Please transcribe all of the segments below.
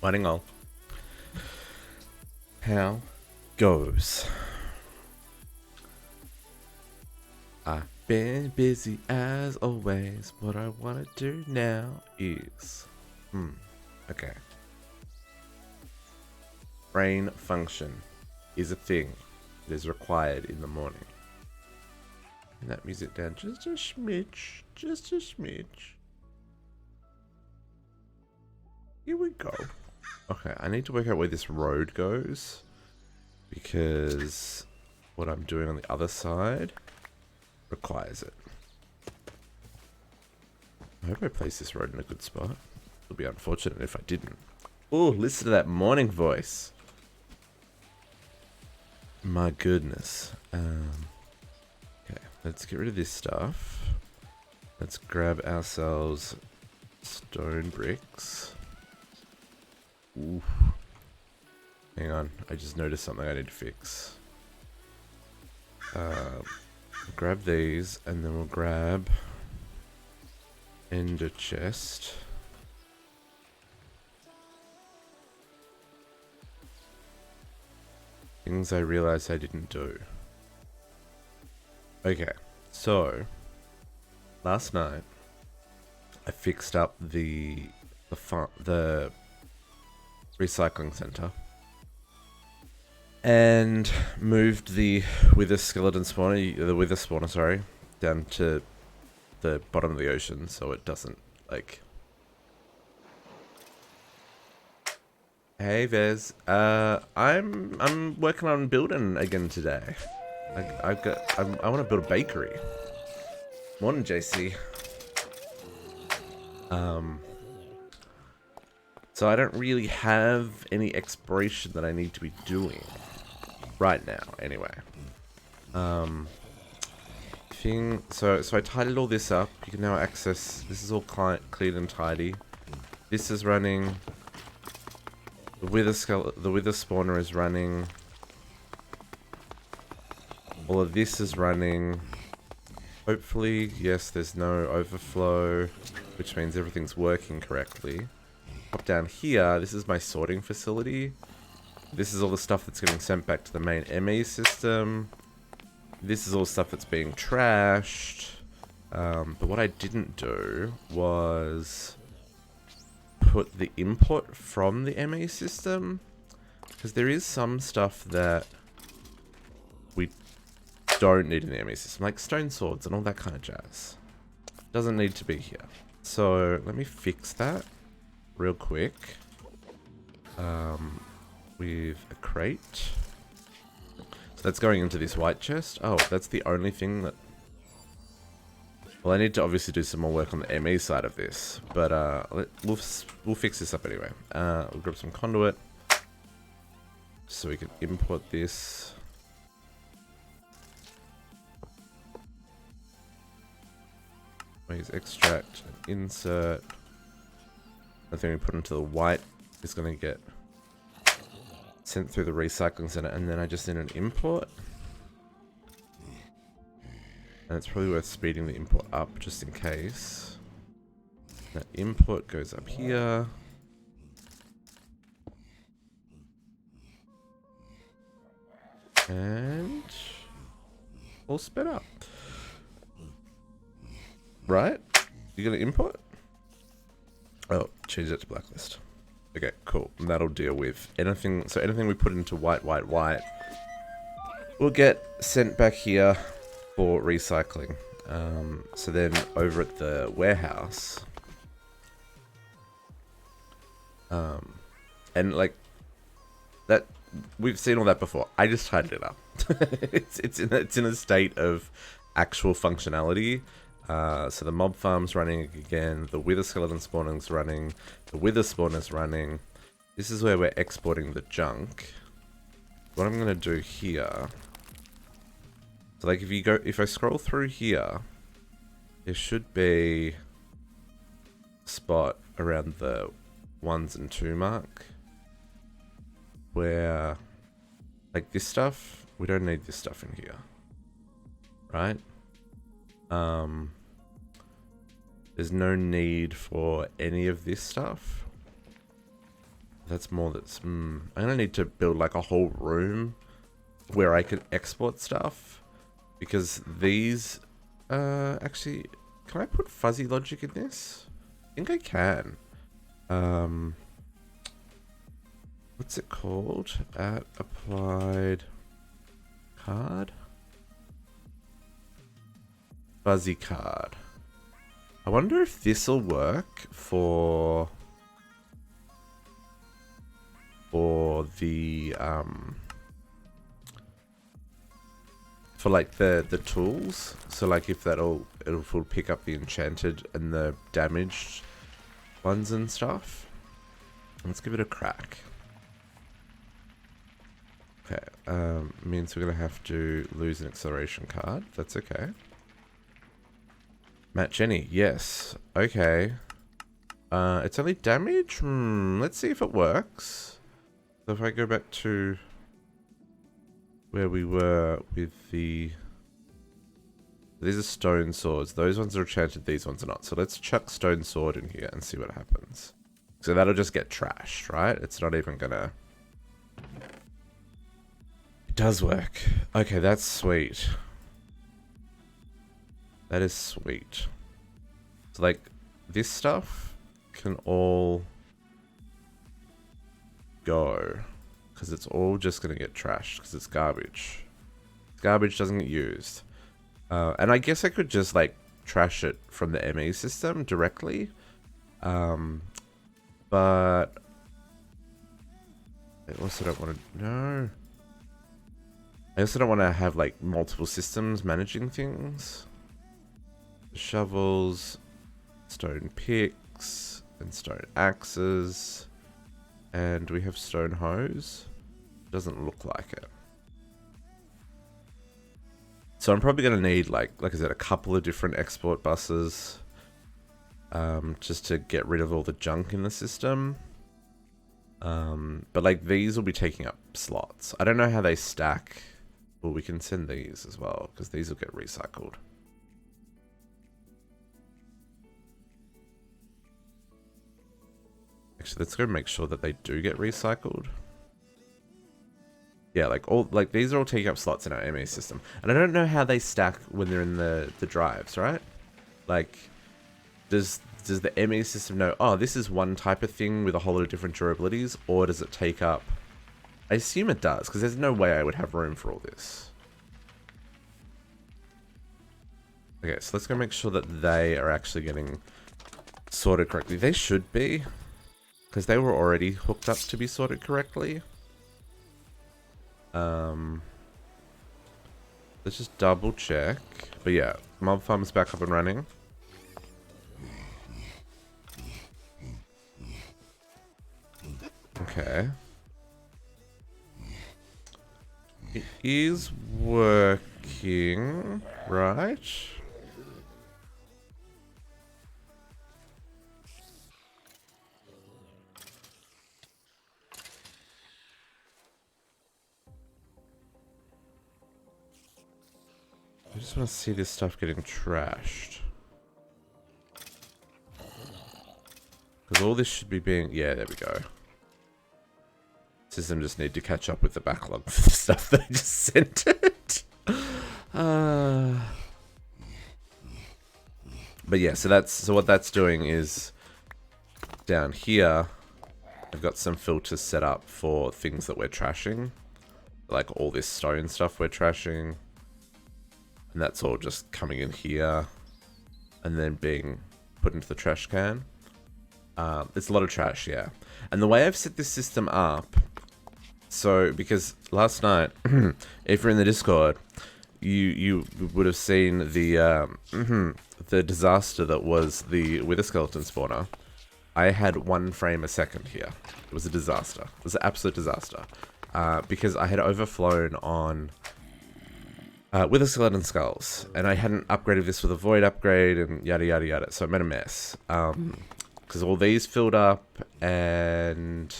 Morning all. How goes? I've been busy as always. What I want to do now is... Okay. Brain function is a thing. It is required in the morning. And that music down just a smidge. Just a smidge. Here we go. Okay, I need to work out where this road goes. Because what I'm doing on the other side requires it. I hope I place this road in a good spot. It would be unfortunate if I didn't. Oh, listen to that morning voice. My goodness. Okay, let's get rid of this stuff. Let's grab ourselves stone bricks. Ooh. Hang on, I just noticed something I need to fix. Grab these, and then we'll grab ender chest. Things I realized I didn't do. Okay, so last night I fixed up the recycling center and moved the wither spawner, sorry, down to the bottom of the ocean so it doesn't like. Hey Vez, I'm working on building again today. I want to build a bakery. Morning, JC. So I don't really have any exploration that I need to be doing right now. Anyway, so I tidied all this up. You can now access. This is all clean and tidy. This is running. The wither spawner is running. All of this is running. Hopefully, yes, there's no overflow, which means everything's working correctly. Up down here, this is my sorting facility. This is all the stuff that's getting sent back to the main ME system. This is all stuff that's being trashed. But what I didn't do was put the input from the ME system, because there is some stuff that we don't need in the ME system, like stone swords and all that kind of jazz. Doesn't need to be here. So let me fix that real quick with a crate. So that's going into this white chest. Oh, that's the only thing that... Well, I need to obviously do some more work on the ME side of this, but we'll fix this up anyway. We'll grab some conduit so we can import this. Use extract and insert. The thing we put into the white is going to get sent through the recycling center, and then I just need an import. And it's probably worth speeding the import up just in case. That import goes up here. And all sped up. Right? You gonna import? Oh, change that to blacklist. Okay, cool. And that'll deal with anything. So anything we put into white will get sent back here for recycling. So then over at the warehouse, and like that, we've seen all that before. I just tidied it up. it's in a state of actual functionality. So the mob farm's running again, the wither skeleton spawning's running, the wither spawner's running. This is where we're exporting the junk. What I'm gonna do here, so like if I scroll through here, there should be a spot around the 1s and 2 mark where, like this stuff, we don't need this stuff in here, right? There's no need for any of this stuff. That's more that's... I'm gonna need to build like a whole room where I can export stuff. Because these... actually, can I put fuzzy logic in this? I think I can. What's it called? At applied card? Fuzzy card. I wonder if this'll work for the for like the tools. So like if it'll pick up the enchanted and the damaged ones and stuff. Let's give it a crack. Okay, means we're gonna have to lose an acceleration card. That's okay. Match any, yes. Okay. It's only damage? Let's see if it works. So if I go back to where we were with the... These are stone swords. Those ones are enchanted, these ones are not. So let's chuck stone sword in here and see what happens. So that'll just get trashed, right? It's not even gonna... It does work. Okay, that's sweet. That is sweet. So like, this stuff can all go. Because it's all just going to get trashed. Because it's garbage. Garbage doesn't get used. And I guess I could just like trash it from the ME system directly. But I also don't want to... No. I also don't want to have like multiple systems managing things. Shovels, stone picks, and stone axes. And we have stone hoes. Doesn't look like it. So I'm probably going to need, like I said, a couple of different export buses. Just to get rid of all the junk in the system. But like these will be taking up slots. I don't know how they stack. Well, we can send these as well, because these will get recycled. Actually, let's go make sure that they do get recycled. Yeah, like these are all taking up slots in our ME system. And I don't know how they stack when they're in the drives, right? Like, does the ME system know, oh, this is one type of thing with a whole lot of different durabilities, or does it take up... I assume it does, because there's no way I would have room for all this. Okay, so let's go make sure that they are actually getting sorted correctly. They should be, because they were already hooked up to be sorted correctly. Let's just double check. But yeah, mob farm is back up and running. Okay. It is working, right? I just want to see this stuff getting trashed. Because all this should be being... Yeah, there we go. System just need to catch up with the backlog for the stuff that I just sent it. But yeah, so what that's doing is down here, I've got some filters set up for things that we're trashing. Like all this stone stuff we're trashing. And that's all just coming in here and then being put into the trash can. It's a lot of trash, yeah. And the way I've set this system up, so because last night, if you're in the Discord, you would have seen the disaster that was the Wither Skeleton spawner. I had 1 frame a second here. It was a disaster. It was an absolute disaster. Because I had overflown on Wither Skeleton Skulls, and I hadn't upgraded this with a Void upgrade, and yada yada yada, so it made a mess. Because all these filled up, and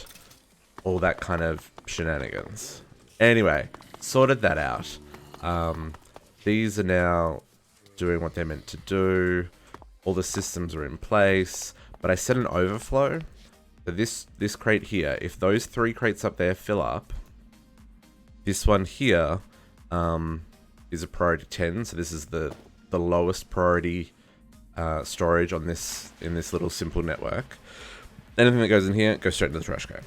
all that kind of shenanigans. Anyway, sorted that out. These are now doing what they're meant to do. All the systems are in place, but I set an overflow, So this crate here, if those 3 crates up there fill up, this one here is a priority 10. So this is the lowest priority storage on this in this little simple network. Anything that goes in here goes straight into the trash can.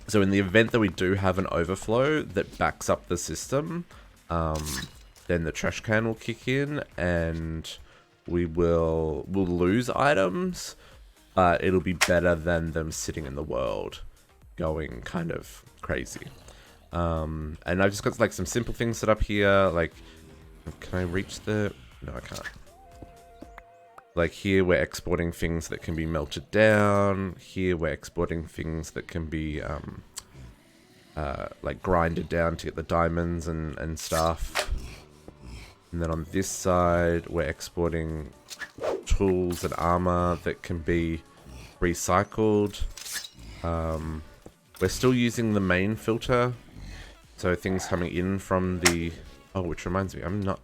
So in the event that we do have an overflow that backs up the system, then the trash can will kick in and we'll lose items, but it'll be better than them sitting in the world going kind of crazy. And I've just got like some simple things set up here. Like, can I reach the... No, I can't. Like here we're exporting things that can be melted down. Here we're exporting things that can be like grinded down to get the diamonds and stuff. And then on this side we're exporting tools and armor that can be recycled. We're still using the main filter, so things coming in from the... Oh, which reminds me, I'm not...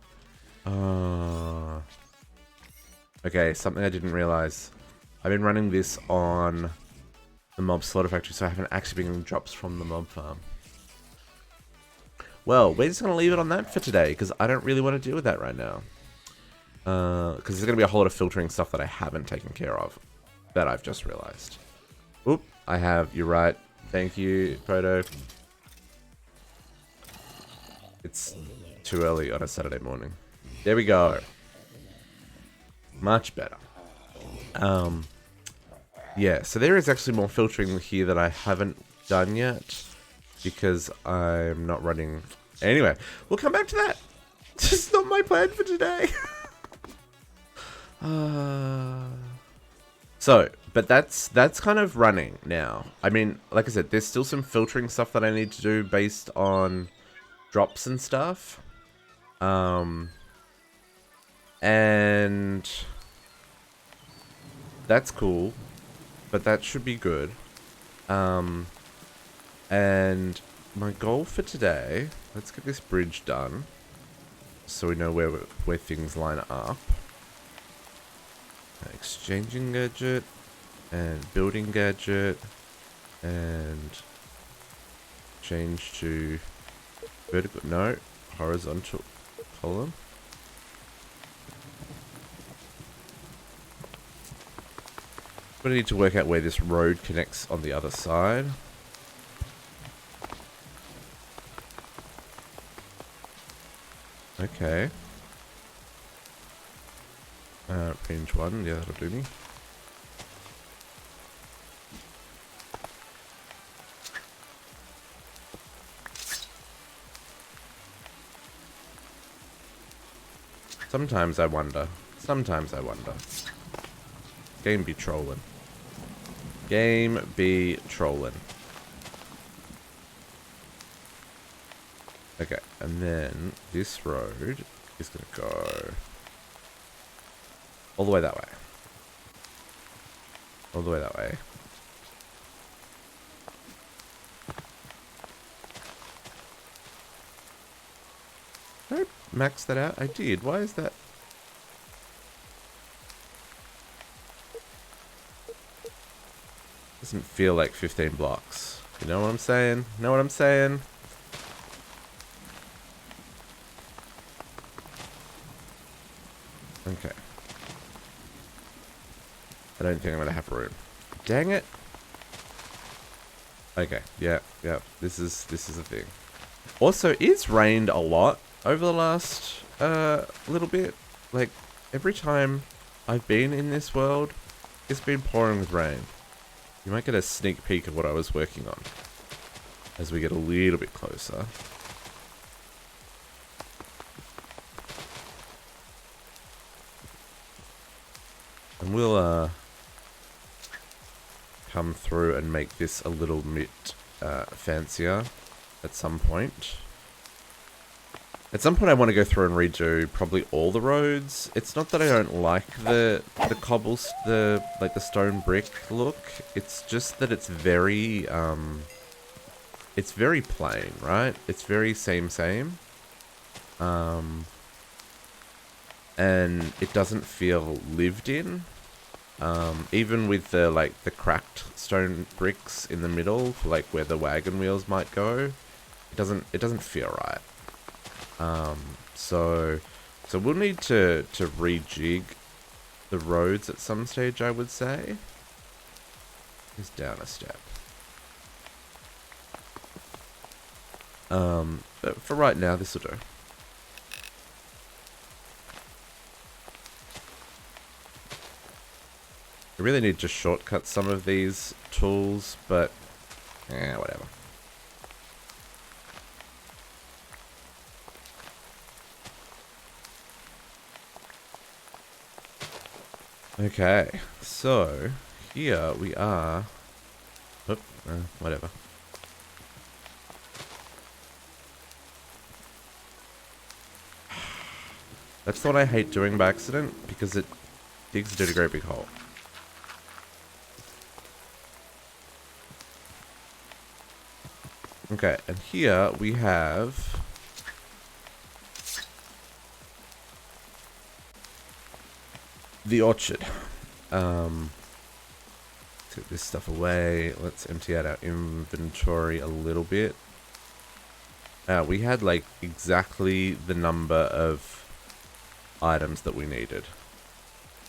Okay, something I didn't realize. I've been running this on the mob slaughter factory, so I haven't actually been getting drops from the mob farm. Well, we're just going to leave it on that for today, because I don't really want to deal with that right now. Because there's going to be a whole lot of filtering stuff that I haven't taken care of, that I've just realized. Oop, I have, you're right. Thank you, Photo. It's too early on a Saturday morning. There we go. Much better. Yeah, so there is actually more filtering here that I haven't done yet because I'm not running. Anyway, we'll come back to that. It's not my plan for today. So, but that's kind of running now. I mean, like I said, there's still some filtering stuff that I need to do based on drops and stuff. And that's cool, but that should be good. And my goal for today, let's get this bridge done so we know where things line up. Exchanging gadget and building gadget and change to vertical, no, horizontal column. I need to work out where this road connects on the other side. Okay. Range 1, yeah, that'll do me. Sometimes I wonder. Game be trolling. Game be trolling. Okay, and then this road is going to go all the way that way. All the way that way. Did I max that out? I did. Why is that? Doesn't feel like 15 blocks. You know what I'm saying? Know what I'm saying? Okay. I don't think I'm gonna have room. Dang it. Okay, yeah. This is a thing. Also, it's rained a lot over the last little bit. Like, every time I've been in this world, it's been pouring with rain. You might get a sneak peek of what I was working on as we get a little bit closer. And we'll come through and make this a little bit fancier at some point. At some point I want to go through and redo probably all the roads. It's not that I don't like the cobbles, the stone brick look. It's just that it's very plain, right? It's very same. And it doesn't feel lived in. Even with the like the cracked stone bricks in the middle, like where the wagon wheels might go, it doesn't feel right. So we'll need to rejig the roads at some stage, I would say. Just down a step. But for right now, this will do. I really need to shortcut some of these tools, but whatever. Okay, so here we are. Oop, whatever. That's what I hate doing by accident, because it digs it a great big hole. Okay, and here we have the orchard. Take this stuff away. Let's empty out our inventory a little bit. We had like exactly the number of items that we needed.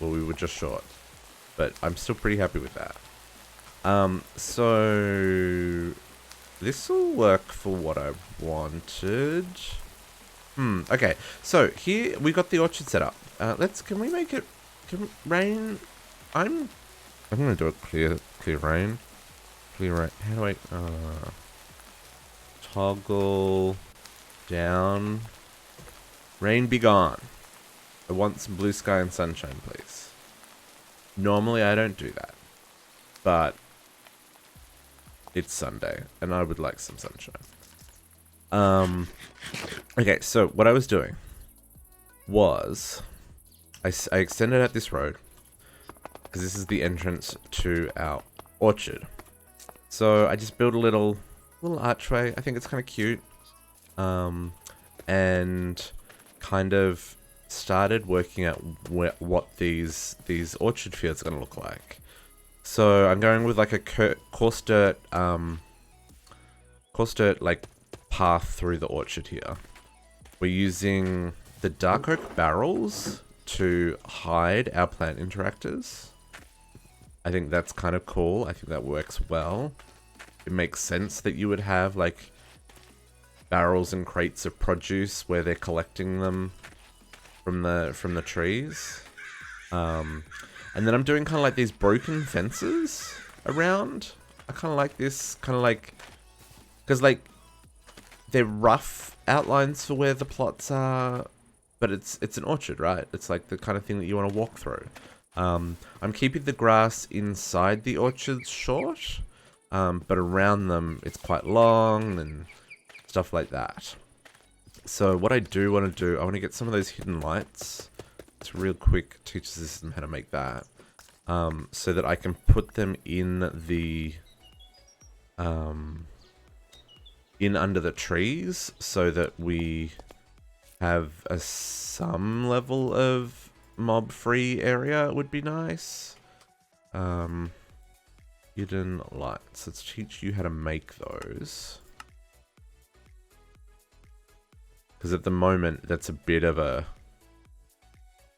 Well, we were just short, but I'm still pretty happy with that. So this will work for what I wanted. Okay, so here we got the orchard set up. Can we make it, rain? I'm gonna do a clear rain. Clear rain, how do I, toggle down. Rain be gone. I want some blue sky and sunshine, please. Normally I don't do that, but it's Sunday and I would like some sunshine. Okay, so what I was doing was I extended out this road because this is the entrance to our orchard. So I just built a little archway. I think it's kind of cute. And kind of started working out what these orchard fields are going to look like. So I'm going with like a coarse dirt like path through the orchard here. We're using the dark oak barrels to hide our plant interactors. I think that's kind of cool. I think that works well. It makes sense that you would have like barrels and crates of produce where they're collecting them from the trees. And then I'm doing kind of like these broken fences around. I kind of like this, kind of like, because like they're rough outlines for where the plots are, but it's an orchard, right? It's like the kind of thing that you want to walk through. I'm keeping the grass inside the orchards short, but around them it's quite long and stuff like that. So what I do want to do, I want to get some of those hidden lights. It's real quick, teach the system how to make that. So that I can put them in the in under the trees, so that we have some level of mob free area. Would be nice. Hidden lights, let's teach you how to make those, because at the moment that's a bit of a,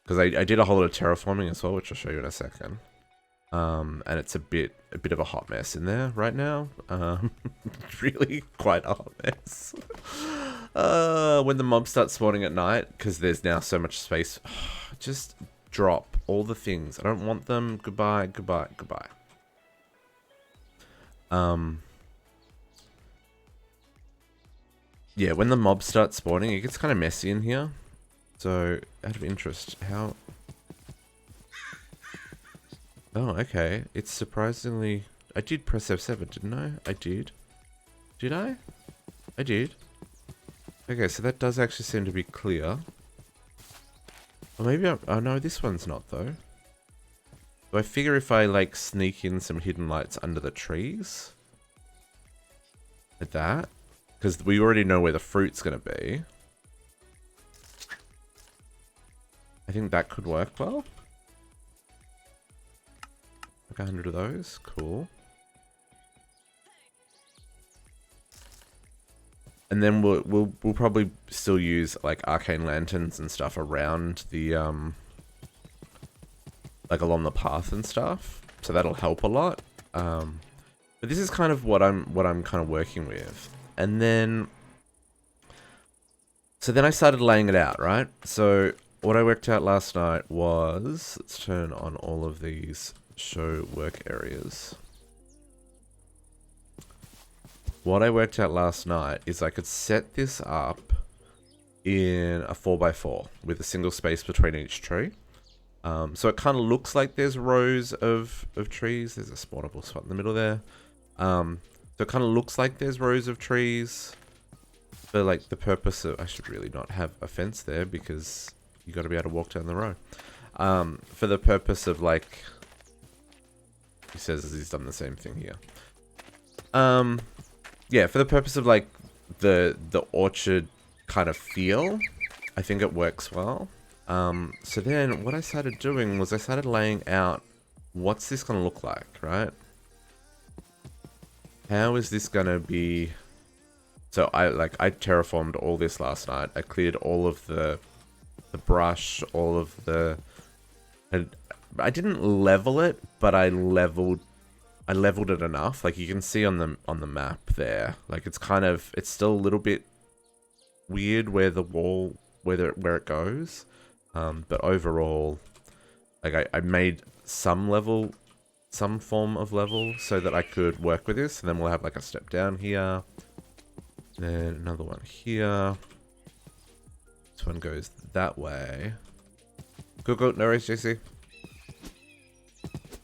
because I did a whole lot of terraforming as well, which I'll show you in a second. And it's a bit of a hot mess in there right now. Really quite a hot mess. When the mobs start spawning at night, because there's now so much space, just drop all the things. I don't want them. Goodbye, goodbye, goodbye. Yeah, when the mobs start spawning, it gets kind of messy in here. So, out of interest, how... Oh, okay. It's surprisingly... I did press F7, didn't I? I did. Did I? I did. Okay, so that does actually seem to be clear. Or maybe I'm... Oh, no, this one's not, though. So I figure if I, like, sneak in some hidden lights under the trees... Like that. Because we already know where the fruit's going to be. I think that could work well. like 100 of those. Cool. And then we'll probably still use like arcane lanterns and stuff around the like along the path and stuff. So that'll help a lot. But this is kind of what I'm kind of working with. And then so then I started laying it out, right? So what I worked out last night was, let's turn on all of these show work areas. What I worked out last night is I could set this up in a 4x4 with a single space between each tree. So it kind of looks like there's rows of trees. There's a spawnable spot in the middle there. So it kind of looks like there's rows of trees for like the purpose of, I should really not have a fence there because you got to be able to walk down the row. For the purpose of like, he says he's done the same thing here. Yeah, for the purpose of like the orchard kind of feel, I think it works well. So then what I started doing was I started laying out what's this going to look like, right? How is this going to be? So I terraformed all this last night. I cleared all of the brush, all of the, and I didn't level it, but I leveled it enough. Like you can see on the map there, like it's still a little bit weird where the wall, where it goes. But overall, like I made some form of level so that I could work with this. And then we'll have like a step down here. Then another one here. This one goes that way. Cool, no worries, JC.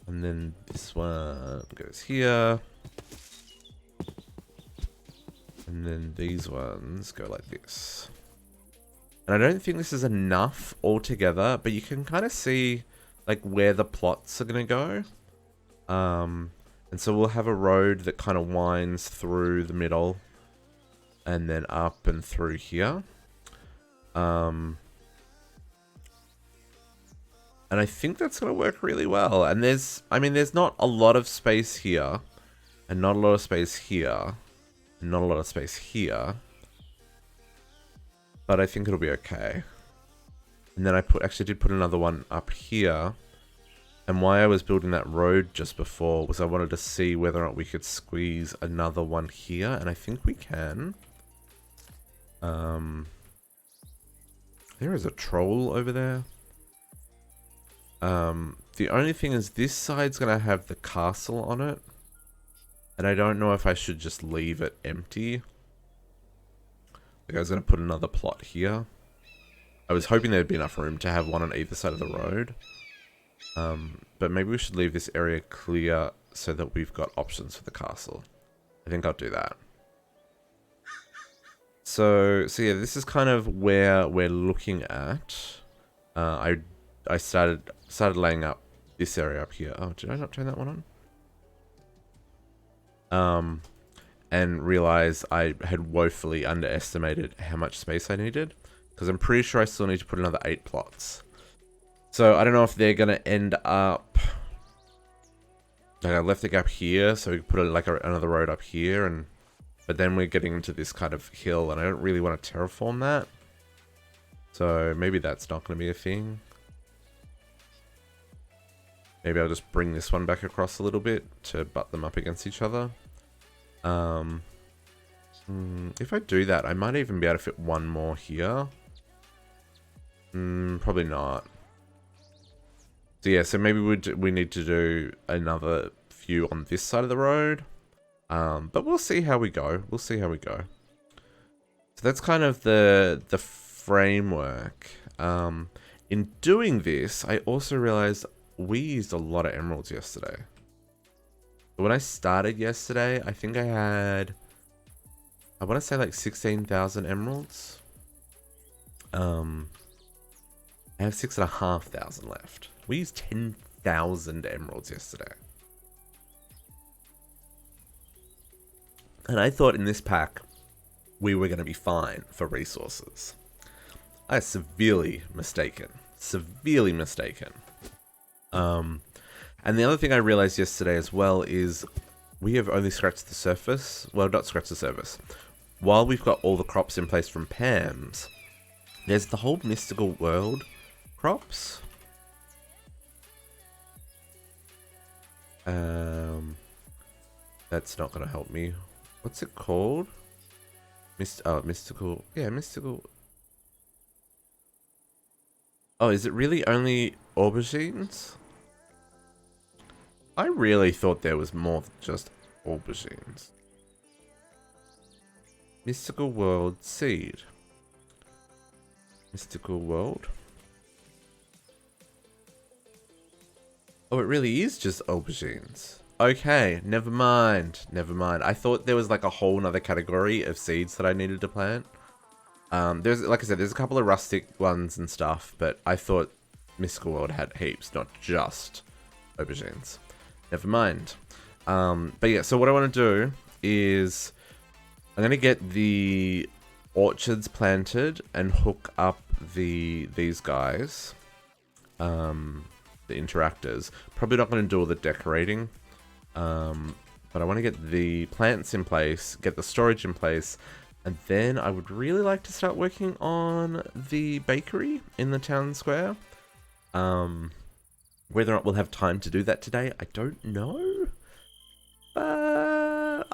And then this one goes here. And then these ones go like this. And I don't think this is enough altogether, but you can kind of see like where the plots are going to go. And so we'll have a road that kind of winds through the middle and then up and through here. And I think that's going to work really well. And there's not a lot of space here, and not a lot of space here, and not a lot of space here. But I think it'll be okay. And then I actually did put another one up here. And why I was building that road just before was I wanted to see whether or not we could squeeze another one here. And I think we can. There is a troll over there. The only thing is this side's going to have the castle on it. And I don't know if I should just leave it empty. Like I was going to put another plot here. I was hoping there'd be enough room to have one on either side of the road. But maybe we should leave this area clear so that we've got options for the castle. I think I'll do that. So yeah, this is kind of where we're looking at. I started laying up this area up here. Oh, did I not turn that one on? And realize I had woefully underestimated how much space I needed. Because I'm pretty sure I still need to put another 8 plots. So I don't know if they're going to end up... Like I left a gap here, so we could put another road up here. But then we're getting into this kind of hill, and I don't really want to terraform that. So maybe that's not going to be a thing. Maybe I'll just bring this one back across a little bit to butt them up against each other. If I do that, I might even be able to fit one more here. Probably not. So yeah, so maybe we need to do another few on this side of the road. But we'll see how we go. So that's kind of the framework. In doing this, I also realized we used a lot of emeralds yesterday. When I started yesterday, I think I had, I want to say like 16,000 emeralds. I have 6,500 left. We used 10,000 emeralds yesterday. And I thought in this pack, we were going to be fine for resources. I was severely mistaken. And the other thing I realized yesterday as well is we have only scratched the surface. Well, not scratched the surface. While we've got all the crops in place from Pam's, there's the whole mystical world crops. That's not going to help me. What's it called? Mystical. Yeah, mystical. Oh, is it really only aubergines? I really thought there was more than just aubergines. Mystical world seed. Mystical world. Oh, it really is just aubergines. Okay, never mind. Never mind. I thought there was like a whole nother category of seeds that I needed to plant. There's, like I said, there's a couple of rustic ones and stuff, but I thought Mystical World had heaps, not just aubergines. Never mind. But yeah, so what I want to do is I'm going to get the orchards planted and hook up these guys, the interactors. Probably not going to do all the decorating, but I want to get the plants in place, get the storage in place, and then I would really like to start working on the bakery in the town square. Whether or not we'll have time to do that today, I don't know. But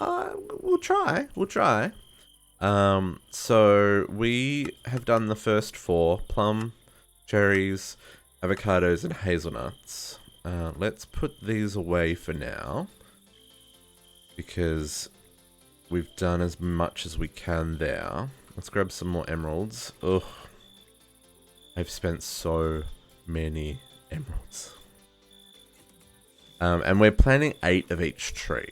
we'll try. We'll try. So we have done the first 4: plum, cherries, avocados, and hazelnuts. Let's put these away for now, because we've done as much as we can there. Let's grab some more emeralds. Ugh. I've spent so many emeralds. And we're planting 8 of each tree.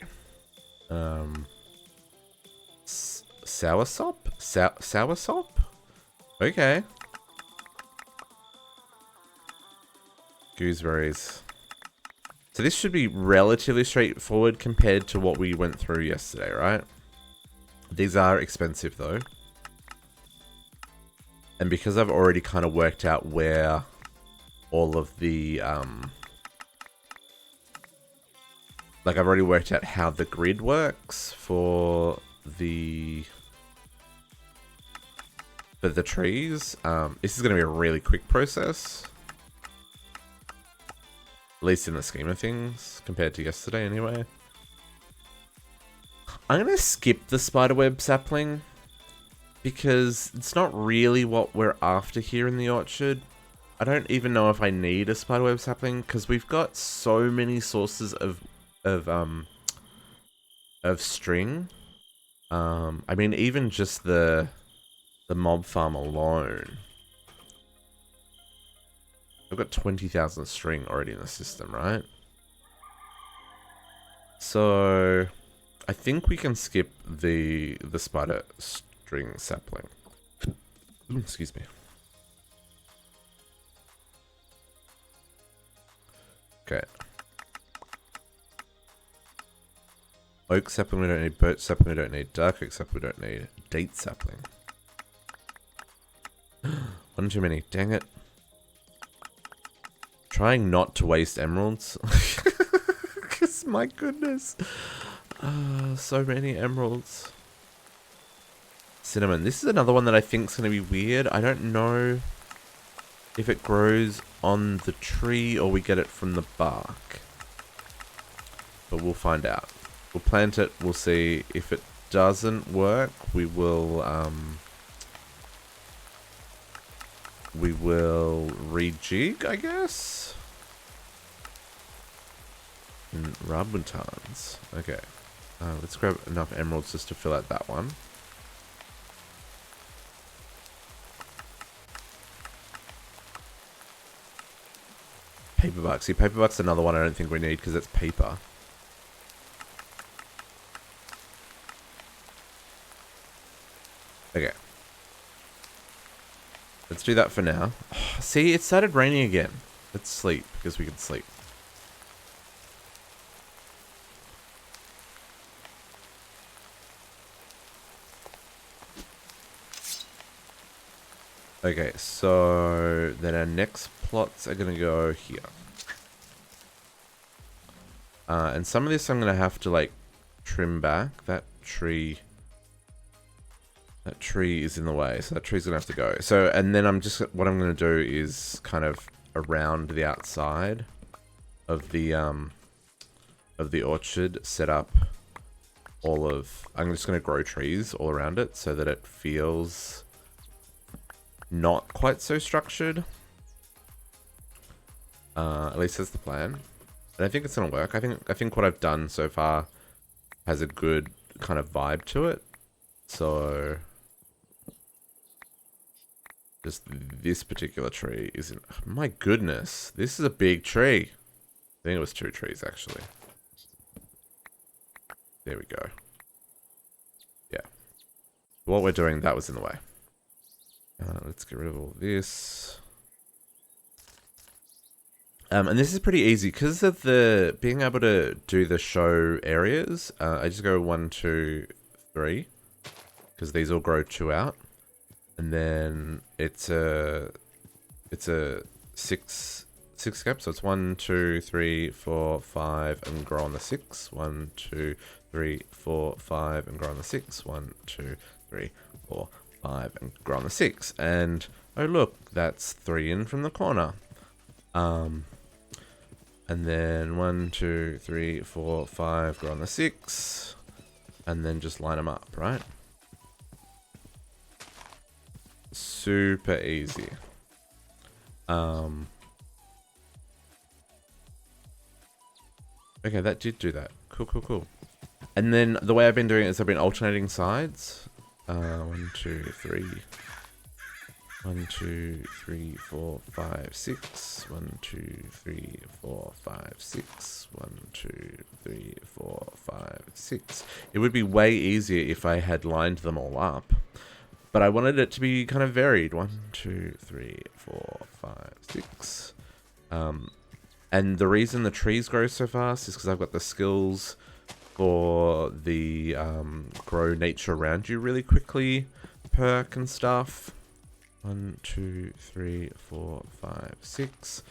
Soursop? Soursop? Okay. Gooseberries. So this should be relatively straightforward compared to what we went through yesterday, right? These are expensive though. And because I've already kind of worked out where all of the, like I've already worked out how the grid works for the trees. This is going to be a really quick process. At least in the scheme of things, compared to yesterday anyway. I'm going to skip the spiderweb sapling, because it's not really what we're after here in the orchard. I don't even know if I need a spiderweb sapling, because we've got so many sources of string. I mean, even just the mob farm alone. I've got 20,000 string already in the system, right? So I think we can skip the spider string sapling. Excuse me. Okay. Oak sapling we don't need, birch sapling we don't need, dark oak sapling we don't need, date sapling. One too many, dang it. Trying not to waste emeralds. Because my goodness. So many emeralds. Cinnamon. This is another one that I think is going to be weird. I don't know if it grows on the tree or we get it from the bark. But we'll find out. We'll plant it. We'll see. If it doesn't work, we will rejig, I guess. Rambutans. Okay. Let's grab enough emeralds just to fill out that one. Paperbuck. See, paperbuck's another one I don't think we need because it's paper. Okay. Let's do that for now. Oh, see, it started raining again. Let's sleep because we can sleep. Okay, so then our next plots are going to go here. And some of this I'm going to have to like trim back. That tree is in the way, so that tree's going to have to go. So, and then what I'm going to do is kind of around the outside of the orchard set up I'm just going to grow trees all around it so that it feels not quite so structured. At least that's the plan. And I think it's going to work. I think what I've done so far has a good kind of vibe to it. So just this particular tree isn't... My goodness, this is a big tree. I think it was 2 trees actually. There we go. Yeah. What we're doing, that was in the way. Let's get rid of all this. And this is pretty easy because of the being able to do the show areas. I just go 1, 2, 3 because these all grow 2 out, and then it's a 6 gap. So it's 1, 2, 3, 4, 5, and grow on the 6. 1, 2, 3, 4, 5, and grow on the 6. 1, 2, 3, 4, 5, and grow on the 6. And oh look, that's 3 in from the corner. And then 1, 2, 3, 4, 5, grow on the 6, and then just line them up, right? Super easy. Okay, that did do that. Cool. And then the way I've been doing it is I've been alternating sides. 1, 2, 3. 1, 2, 3, 4, 5, 6. 1, 2, 3, 4, 5, 6. 1, 2, 3, 4, 5, 6. It would be way easier if I had lined them all up, but I wanted it to be kind of varied. 1, 2, 3, 4, 5, 6. And the reason the trees grow so fast is because I've got the skills for the grow nature around you really quickly perk and stuff. 1, 2, 3, 4, 5, 6.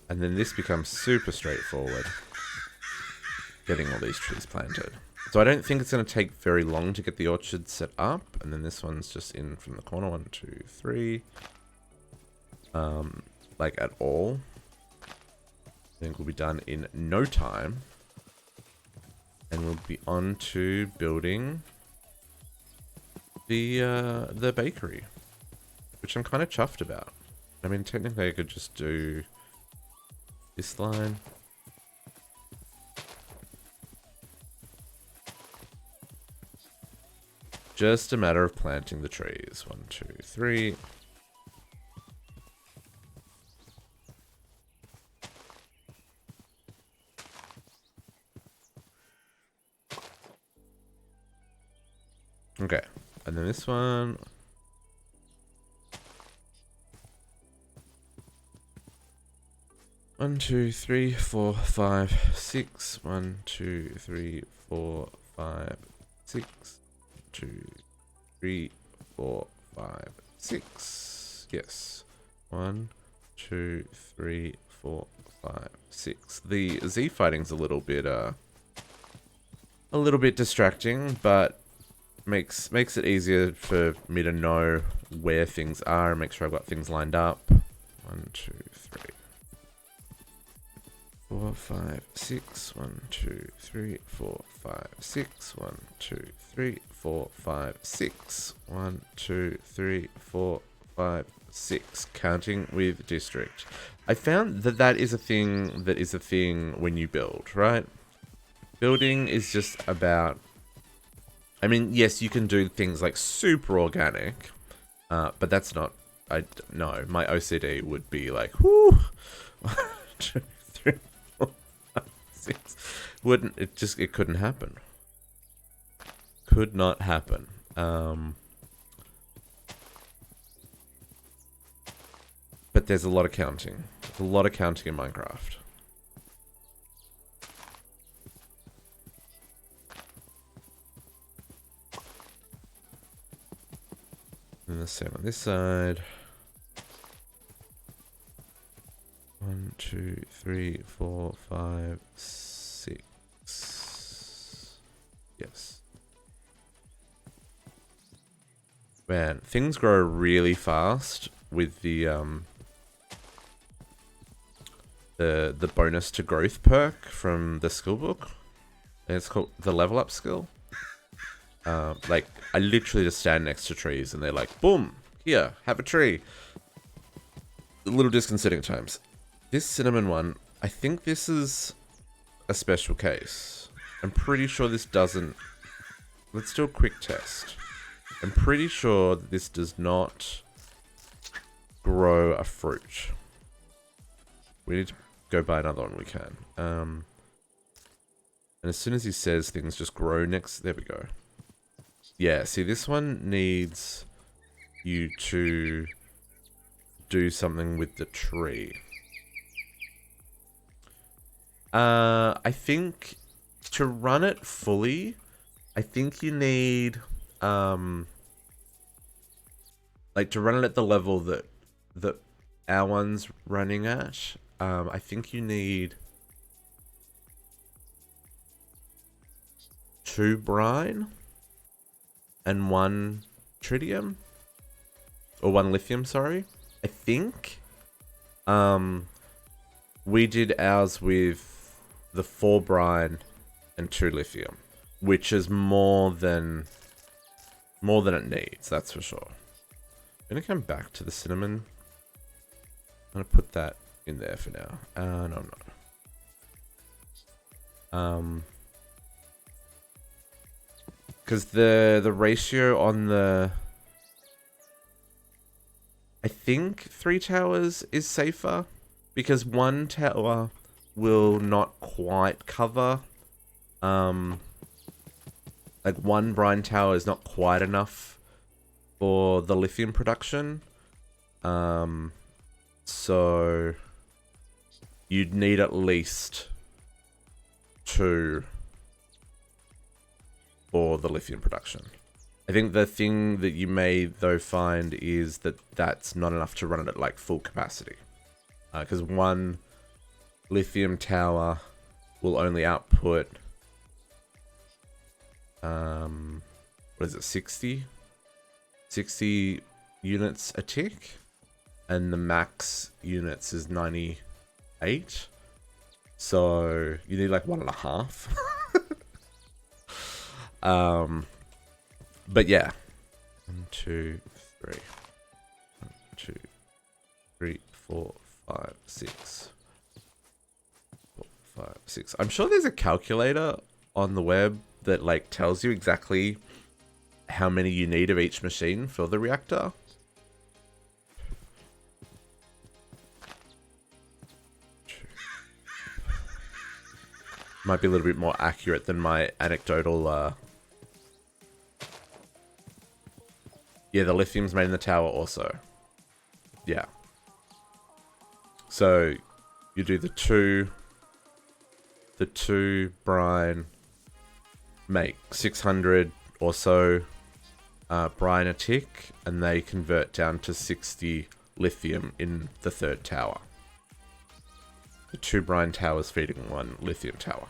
And then this becomes super straightforward, getting all these trees planted. So I don't think it's going to take very long to get the orchard set up. And then this one's just in from the corner. 1, 2, 3. Like at all. I think we'll be done in no time. And we'll be on to building the bakery, which I'm kind of chuffed about. I mean, technically I could just do this line. Just a matter of planting the trees. 1, 2, 3. Okay, and then this one. One, 2, 3, 4, 5, 6. 1, 2, 3, 4, 5, 6. 2, 3, 4, 5, 6. Yes. 1, 2, 3, 4, 5, 6. The Z fighting's a little bit distracting, but makes it easier for me to know where things are and make sure I've got things lined up. 1, 2, 3, 4, 5, 6. 1, 2, 3, 4, 5, 6. 1, 2, 3, 4, 5, 6. 1, 2, 3, 4, 5, 6. Counting with district. I found that is a thing when you build, right? Building is just about... I mean, yes, you can do things like super organic, but that's not... No, my OCD would be like, whoo! 1, 2, 3, 4, 5, 6. It couldn't happen. Could not happen. But there's a lot of counting. There's a lot of counting in Minecraft. And the same on this side. 1, 2, 3, 4, 5, 6. 6. Yes. Man, things grow really fast with the bonus to growth perk from the skill book. And it's called the level up skill. Like, I literally just stand next to trees and they're like, boom, here, have a tree. A little disconcerting at times. This cinnamon one, I think this is a special case. I'm pretty sure this doesn't... Let's do a quick test. I'm pretty sure that this does not grow a fruit. We need to go buy another one we can. And as soon as he says things just grow next... There we go. Yeah, see, this one needs you to do something with the tree. I think to run it fully, I think you need, like to run it at the level that our one's running at. I think you need 2 brine and 1 tritium, or 1 lithium, sorry. I think we did ours with the 4 brine and 2 lithium, which is more than it needs, that's for sure. I'm gonna come back to the cinnamon. I'm gonna put that in there for now. No, I'm not. Because the ratio on the... I think 3 towers is safer, because 1 tower will not quite cover. Like 1 brine tower is not quite enough for the lithium production. So you'd need at least 2 for the lithium production. I think the thing that you may though find is that that's not enough to run it at like full capacity. Because 1 lithium tower will only output, what is it, 60 units a tick, and the max units is 98, so you need like 1.5. But yeah, 1, 2, 3, 1, 2, 3, 4, 5, 6, 4, 5, 6. I'm sure there's a calculator on the web that like tells you exactly how many you need of each machine for the reactor. Might be a little bit more accurate than my anecdotal. Yeah, the lithium's made in the tower also. Yeah. So you do the two brine, make 600 or so brine a tick, and they convert down to 60 lithium in the 3rd tower. The 2 brine towers feeding 1 lithium tower.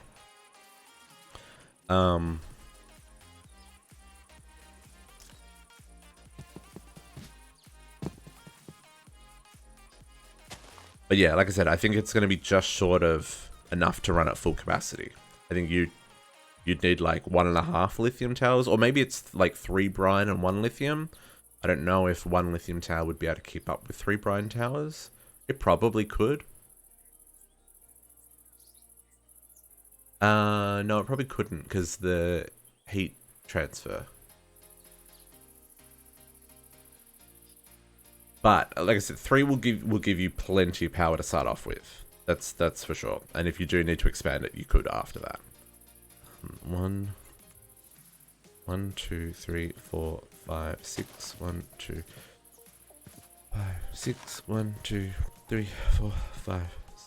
But yeah, like I said, I think it's going to be just short of enough to run at full capacity. I think you'd need like 1.5 lithium towers, or maybe it's like 3 brine and 1 lithium. I don't know if 1 lithium tower would be able to keep up with 3 brine towers. It probably could. No, it probably couldn't because the heat transfer. But like I said, 3 will give you plenty of power to start off with. That's for sure. And if you do need to expand it, you could after that. 1, 2, 3, 4, 5, 6. 1, 2, 5, 6. 1, 2, 3, 4, 5,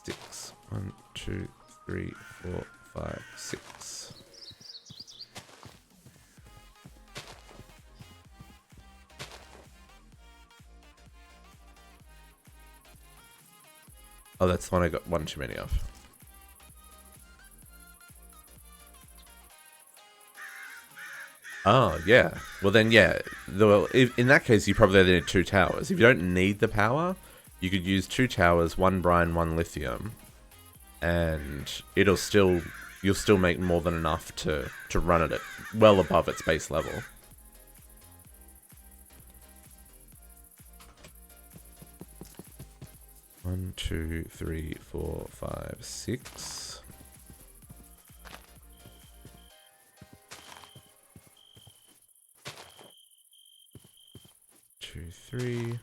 6. 1, 2, 3, 4, 5, 6. Oh, that's the one I got 1 too many of. Oh, yeah. Well, then, yeah. In that case, you probably only need 2 towers. If you don't need the power, you could use 2 towers, 1 brine, 1 lithium, and you'll still make more than enough to run it at well above its base level. One, 2, 3, 4, 5, 6. Two, 3.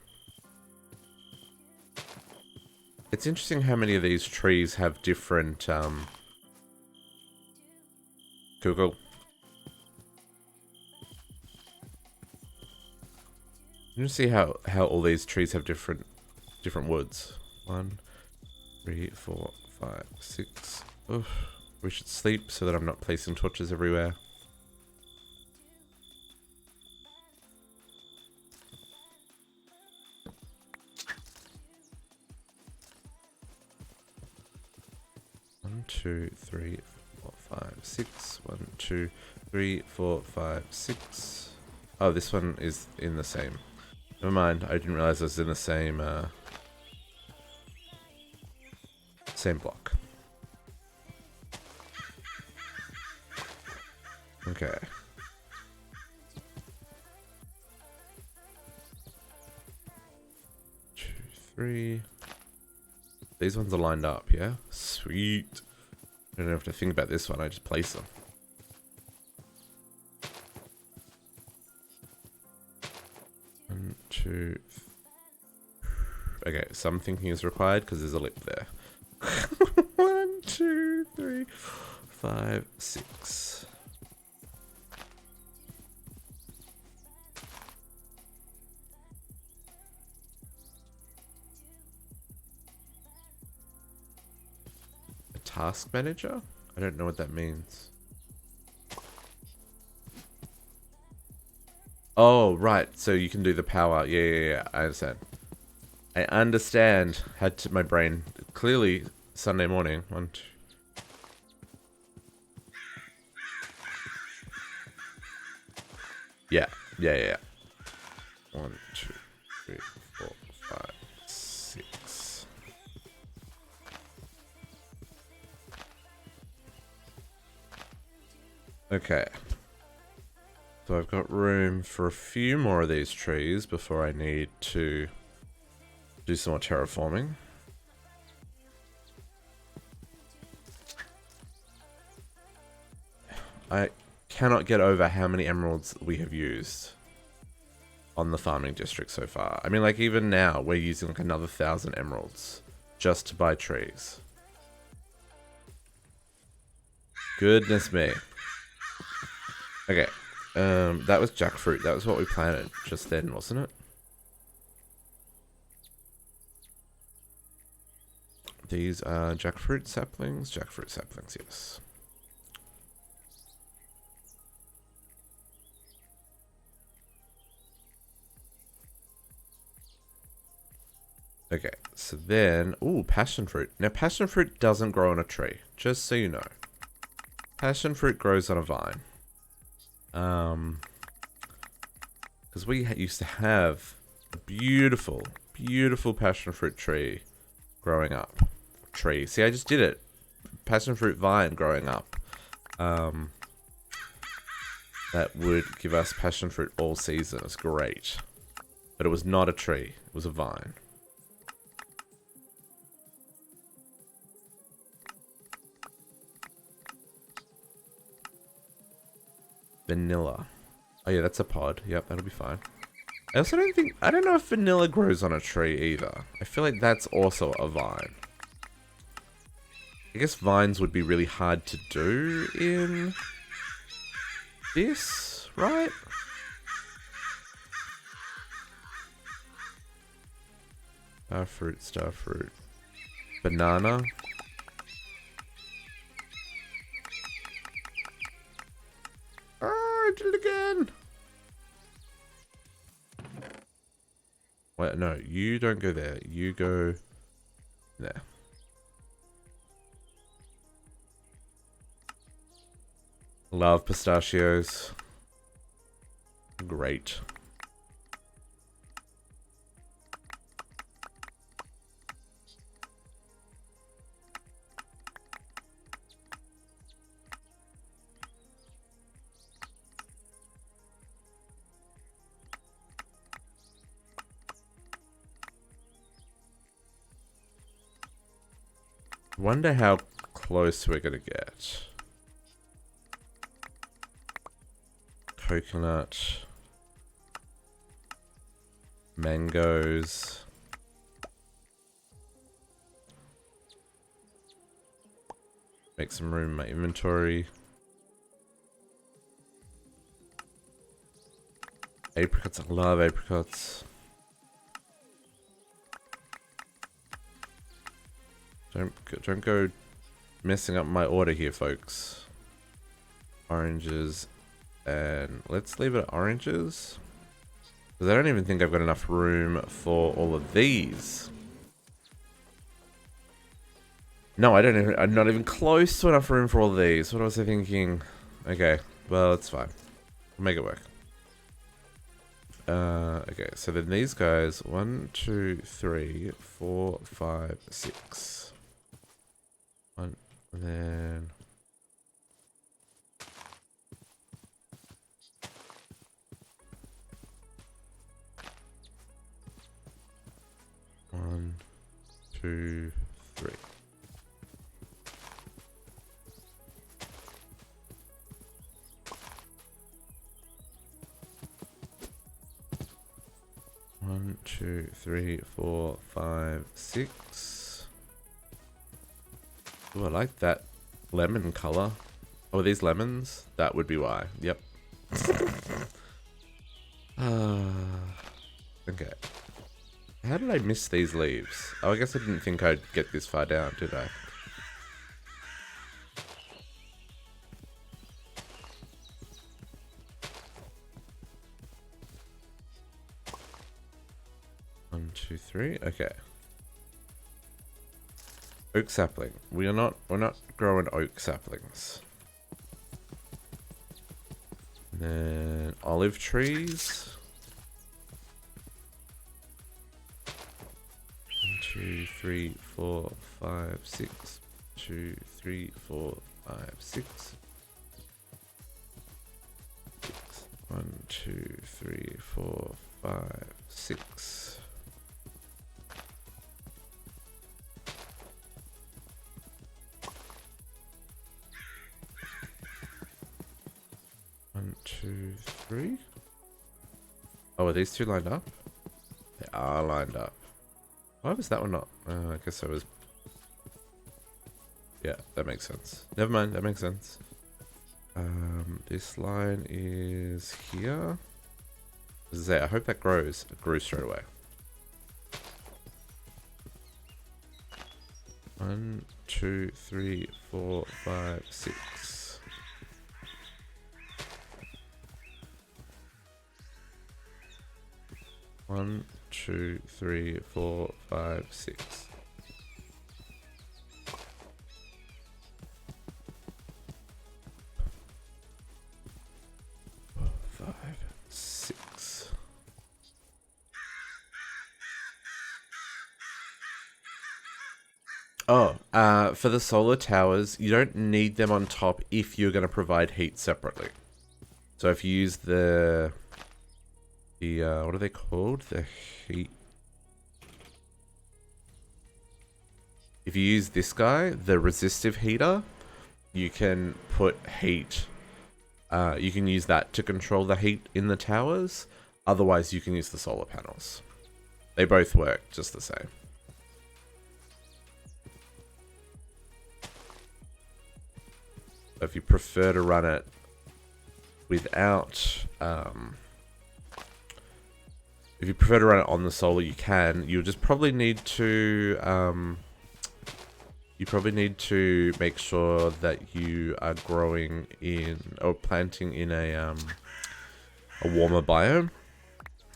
It's interesting how many of these trees have different Google. You can see how all these trees have different woods. 1, 3, 4, 5, 6. Oof. We should sleep so that I'm not placing torches everywhere. One, 2, 3, 4, 5, 6. 1, 2, 3, 4, 5, 6. Oh, this one is in the same. Never mind. I didn't realize it was in the same same block. Okay. Two, 3. These ones are lined up, yeah? Sweet. I don't have to think about this one, I just place them. One, 2. Okay, some thinking is required because there's a lip there. 1, 2, 3, 5, 6. A task manager? I don't know what that means. Oh, right. So you can do the power. Yeah. I understand. I understand. Had to my brain. Clearly, Sunday morning. 1, 2. Yeah. 1, 2, 3, 4, 5, 6. Okay. So I've got room for a few more of these trees before I need to do some more terraforming. I cannot get over how many emeralds we have used on the farming district so far. I mean, like, even now, we're using like another 1,000 emeralds just to buy trees. Goodness me. Okay. That was jackfruit. That was what we planted just then, wasn't it? These are jackfruit saplings. Jackfruit saplings, yes. Okay, so then... Ooh, passion fruit. Now, passion fruit doesn't grow on a tree, just so you know. Passion fruit grows on a vine. Because we used to have a beautiful, beautiful passion fruit tree growing up. Tree. See, I just did it. Passion fruit vine growing up. That would give us passion fruit all season. It's great. But it was not a tree. It was a vine. Vanilla. Oh yeah, that's a pod. Yep, that'll be fine. I also don't know if vanilla grows on a tree either. I feel like that's also a vine. I guess vines would be really hard to do in this, right? Starfruit. Banana. I did it again. Wait, no, you don't go there. You go there. Love pistachios. great. Wonder how close we're gonna get. Coconut. Mangoes. Make some room in my inventory. Apricots, I love apricots. Don't go messing up my order here, folks. Oranges, and let's leave it at oranges. Because I don't even think I've got enough room for all of these. No, I don't even, I'm not even close to enough room for all of these. What was I thinking? Okay, well, it's fine. We'll make it work. Okay, so then these guys, 1, 2, 3, 4, 5, 6. One, and then... One, 2, 3. One, 2, 3, 4, 5, 6. Oh, I like that lemon color. Oh, are these lemons? That would be why. Yep. Okay. How did I miss these leaves? Oh, I guess I didn't think I'd get this far down, did I? One, two, three. Okay. Oak sapling. We're not growing oak saplings. And then olive trees. 1, 2, 3, 4, 5, 6. 2, 3, 4, 5, 6. 1, 2, 3, 4, 5, 6. One, two, three. Oh, are these two lined up? They are lined up. Why was that one not? I guess I was... Yeah, that makes sense. Never mind, that makes sense. This line is here. As I say, I hope that grows. It grew straight away. 1, 2, 3, 4, 5, 6. 1, 2, 3, 4, 5, 6. Oh, for the solar towers, you don't need them on top if you're going to provide heat separately. So if you use the what are they called? The heat. If you use this guy, the resistive heater, you can put heat. You can use that to control the heat in the towers. Otherwise, you can use the solar panels. They both work just the same. If you prefer to run it without, if you prefer to run it on the solar, you can. You'll just probably need to, make sure that you are growing in or planting in a warmer biome,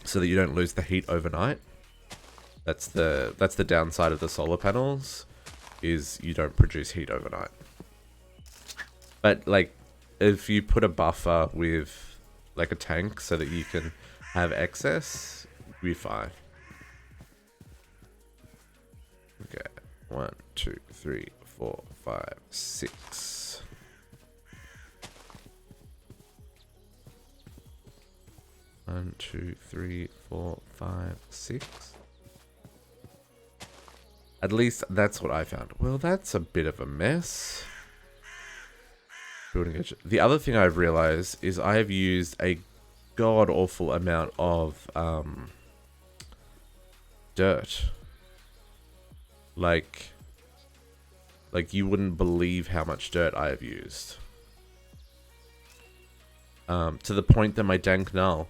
so that you don't lose the heat overnight. That's the downside of the solar panels, is you don't produce heat overnight. But like, if you put a buffer with like a tank so that you can have excess, you'll be fine. Okay, 1, 2, 3, 4, 5, 6. One, 2, 3, 4, 5, 6. At least that's what I found. Well, that's a bit of a mess. Building edge. The other thing I've realized is I have used a god-awful amount of dirt. Like you wouldn't believe how much dirt I have used. To the point that my dank null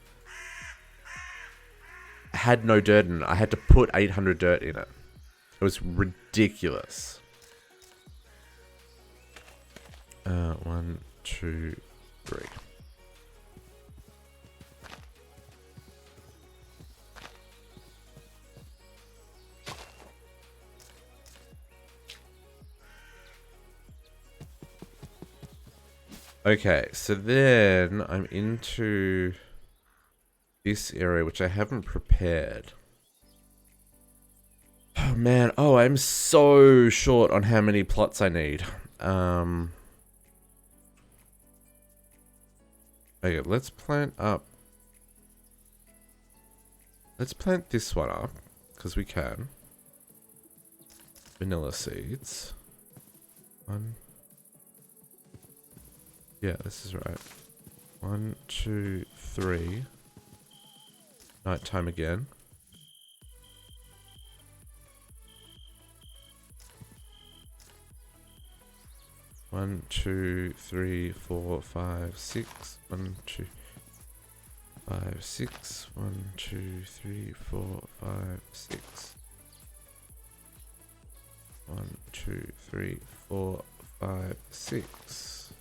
had no dirt in it. I had to put 800 dirt in it. It was ridiculous. 1, 2, 3. Okay, so then I'm into this area, which I haven't prepared. Oh man, oh, I'm so short on how many plots I need. Okay, let's plant up. Let's plant this one up, because we can. Vanilla seeds. 1. Yeah, this is right. 1, 2, 3. Nighttime again. One, 2, 3, 4, 5, 6. 1, 2, 5, 6. 1, 2, 3, 4, 5, 6. 1, 2, 3, 4, 5, 6.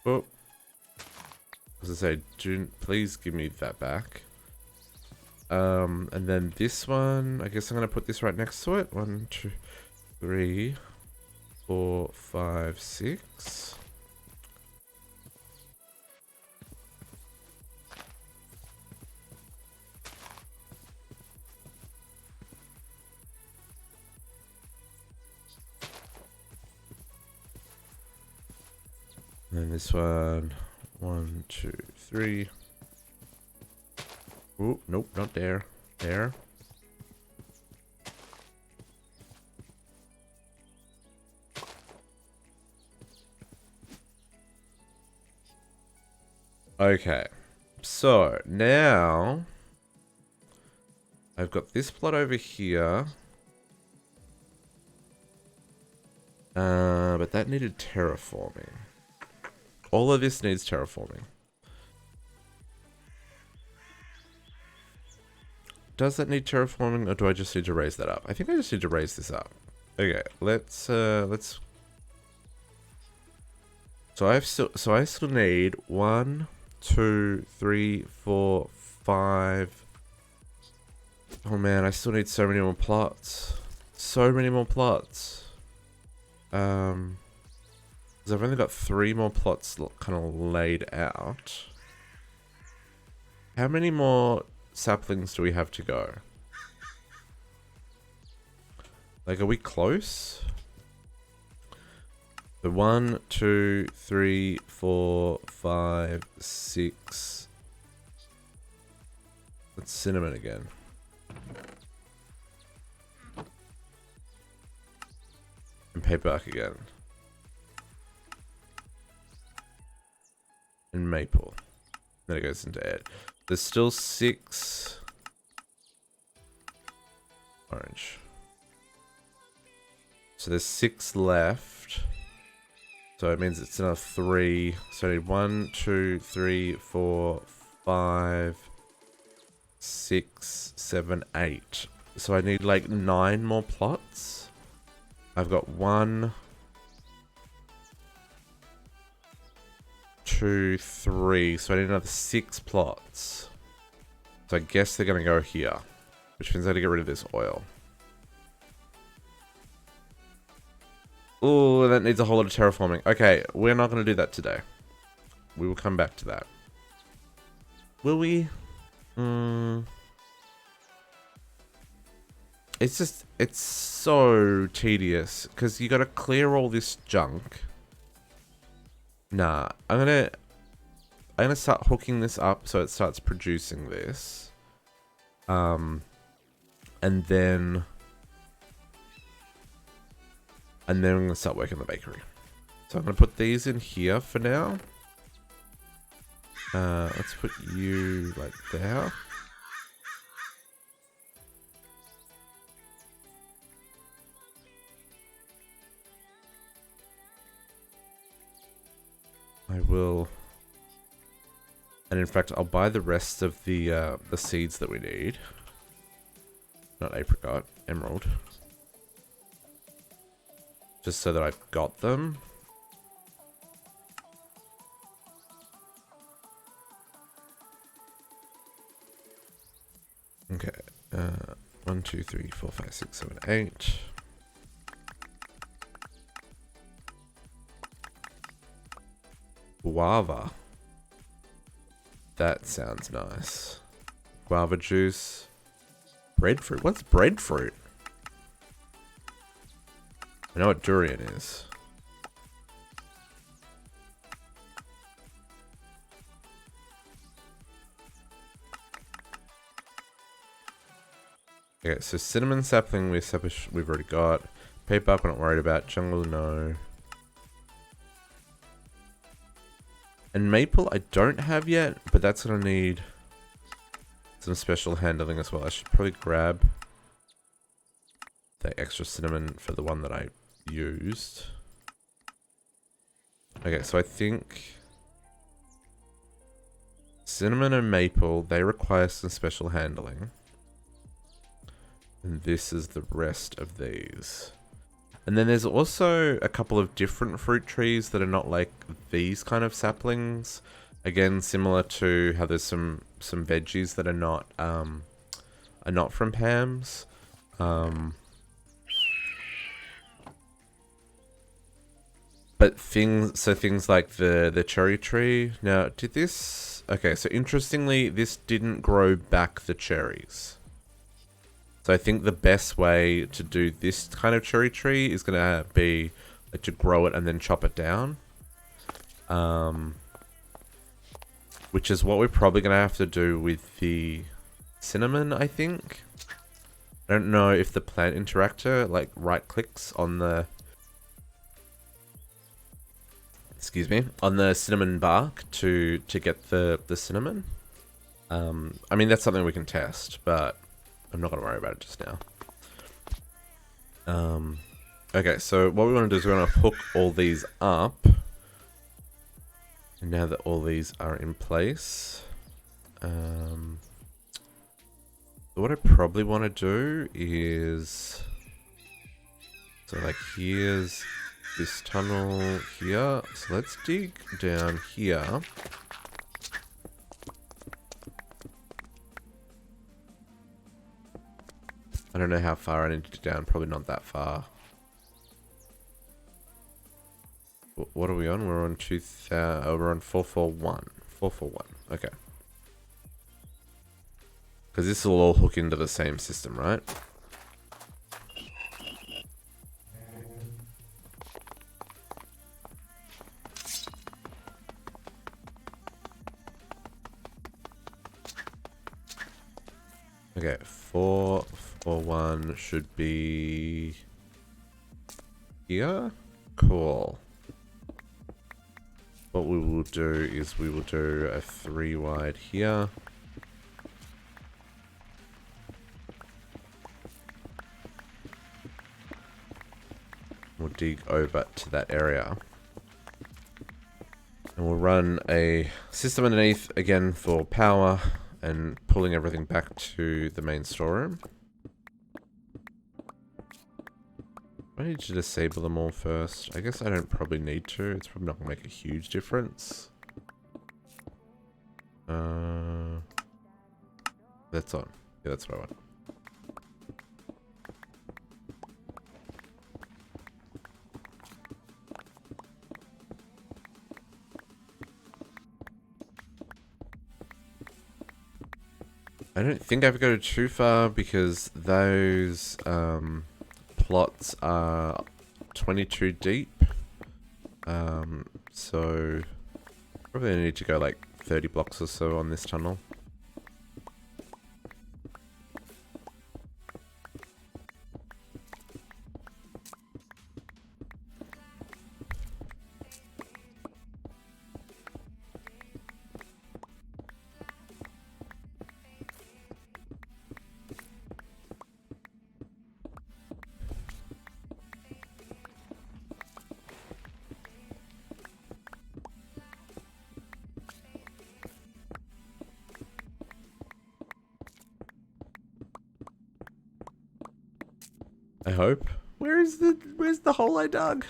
Oh. As I say, June, please give me that back. And then this one, I guess I'm going to put this right next to it. 1, 2, 3, 4, 5, 6. And then this one, 1, 2, 3. Oh, nope, not there. There. Okay. So, now I've got this plot over here. But that needed terraforming. All of this needs terraforming. Does that need terraforming, or do I just need to raise that up? I think I just need to raise this up. Okay, let's. So I still need 1, 2, 3, 4, 5. Oh man, I still need so many more plots. So many more plots. Because I've only got 3 more plots kind of laid out. How many more saplings do we have to go? Like, are we close? The 1, 2, 3, 4, 5, 6. That's cinnamon again. And paperback again. And maple. Then it goes into ed. There's still 6 orange. So there's 6 left. So it means it's another 3. So I need 1, 2, 3, 4, 5, 6, 7, 8. So I need like 9 more plots. I've got 1, 2, 3. So I need another 6 plots. So I guess they're going to go here. Which means I have to get rid of this oil. Oh, that needs a whole lot of terraforming. Okay, we're not going to do that today. We will come back to that. Will we? It's just, it's so tedious because you got to clear all this junk. Nah, I'm gonna start hooking this up so it starts producing this. And then I'm gonna start working the bakery. So I'm gonna put these in here for now. Let's put you like there. I will, and in fact, I'll buy the rest of the seeds that we need. Not apricot, emerald. Just so that I've got them. Okay. 1, 2, 3, 4, 5, 6, 7, 8. Guava. That sounds nice. Guava juice. Breadfruit. What's breadfruit? I know what durian is. Okay, so cinnamon sapling we've already got. Paper we're not worried about. Jungle, no. And maple I don't have yet, but that's gonna need some special handling as well. I should probably grab the extra cinnamon for the one that I used. Okay, so I think cinnamon and maple, they require some special handling. And this is the rest of these. And then there's also a couple of different fruit trees that are not like these kind of saplings. Again, similar to how there's some veggies that are not from Pam's. But things like the cherry tree. Now, did this? Okay, so interestingly, this didn't grow back the cherries. So I think the best way to do this kind of cherry tree is gonna be to grow it and then chop it down. Which is what we're probably gonna have to do with the cinnamon, I think. I don't know if the plant interactor like right clicks on the on the cinnamon bark to get the cinnamon. I mean that's something we can test, but I'm not gonna worry about it just now. Okay, so what we want to do is we want to hook all these up. And now that all these are in place, what I probably want to do is, so like here's this tunnel here. So let's dig down here. I don't know how far I need to dig down. Probably not that far. What are we on? We're on 2000. Oh, we're on 441. 441. Okay. Because this will all hook into the same system, right? Okay, 441 should be here. Cool. What we will do is we will do a 3 wide here. We'll dig over to that area. And we'll run a system underneath again for power and pulling everything back to the main storeroom. I need to disable them all first. I guess I don't probably need to. It's probably not going to make a huge difference. That's on. Yeah, that's what I want. I don't think I have to go too far because those plots are 22 deep. So probably need to go like 30 blocks or so on this tunnel. I hope. Where's the hole I dug?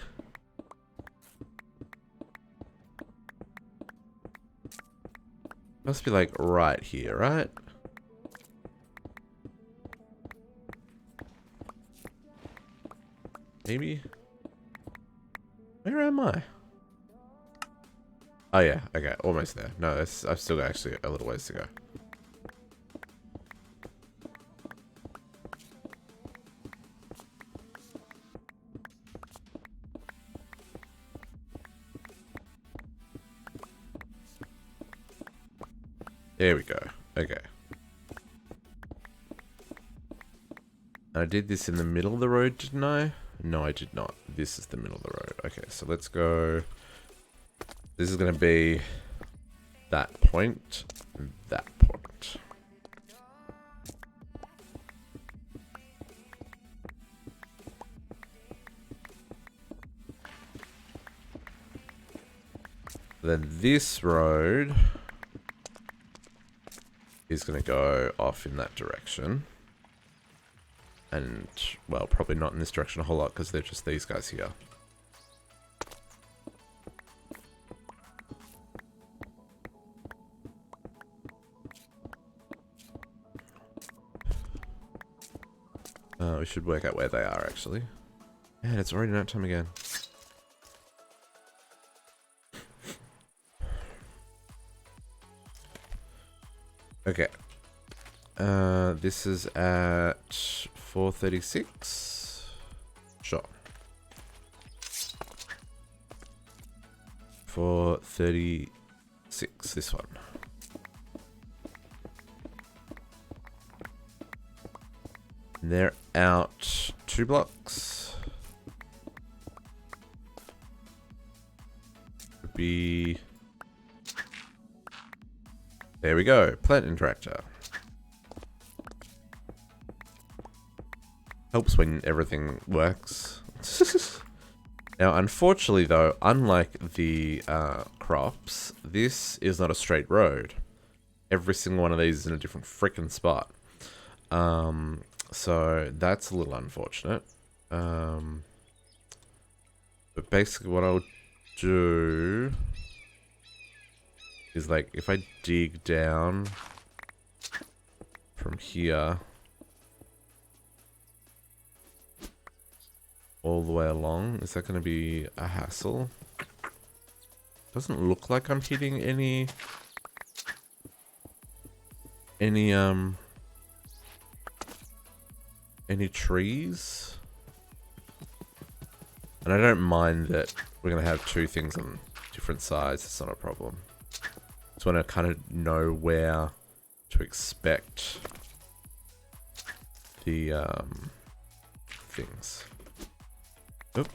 Must be like right here, right? Maybe? Where am I? Oh yeah, okay, almost there. No, I've still got actually a little ways to go. There we go. Okay. I did this in the middle of the road, didn't I? No, I did not. This is the middle of the road. Okay, so let's go. This is going to be that point, and that point. Then this road is going to go off in that direction. And, well, probably not in this direction a whole lot because they're just these guys here. We should work out where they are, actually. Man, it's already night time again. Okay. This is at 4:36. Sure. 4:36, this one. And they're out 2 blocks. Would be... There we go. Plant interactor. Helps when everything works. Now, unfortunately, though, unlike the crops, this is not a straight road. Every single one of these is in a different freaking spot. So that's a little unfortunate. But basically, what I'll do is, like, if I dig down from here all the way along, is that going to be a hassle? Doesn't look like I'm hitting any trees. And I don't mind that we're going to have 2 things on different sides. It's not a problem. Just want to kind of know where to expect the things. Oop.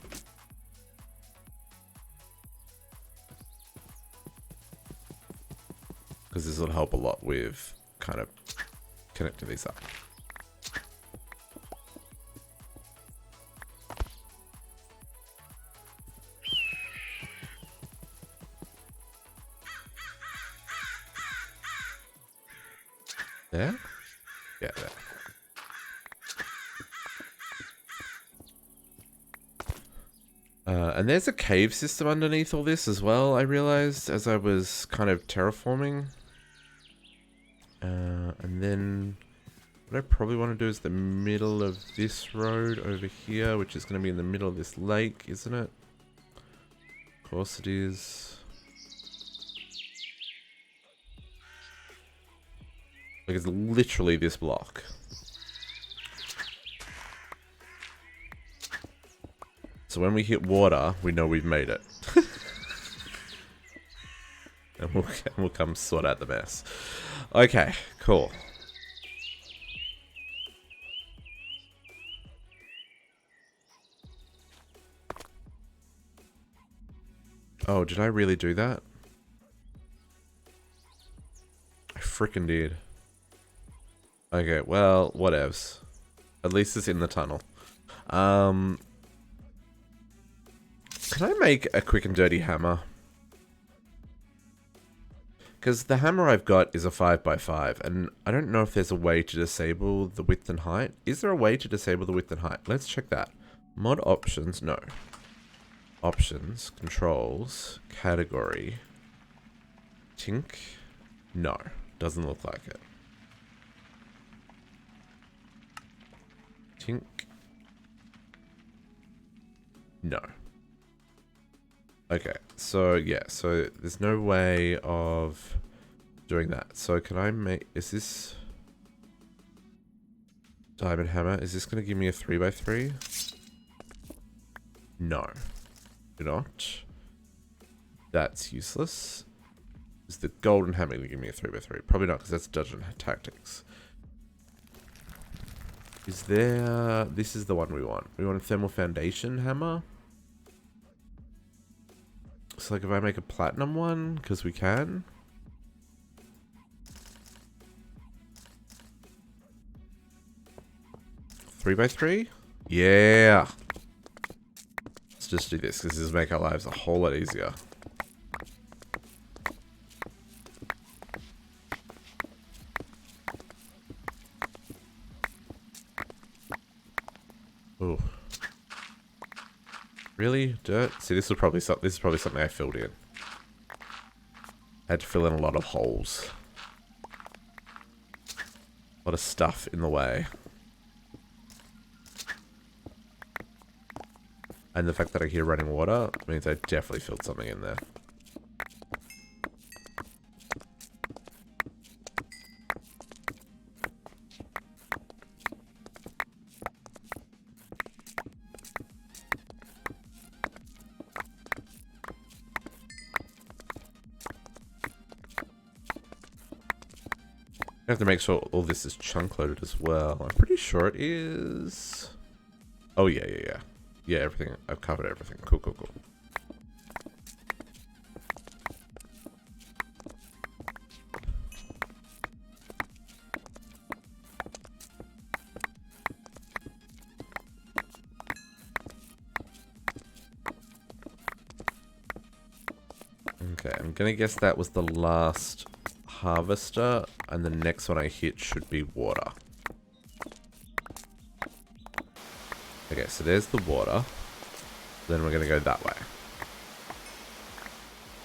Because this will help a lot with kind of connecting these up. There? Yeah, there. And there's a cave system underneath all this as well, I realized as I was kind of terraforming. And then what I probably want to do is the middle of this road over here, which is going to be in the middle of this lake, isn't it? Of course it is. Like, it's literally this block. So when we hit water, we know we've made it. And we'll come sort out the mess. Okay, cool. Oh, did I really do that? I frickin' did. Okay, well, whatevs. At least it's in the tunnel. Can I make a quick and dirty hammer? Because the hammer I've got is a 5x5, and I don't know if there's a way to disable the width and height. Is there a way to disable the width and height? Let's check that. Mod options, no. Options, controls, category, tink, no. Doesn't look like it. Tink, no. Okay, so yeah, so there's no way of doing that. So can I make, is this diamond hammer, is this going to give me a 3x3? No, do not. That's useless. Is the golden hammer going to give me a 3x3? Probably not, because that's dungeon tactics. Is there, this is the one we want. We want a thermal foundation hammer. So like if I make a platinum one, because we can. Three by three? Yeah. Let's just do this, because this will make our lives a whole lot easier. Ooh. Really? Dirt? See, this is probably something I filled in. I had to fill in a lot of holes. A lot of stuff in the way. And the fact that I hear running water means I definitely filled something in there. I have to make sure all this is chunk loaded as well. I'm pretty sure it is. Oh yeah. Yeah, everything. I've covered everything. Cool. Okay, I'm gonna guess that was the last harvester, and the next one I hit should be water. Okay, so there's the water. Then we're gonna go that way.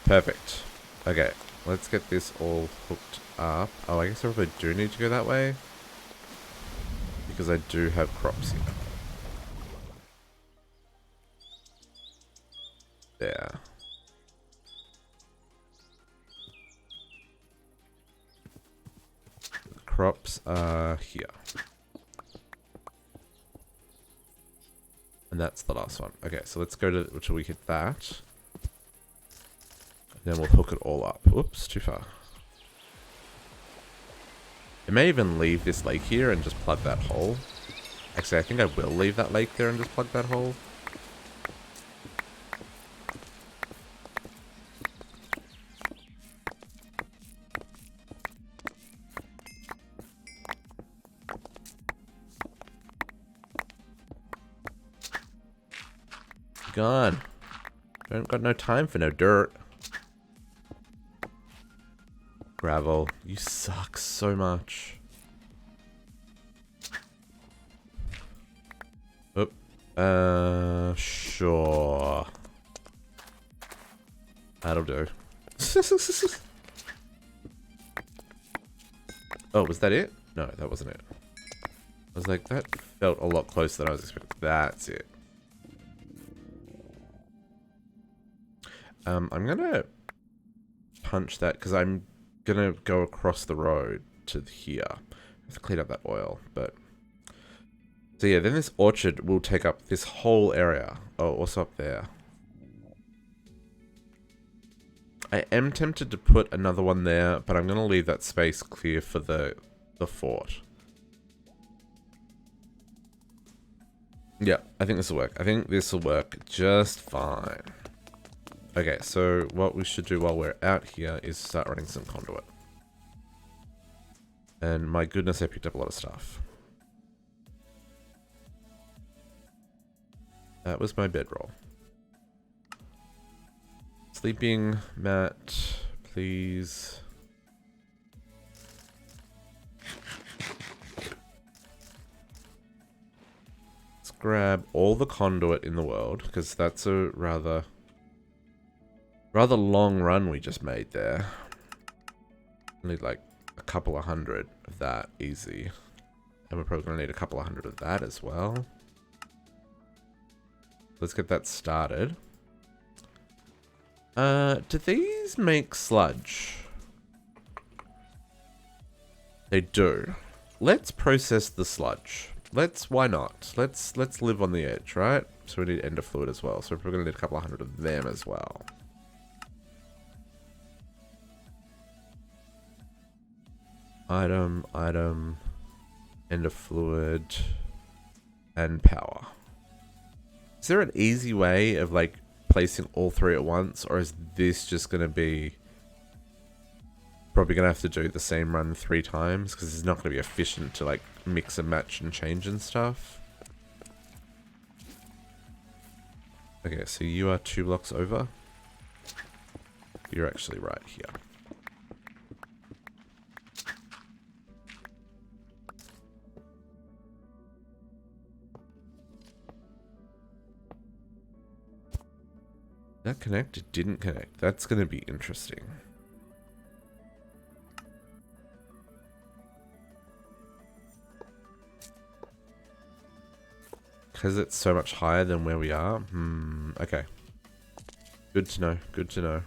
Perfect. Okay, let's get this all hooked up. Oh, I guess I probably do need to go that way, because I do have crops here. There. Crops are here. And that's the last one. Okay, so let's go to, which we hit that. Then we'll hook it all up. Oops, too far. I may even leave this lake here and just plug that hole. Actually, I think I will leave that lake there and just plug that hole. Gone. Don't got no time for no dirt. Gravel. You suck so much. Oop. Sure. That'll do. Oh, was that it? No, that wasn't it. I was like, that felt a lot closer than I was expecting. That's it. I'm gonna punch that because I'm gonna go across the road to here. I have to clean up that oil, but... So yeah, then this orchard will take up this whole area. Oh, also up there. I am tempted to put another one there, but I'm going to leave that space clear for the fort. Yeah, I think this will work. I think this will work just fine. Okay, so what we should do while we're out here is start running some conduit. And my goodness, I picked up a lot of stuff. That was my bedroll. Sleeping mat, please. Let's grab all the conduit in the world, because that's a rather long run we just made there. Need like a couple of hundred of that, easy. And we're probably going to need a couple of hundred of that as well. Let's get that started. Do these make sludge? They do. Let's process the sludge. Why not? Let's live on the edge, right? So we need ender fluid as well. So we're probably gonna need a couple of hundred of them as well. Item, ender fluid, and power. Is there an easy way of like placing all three at once, or is this just going to be probably going to have to do the same run 3 times because it's not going to be efficient to like mix and match and change and stuff? Okay, so you are 2 blocks over. You're actually right here. That connect? It didn't connect. That's going to be interesting. Because it's so much higher than where we are? Okay. Good to know. Good to know.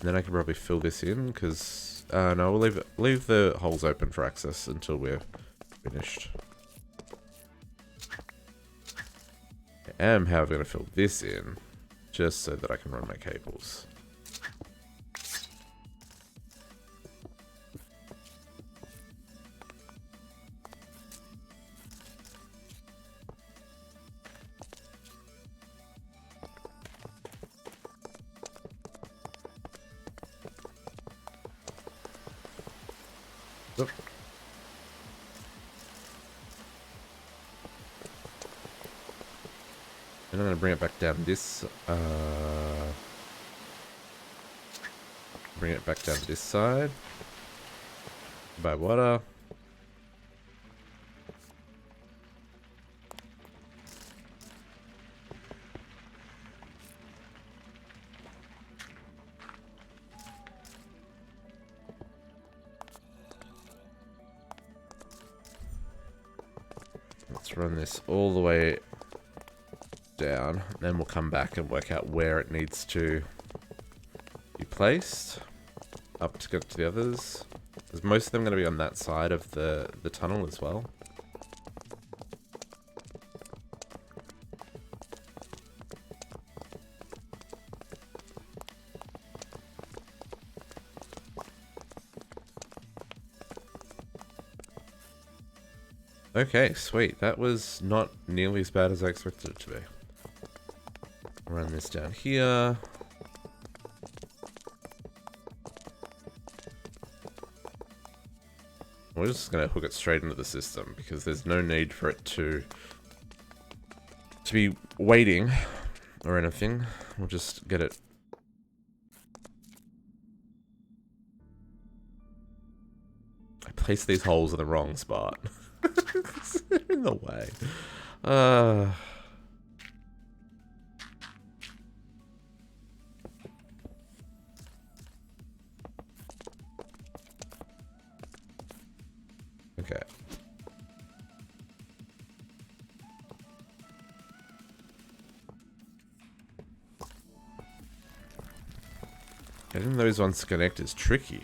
And then I can probably fill this in, because... no, we'll leave the holes open for access until we're finished. I am, however, going to fill this in, just so that I can run my cables. Oop. And I'm going to bring it back down this, bring it back down to this side. Buy water. Let's run this all the way down, then we'll come back and work out where it needs to be placed up to get to the others. Because most of them going to be on that side of the tunnel as well. Okay, sweet. That was not nearly as bad as I expected it to be. Run this down here. We're just going to hook it straight into the system because there's no need for it to be waiting or anything. We'll just get it. I placed these holes in the wrong spot. They're in the way. Okay. Getting those ones to connect is tricky.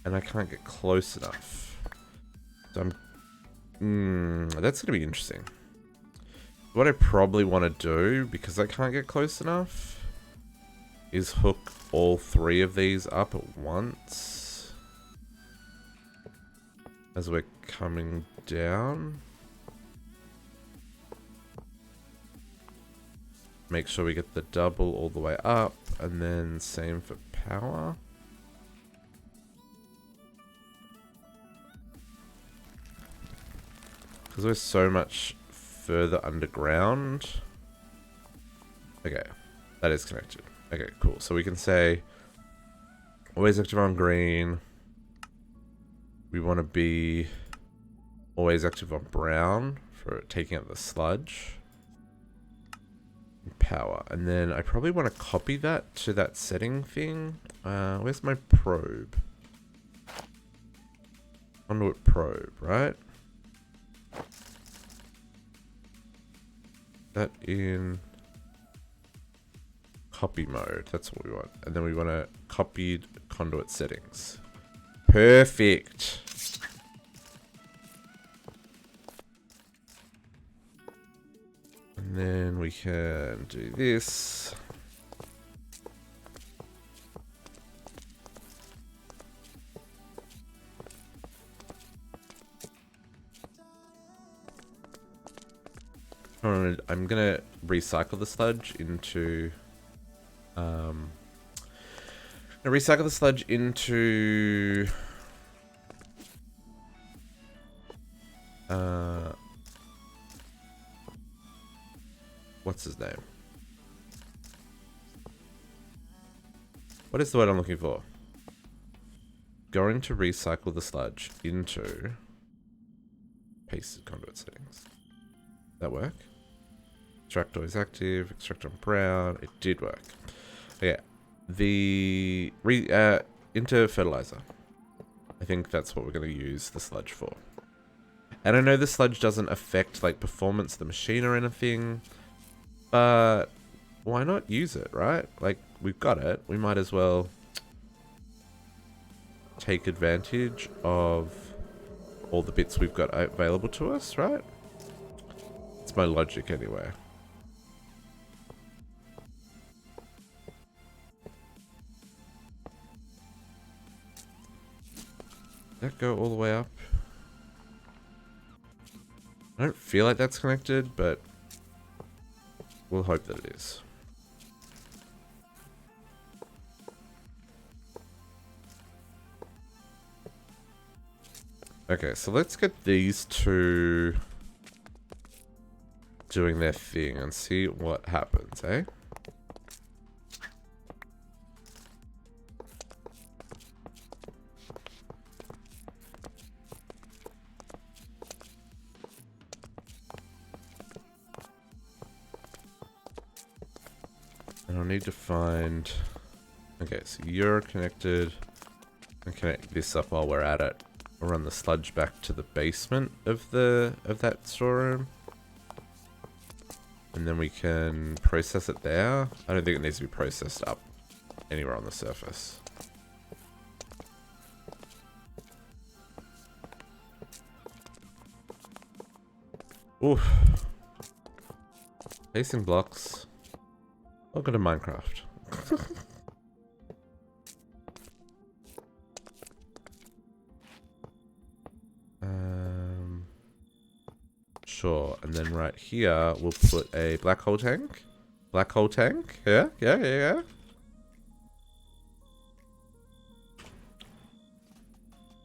and I can't get close enough. So that's going to be interesting. What I probably want to do, because I can't get close enough, is hook all 3 of these up at once as we're coming down. Make sure we get the double all the way up, and then same for power. Because we're so much further underground. Okay, that is connected. Okay, cool. So we can say always active on green. We want to be always active on brown for taking out the sludge. Power. And then I probably want to copy that to that setting thing. Where's my probe? Conduit probe, right? That in copy mode. That's what we want. And then we want to copy conduit settings. Perfect. And then we can do this. I'm gonna recycle the sludge into what's his name? What is the word I'm looking for? Going to recycle the sludge into pasted conduit settings. That work? Extractor is active. Extractor on brown. It did work. Okay. The into fertilizer. I think that's what we're going to use the sludge for. And I know the sludge doesn't affect like performance of the machine or anything, but why not use it, right? Like, we've got it. We might as well take advantage of all the bits we've got available to us, right? It's my logic anyway. Did that go all the way up? I don't feel like that's connected, but we'll hope that it is. Okay, so let's get these two doing their thing and see what happens, eh? And I'll need to find... Okay, so you're connected. And connect this up while we're at it. We'll run the sludge back to the basement of that storeroom. And then we can process it there. I don't think it needs to be processed up anywhere on the surface. Oof. Placing blocks. Welcome to Minecraft. Sure, and then right here we'll put a black hole tank. Black hole tank, yeah.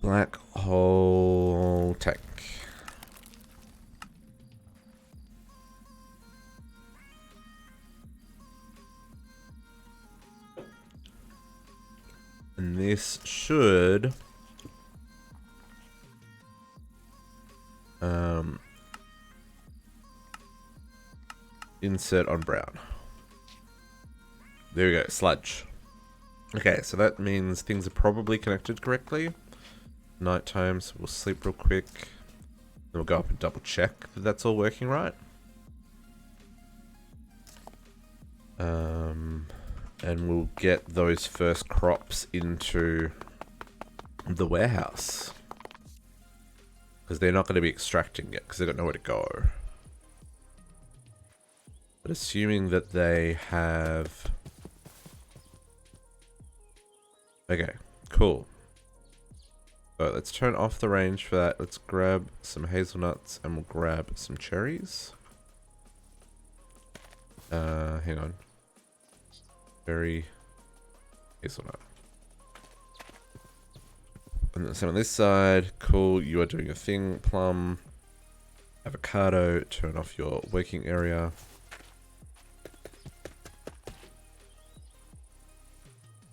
Black hole tank. And this should insert on brown. There we go, sludge. Okay, so that means things are probably connected correctly. Nighttime, so we'll sleep real quick. Then we'll go up and double check that that's all working right. And we'll get those first crops into the warehouse. Because they're not going to be extracting yet, because they don't know where to go. But assuming that they have... Okay, cool. So let's turn off the range for that. Let's grab some hazelnuts and we'll grab some cherries. Hang on. Cherry, hazelnut. And the same on this side. Cool, you are doing your thing. Plum, avocado, turn off your working area.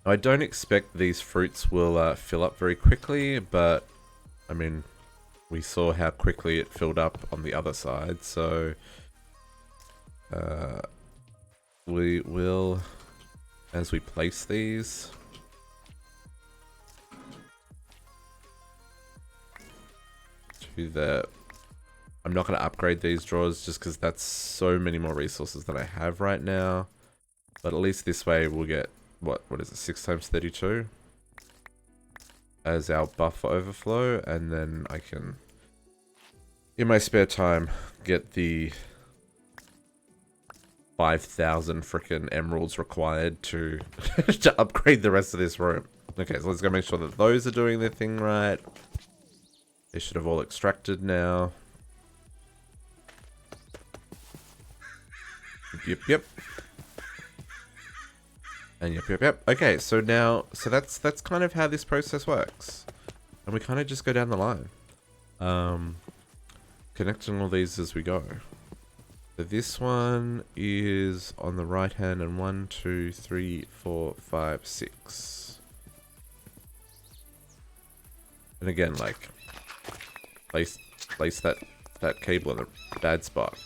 I don't expect these fruits will fill up very quickly, but I mean, we saw how quickly it filled up on the other side, so we will, as we place these, to the... I'm not going to upgrade these drawers just because that's so many more resources than I have right now, but at least this way we'll get... What is it, 6 times 32 as our buffer overflow, and then I can, in my spare time, get the 5,000 frickin' emeralds required to to upgrade the rest of this room. Okay, so let's go make sure that those are doing their thing right. They should have all extracted now. Yep. And yep. Okay, so now, that's kind of how this process works. And we kind of just go down the line. Connecting all these as we go. So this one is on the right hand, and 1, 2, 3, 4, 5, 6. And again, like, place that cable in a bad spot.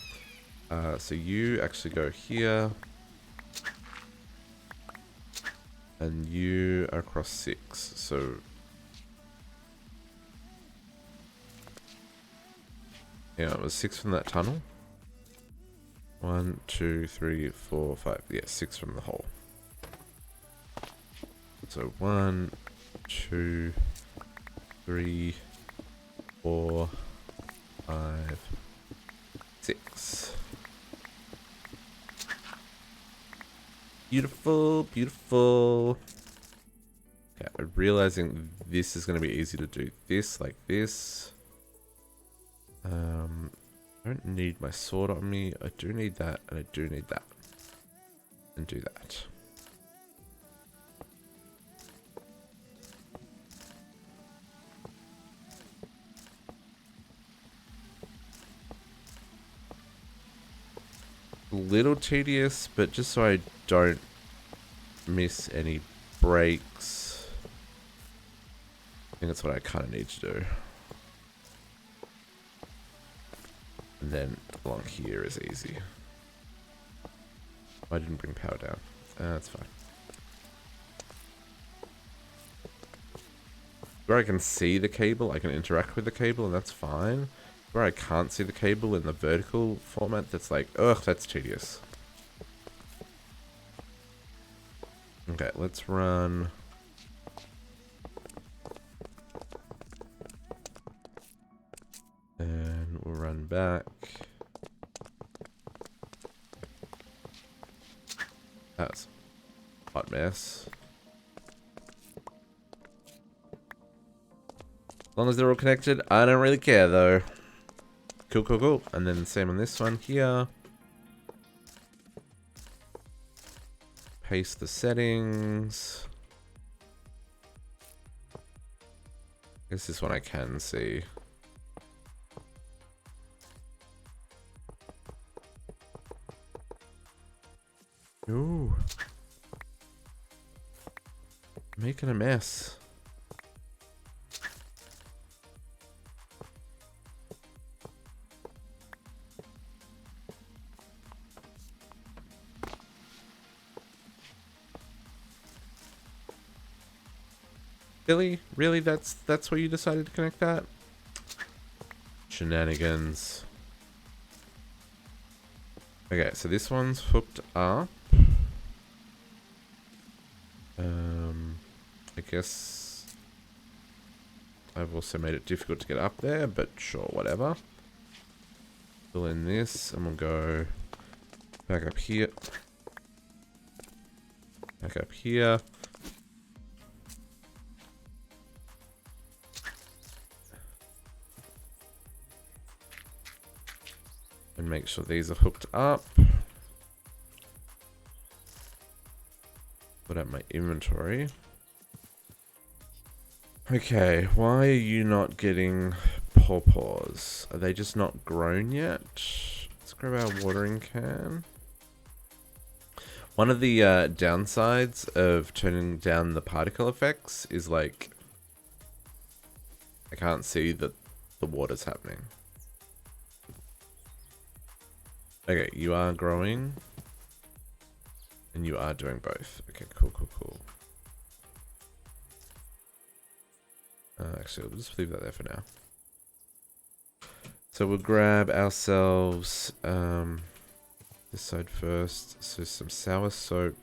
So you actually go here. And you are across 6, so... Yeah, it was 6 from that tunnel. 1, 2, 3, 4, 5. Yeah, 6 from the hole. So 1, 2, 3, 4, 5, 6. Beautiful. Okay, I'm realizing this is going to be easy to do. This, like this. I don't need my sword on me. I do need that, and I do need that. And do that. A little tedious, but just so I don't miss any breaks. I think that's what I kind of need to do. And then along here is easy. I didn't bring power down. That's fine. Where I can see the cable, I can interact with the cable, and that's fine. Where I can't see the cable in the vertical format, that's like, ugh, that's tedious. Okay, let's run. And we'll run back. That's a hot mess. As long as they're all connected, I don't really care though. Cool. And then same on this one here. Paste the settings. I guess this one I can see. Ooh. Making a mess. Really? That's where you decided to connect that? Shenanigans. Okay, so this one's hooked up. I guess I've also made it difficult to get up there, but sure, whatever. Fill in this, and we'll go back up here. Back up here. And make sure these are hooked up. Put out my inventory. Okay, why are you not getting pawpaws? Are they just not grown yet? Let's grab our watering can. One of the downsides of turning down the particle effects is like I can't see that the water's happening. Okay, you are growing. And you are doing both. Okay, cool, cool, cool. Actually, we'll just leave that there for now. So we'll grab ourselves this side first. So some sour soap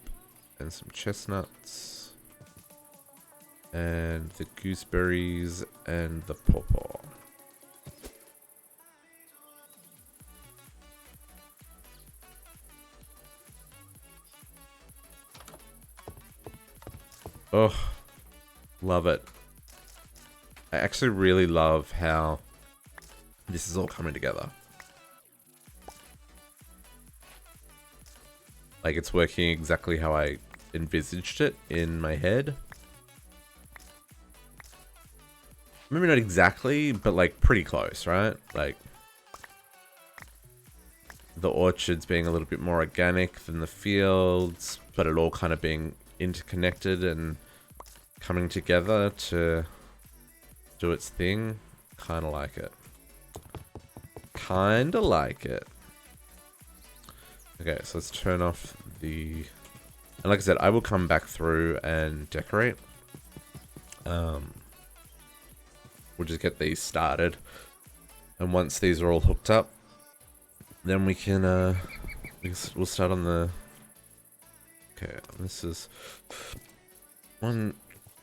and some chestnuts. And the gooseberries and the pawpaw. Oh, love it. I actually really love how this is all coming together. Like, it's working exactly how I envisaged it in my head. Maybe not exactly, but like pretty close, right? Like, the orchards being a little bit more organic than the fields, but it all kind of being interconnected and coming together to do its thing. Kind of like it. Kind of like it. Okay, so let's turn off the... And like I said, I will come back through and decorate. We'll just get these started. And once these are all hooked up, then we can, we'll start on the... Okay, this is 1,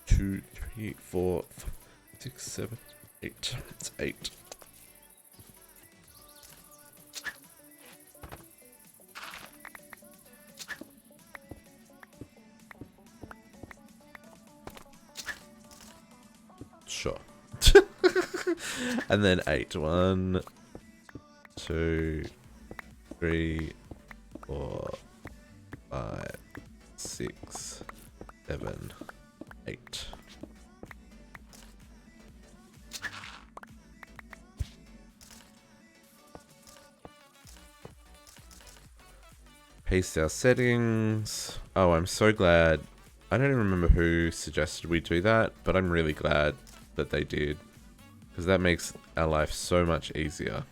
2, 3, 4, 5, 6, 7, 8. It's 8. Sure. And then 8. 1, 2, 3, 4, 5, 6, 7, 8. Paste our settings. Oh, I'm so glad. I don't even remember who suggested we do that, but I'm really glad that they did, because that makes our life so much easier.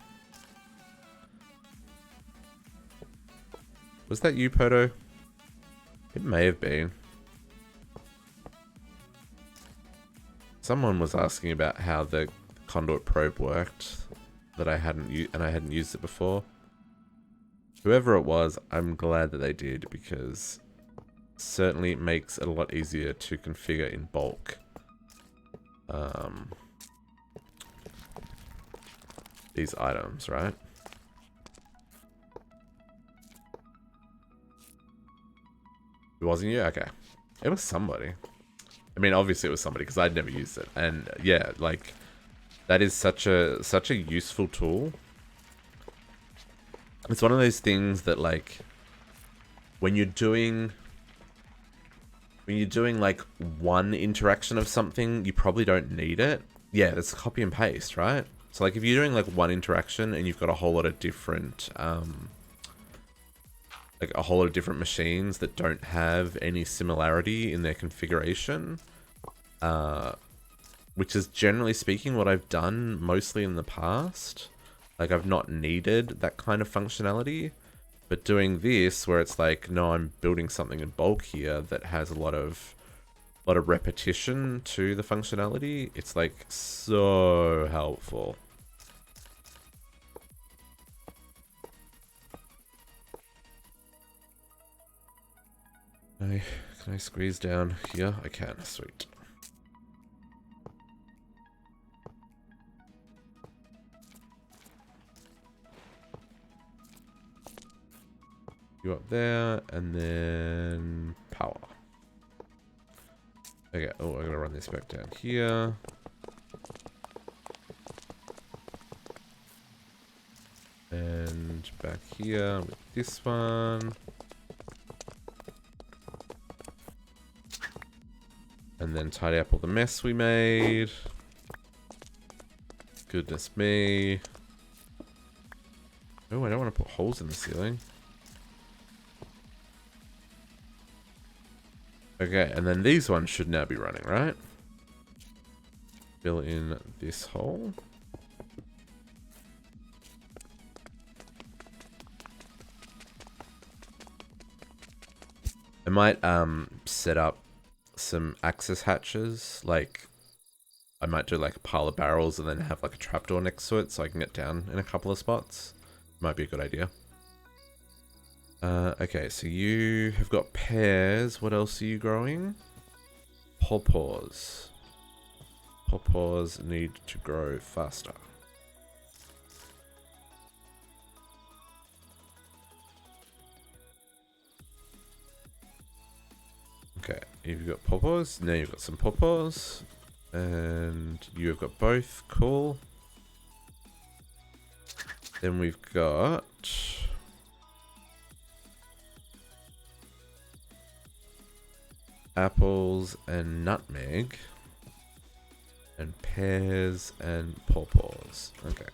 Was that you, Poto? It may have been. Someone was asking about how the conduit probe worked, that I hadn't used it before. Whoever it was, I'm glad that they did, because certainly it makes it a lot easier to configure in bulk. These items, right? It wasn't you? Okay. It was somebody. I mean, obviously it was somebody, because I'd never used it. And yeah, like, that is such a useful tool. It's one of those things that, like, when you're doing like one interaction of something, you probably don't need it. Yeah, that's copy and paste, right? So like if you're doing like one interaction and you've got a whole lot of different machines that don't have any similarity in their configuration, which is generally speaking what I've done mostly in the past. Like, I've not needed that kind of functionality, but doing this where it's like, no, I'm building something in bulk here that has a lot of repetition to the functionality, it's like so helpful. Can I squeeze down here? I can. Sweet. You up there, and then power. Okay, oh, I'm gonna run this back down here. And back here with this one. And then tidy up all the mess we made. Goodness me. Oh, I don't want to put holes in the ceiling. Okay, and then these ones should now be running, right? Fill in this hole. I might set up some access hatches, like I might do like a pile of barrels and then have like a trapdoor next to it so I can get down in a couple of spots. Might be a good idea. Okay, so you have got pears. What else are you growing? Pawpaws. Pawpaws need to grow faster. Okay, you've got pawpaws. Now you've got some pawpaws. And you've got both. Cool. Then we've got... apples and nutmeg. And pears and pawpaws. Okay.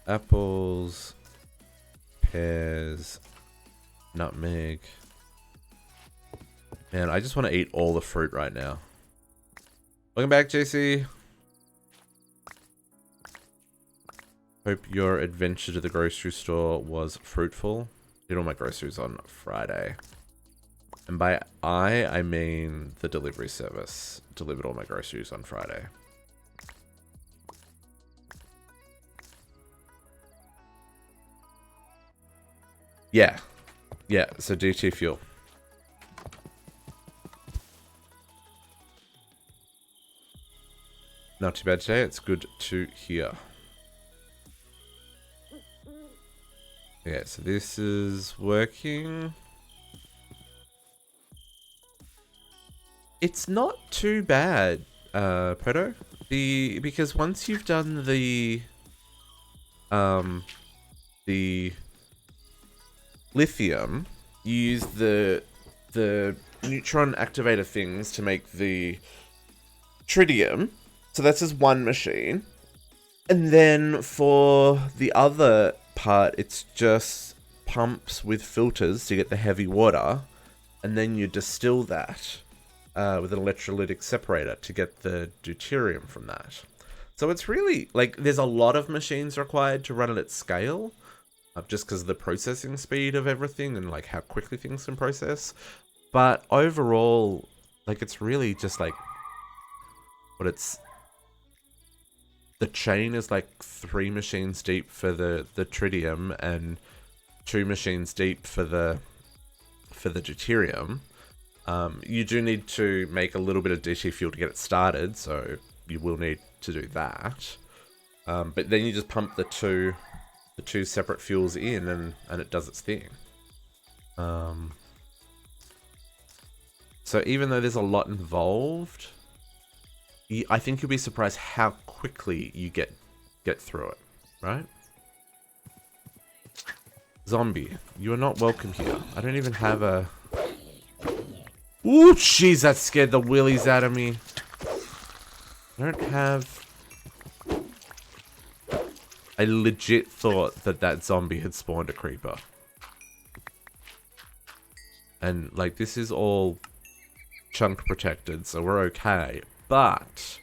Apples, pears, nutmeg. Man, I just want to eat all the fruit right now. Welcome back, JC. Hope your adventure to the grocery store was fruitful. Did all my groceries on Friday. And by I mean the delivery service delivered all my groceries on Friday. Yeah. Yeah, so DT fuel. Not too bad today. It's good to hear. Okay, so this is working. It's not too bad, Proto. Because once you've done the lithium, you use the neutron activator things to make the tritium. So that's just one machine. And then for the other part, it's just pumps with filters to get the heavy water. And then you distill that with an electrolytic separator to get the deuterium from that. So it's really, like, there's a lot of machines required to run it at scale. Just because of the processing speed of everything and, like, how quickly things can process. But overall, like, it's really just, like, what it's... The chain is like 3 machines deep for the tritium and 2 machines deep for the deuterium. You do need to make a little bit of DT fuel to get it started, so you will need to do that. But then you just pump the two separate fuels in, and it does its thing. So even though there's a lot involved, I think you'll be surprised how quickly you get through it, right? Zombie, you are not welcome here. I don't even have a... Ooh, jeez, that scared the willies out of me. I don't have... I legit thought that zombie had spawned a creeper. And, like, this is all chunk protected, so we're okay. But,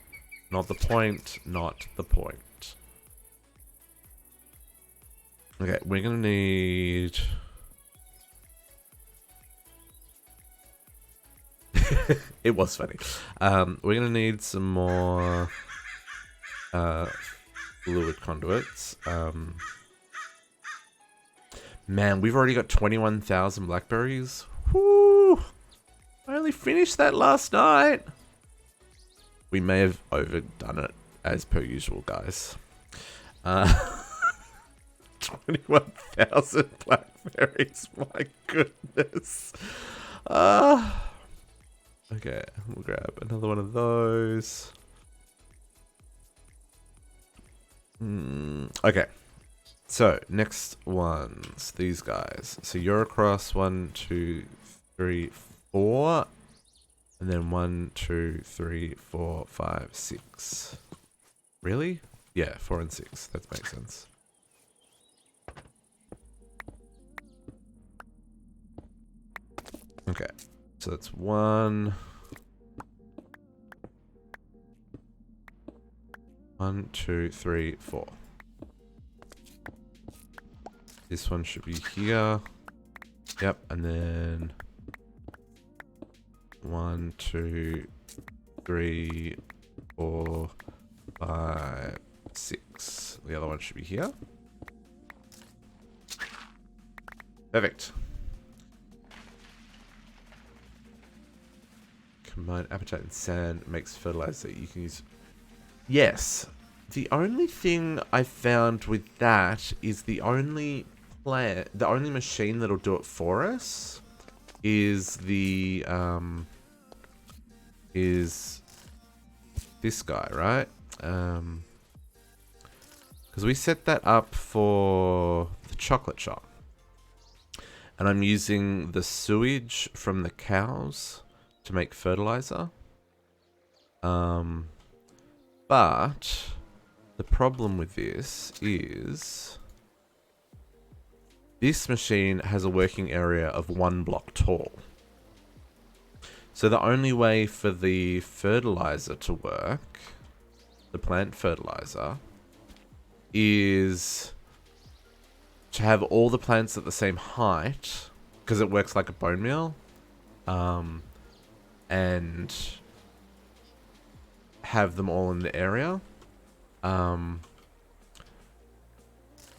not the point, not the point. Okay, we're gonna need... It was funny. We're gonna need some more fluid conduits. Man, we've already got 21,000 blackberries. Whoo! I only finished that last night. We may have overdone it as per usual, guys. 21,000 blackberries. My goodness. Okay, we'll grab another one of those. Okay. So, next ones. These guys. So you're across 1, 2, 3, 4. And then 1, 2, 3, 4, 5, 6. Really? Yeah, 4 and 6. That makes sense. Okay. So that's 1. 1, 2, 3, 4. This one should be here. Yep, and then 1, 2, 3, 4, 5, 6. The other one should be here. Perfect. Combine appetite and sand makes fertilizer you can use. Yes. The only thing I found with that is the only machine that'll do it for us is the is this guy, right? Because we set that up for the chocolate shop. And I'm using the sewage from the cows to make fertilizer. But the problem with this is this machine has a working area of 1 block tall. So the only way for the fertilizer to work, the plant fertilizer, is to have all the plants at the same height, because it works like a bone meal, and have them all in the area.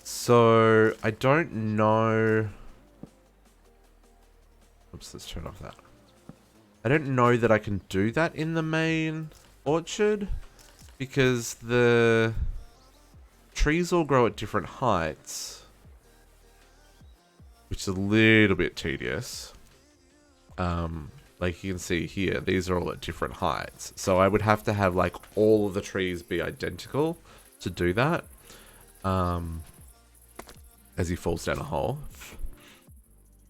So I don't know. Oops, let's turn off that. I don't know that I can do that in the main orchard, because the trees all grow at different heights, which is a little bit tedious. Like you can see here, these are all at different heights. So I would have to have like all of the trees be identical to do that. As he falls down a hole.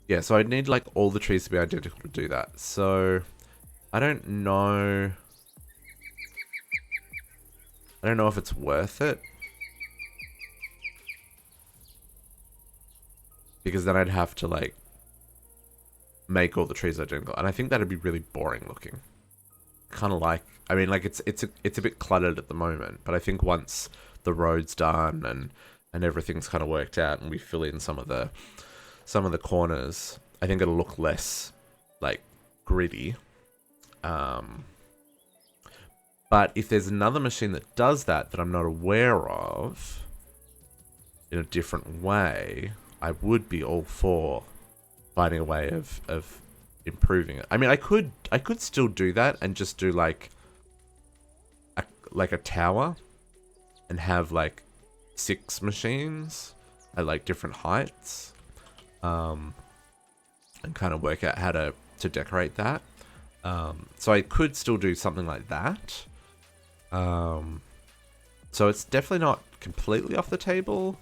Yeah, so I'd need like all the trees to be identical to do that. So I don't know. I don't know if it's worth it. Because then I'd have to like make all the trees identical, and I think that'd be really boring looking. Kind of like, I mean, like it's a bit cluttered at the moment, but I think once the road's done and everything's kind of worked out, and we fill in some of the corners, I think it'll look less like gritty. But if there's another machine that does that I'm not aware of in a different way, I would be all for finding a way of improving it. I mean, I could still do that and just do like a tower and have like 6 machines at like different heights, and kind of work out how to decorate that. So I could still do something like that. So it's definitely not completely off the table.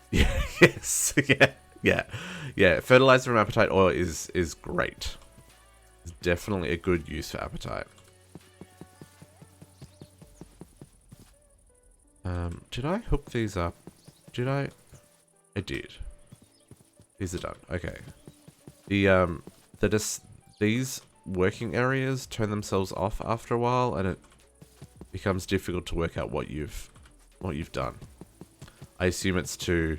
Yeah, yes, yeah. Fertilizer from appetite oil is great. It's definitely a good use for appetite. Did I hook these up? Did I? I did. These are done. Okay. These working areas turn themselves off after a while, and it becomes difficult to work out what you've done. I assume it's to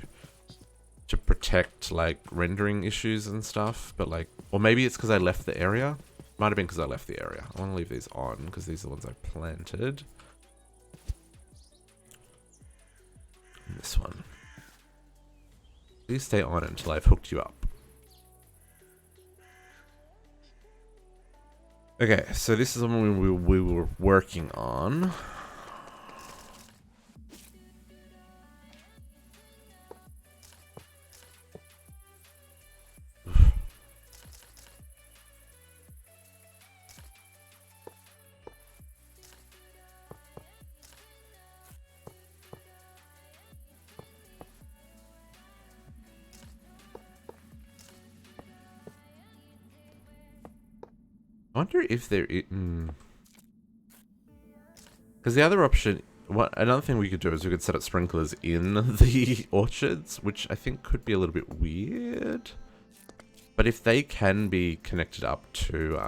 protect like rendering issues and stuff, but like, or maybe it's because I left the area. Might have been because I left the area. I want to leave these on because these are the ones I planted. And this one. Please stay on until I've hooked you up. Okay, so this is something we were working on. I wonder if there is... Because the other option... Another thing we could do is we could set up sprinklers in the orchards, which I think could be a little bit weird. But if they can be connected up to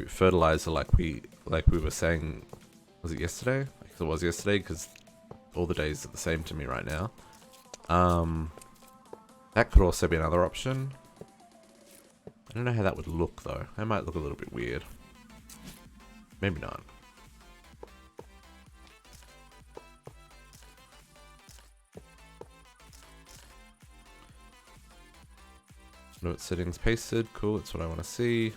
fertilizer like we were saying... Was it yesterday? I guess it was yesterday, because all the days are the same to me right now. That could also be another option. I don't know how that would look, though. That might look a little bit weird. Maybe not. Note settings pasted. Cool, that's what I want to see.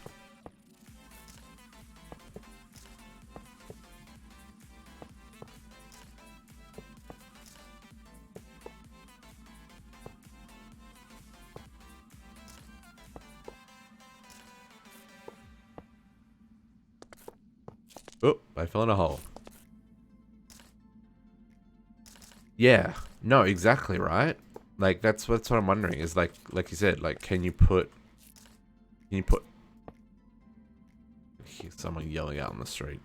Oh, I fell in a hole. Yeah, no, exactly, right? Like, that's what I'm wondering, is like you said, like, can you put... Someone yelling out on the street.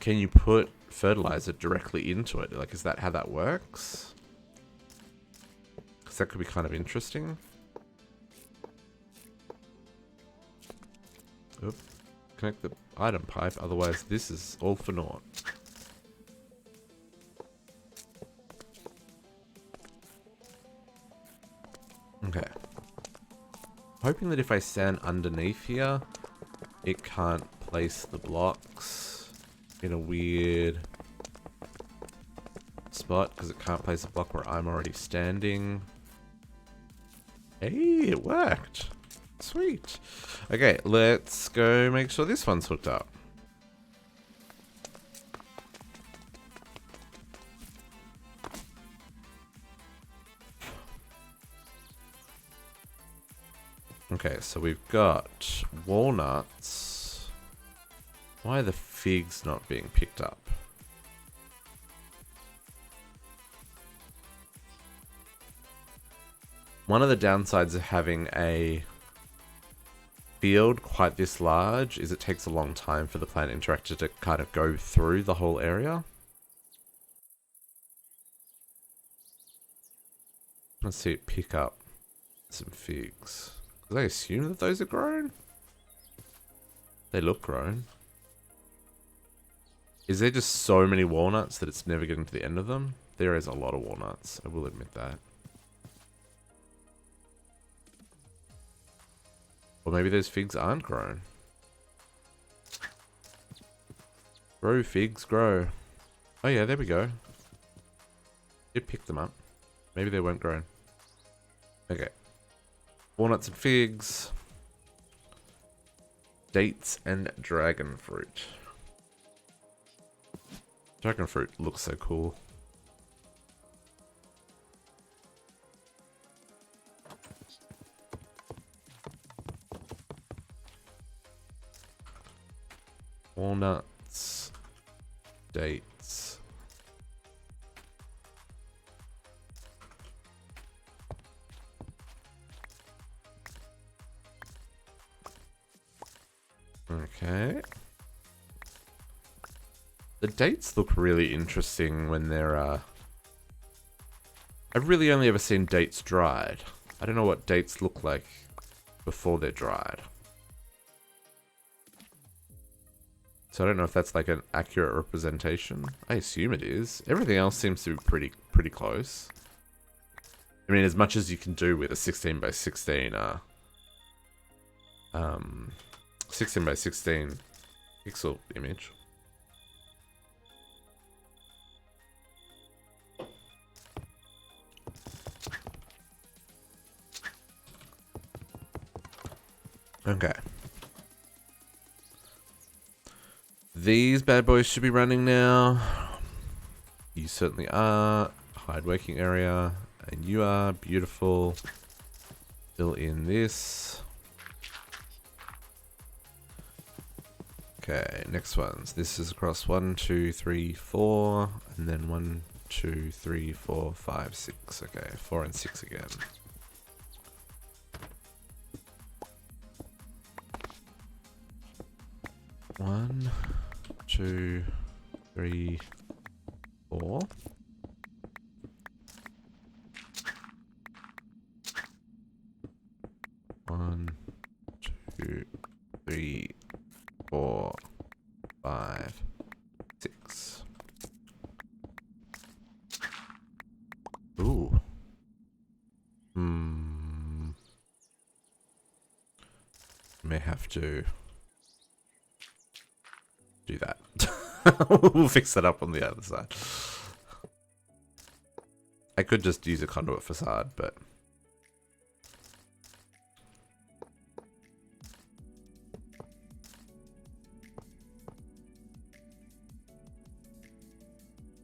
Can you put fertilizer directly into it? Like, is that how that works? Because that could be kind of interesting. Oop. Connect the item pipe, otherwise this is all for naught. Okay. Hoping that if I stand underneath here, it can't place the blocks in a weird spot, because it can't place a block where I'm already standing. Hey, it worked. Sweet. Okay, let's go make sure this one's hooked up. Okay, so we've got walnuts. Why are the figs not being picked up? One of the downsides of having a field quite this large is it takes a long time for the plant interactor to kind of go through the whole area. Let's see it pick up some figs. Because I assume that those are grown? They look grown. Is there just so many walnuts that it's never getting to the end of them? There is a lot of walnuts, I will admit that. Or maybe those figs aren't grown. Grow, figs, grow. Oh yeah, there we go. It picked them up. Maybe they weren't grown. Okay. Walnuts and figs. Dates and dragon fruit. Dragon fruit looks so cool. Walnuts. Dates. Okay. The dates look really interesting when they're, I've really only ever seen dates dried. I don't know what dates look like before they're dried. So I don't know if that's like an accurate representation. I assume it is. Everything else seems to be pretty close. I mean, as much as you can do with a 16 by 16 16 by 16 pixel image. Okay. These bad boys should be running now. You certainly are. Hide working area. And you are. Beautiful. Fill in this. Okay, next ones. This is across 1, 2, 3, 4. And then 1, 2, 3, 4, 5, 6. Okay, 4 and 6 again. One, 2, 3, 4. One, 2, 3, 4, 5, 6. Ooh. May have to do that. We'll fix that up on the other side. I could just use a conduit facade, but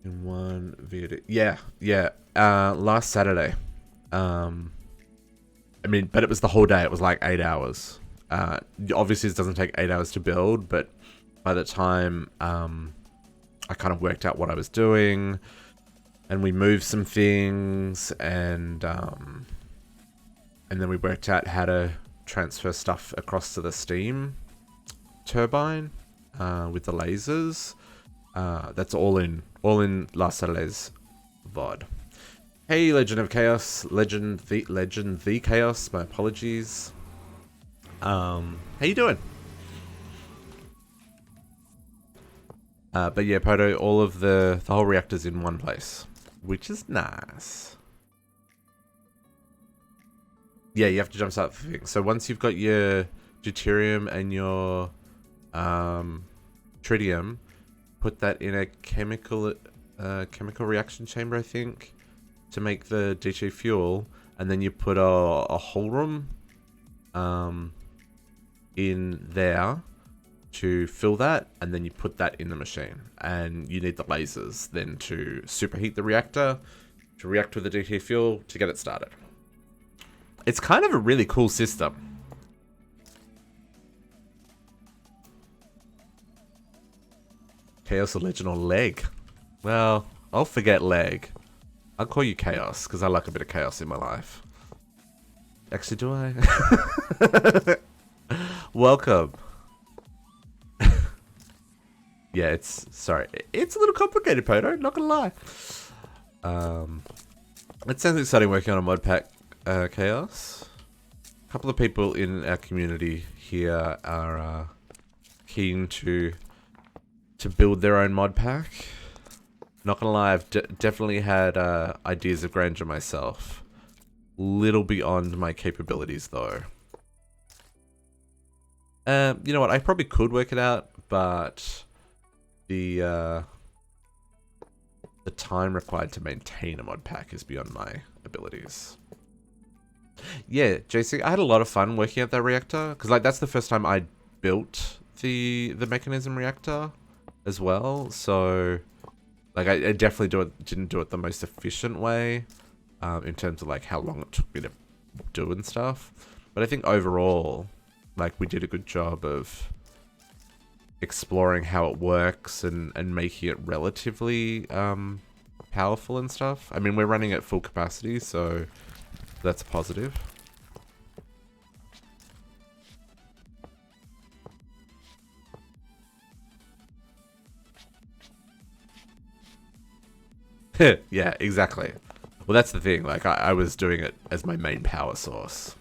in one VOD. Yeah. Last Saturday. I mean, but it was the whole day. It was like 8 hours. Obviously, it doesn't take 8 hours to build, but by the time I kind of worked out what I was doing, and we moved some things, and then we worked out how to transfer stuff across to the steam turbine with the lasers. That's all in last Saturday's VOD. Hey, Legend of Chaos, Legend the Chaos. My apologies. How you doing? But yeah, Poto, all of the whole reactor's in one place, which is nice. Yeah, you have to jumpstart the thing. So once you've got your deuterium and your tritium, put that in a chemical reaction chamber, I think, to make the DG fuel, and then you put a whole room in there to fill that, and then you put that in the machine, and you need the lasers then to superheat the reactor to react with the DG fuel to get it started. It's kind of a really cool system. Chaos or Legend or Leg? Well, I'll forget Leg. I'll call you Chaos, because I like a bit of chaos in my life. Actually, do I? Welcome. Yeah, it's a little complicated, Poto, not gonna lie. It sounds exciting working on a mod pack, Chaos. A couple of people in our community here are keen to build their own mod pack. Not gonna lie, I've definitely had ideas of grandeur myself. Little beyond my capabilities, though. You know what? I probably could work it out, but the time required to maintain a mod pack is beyond my abilities. Yeah, JC, I had a lot of fun working at that reactor, because like that's the first time I built the mechanism reactor as well. So like I definitely didn't do it the most efficient way in terms of like how long it took me to do and stuff. But I think overall, like we did a good job of exploring how it works and making it relatively powerful and stuff. I mean, we're running at full capacity, so that's a positive. Yeah, exactly. Well, that's the thing. Like, I was doing it as my main power source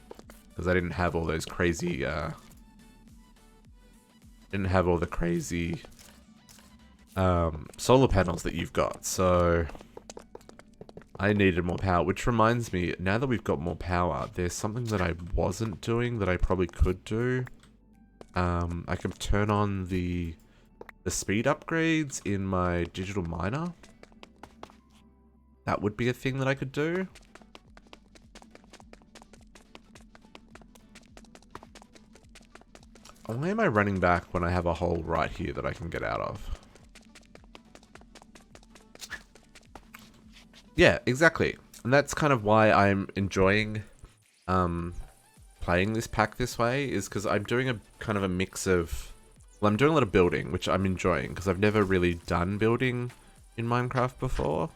because I didn't have all those crazy. Didn't have all the crazy solar panels that you've got, so I needed more power. Which reminds me, now that we've got more power, there's something that I wasn't doing that I probably could do. I can turn on the speed upgrades in my digital miner. That would be a thing that I could do. Why am I running back when I have a hole right here that I can get out of? Yeah, exactly. And that's kind of why I'm enjoying playing this pack this way, is because I'm doing a kind of a mix of... Well, I'm doing a lot of building, which I'm enjoying, because I've never really done building in Minecraft before.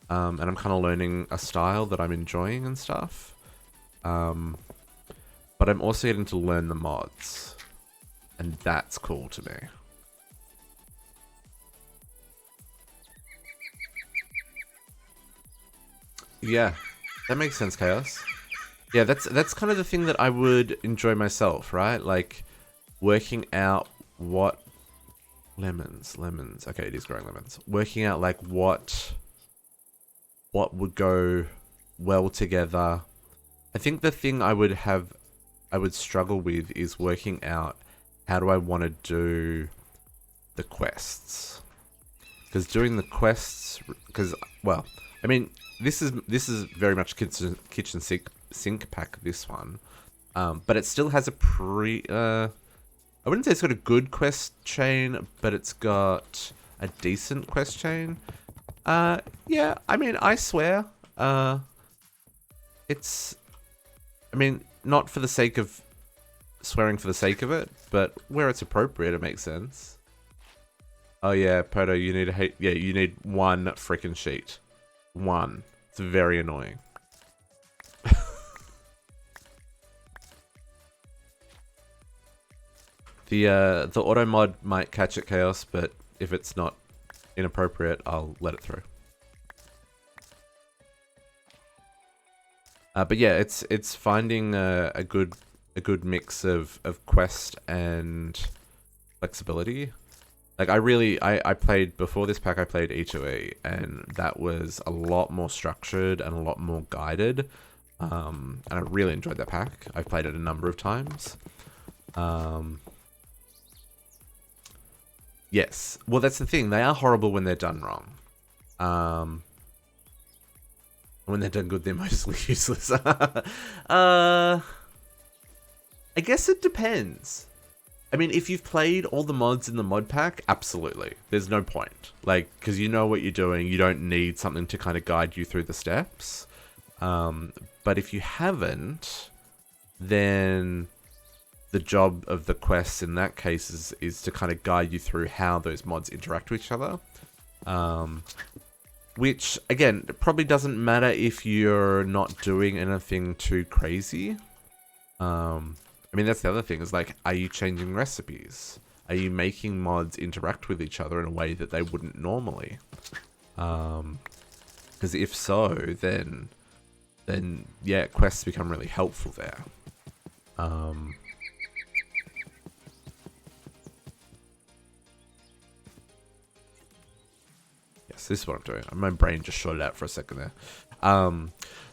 And I'm kind of learning a style that I'm enjoying and stuff. But I'm also getting to learn the mods. And that's cool to me. Yeah, that makes sense, Chaos. Yeah, that's kind of the thing that I would enjoy myself, right? Like, working out what... Lemons. Okay, it is growing lemons. Working out, like, what would go well together. I think the thing I would struggle with is working out how do I want to do the quests. Because doing the quests... Because, well, I mean... This is very much kitchen sink pack, this one. But it still has a I wouldn't say it's got a good quest chain, but it's got a decent quest chain. Yeah, I mean, I swear. It's... I mean, not for the sake of swearing for the sake of it, but where it's appropriate, it makes sense. Oh yeah, Poto, you need you need one freaking sheet. One. It's very annoying. The auto mod might catch it, Chaos, but if it's not inappropriate, I'll let it through. But yeah, it's finding a good mix of quest and flexibility. Like, I played, before this pack, I played E2E, and that was a lot more structured and a lot more guided. And I really enjoyed that pack. I've played it a number of times. Yes. Well, that's the thing. They are horrible when they're done wrong. When they're done good, they're mostly useless. I guess it depends. I mean, if you've played all the mods in the mod pack, absolutely. There's no point. Like, because you know what you're doing. You don't need something to kind of guide you through the steps. But if you haven't, then the job of the quests in that case is to kind of guide you through how those mods interact with each other. Which, again, probably doesn't matter if you're not doing anything too crazy. I mean, that's the other thing, is like, are you changing recipes? Are you making mods interact with each other in a way that they wouldn't normally? Because if so, then yeah, quests become really helpful there. Yes, this is what I'm doing. My brain just shorted out for a second there.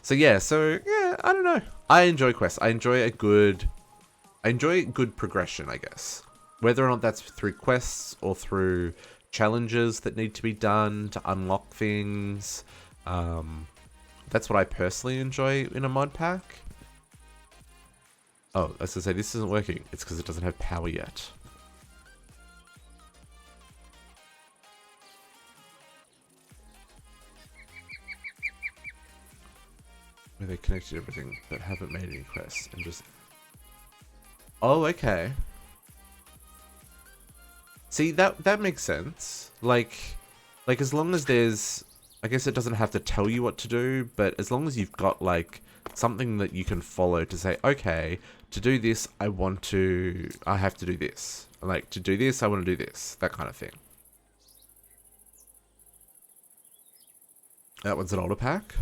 So yeah, I don't know. I enjoy quests. I enjoy good progression, I guess. Whether or not that's through quests or through challenges that need to be done to unlock things. That's what I personally enjoy in a mod pack. Oh, as I say, this isn't working. It's because it doesn't have power yet. Where they connected everything but haven't made any quests and just... Oh, okay. See, that makes sense. Like as long as there's... I guess it doesn't have to tell you what to do, but as long as you've got, like, something that you can follow to say, okay, to do this, I have to do this. Like, to do this, I want to do this. That kind of thing. That one's an older pack.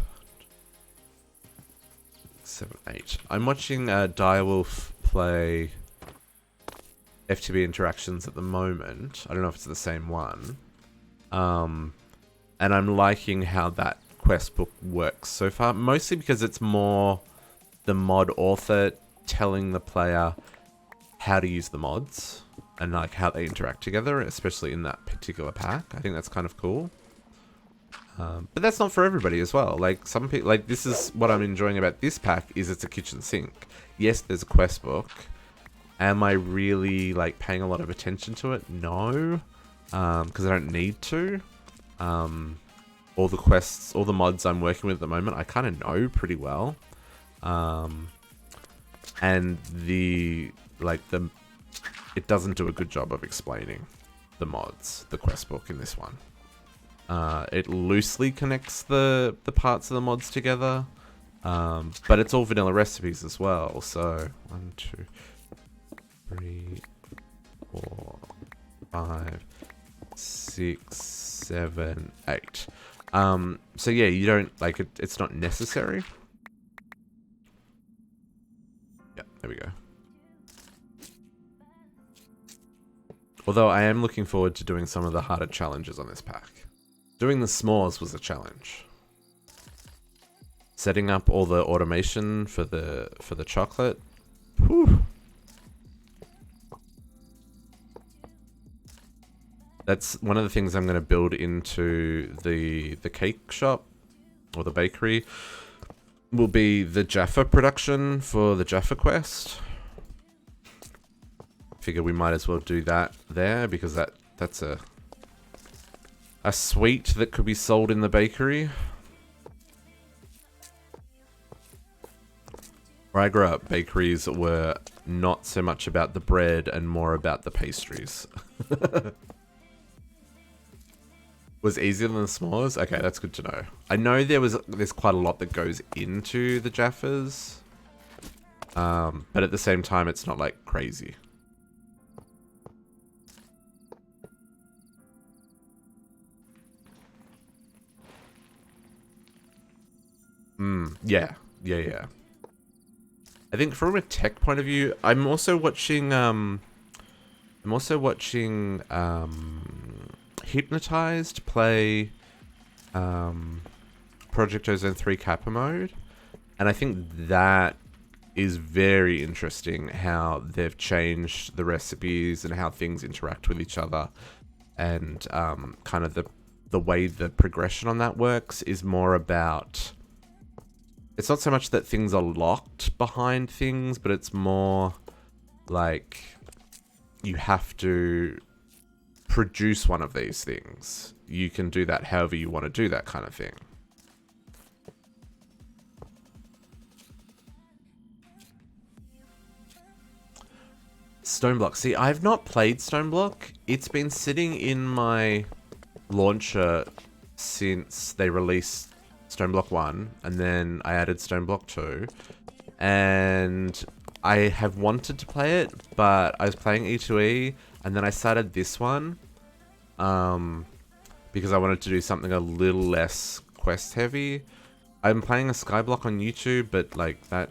7, 8. I'm watching Direwolf play FTB Interactions at the moment. I don't know if it's the same one. And I'm liking how that quest book works so far. Mostly because it's more the mod author telling the player how to use the mods. And like how they interact together, especially in that particular pack. I think that's kind of cool. But that's not for everybody as well. Like some people, like this is what I'm enjoying about this pack is it's a kitchen sink. Yes, there's a quest book, Am I really like paying a lot of attention to it? No, because I don't need to. All the quests, all the mods I'm working with at the moment, I kind of know pretty well. And it doesn't do a good job of explaining the mods, the quest book in this one. It loosely connects the parts of the mods together, but it's all vanilla recipes as well. So 1, 2, 3, 4, 5, 6, 7, 8. So yeah, you don't like it. It's not necessary. Yeah, there we go. Although I am looking forward to doing some of the harder challenges on this pack. Doing the s'mores was a challenge. Setting up all the automation for the chocolate. Whew. That's one of the things I'm going to build into the cake shop or the bakery. Will be the Jaffa production for the Jaffa quest. Figure we might as well do that there because that's a sweet that could be sold in the bakery. Where I grew up, bakeries were not so much about the bread and more about the pastries. Was easier than the s'mores? Okay, that's good to know. I know there's quite a lot that goes into the Jaffas. But at the same time, it's not like crazy. Yeah. I think from a tech point of view, I'm also watching Hypnotized play Project Ozone 3 Kappa mode, and I think that is very interesting how they've changed the recipes and how things interact with each other, and kind of the way the progression on that works is more about, it's not so much that things are locked behind things, but it's more like you have to produce one of these things. You can do that however you want to do that kind of thing. Stoneblock. See, I've not played Stoneblock. It's been sitting in my launcher since they released Stoneblock 1, and then I added Stoneblock 2. And I have wanted to play it, but I was playing E2E, and then I started this one because I wanted to do something a little less quest heavy. I'm playing a Skyblock on YouTube, but like that,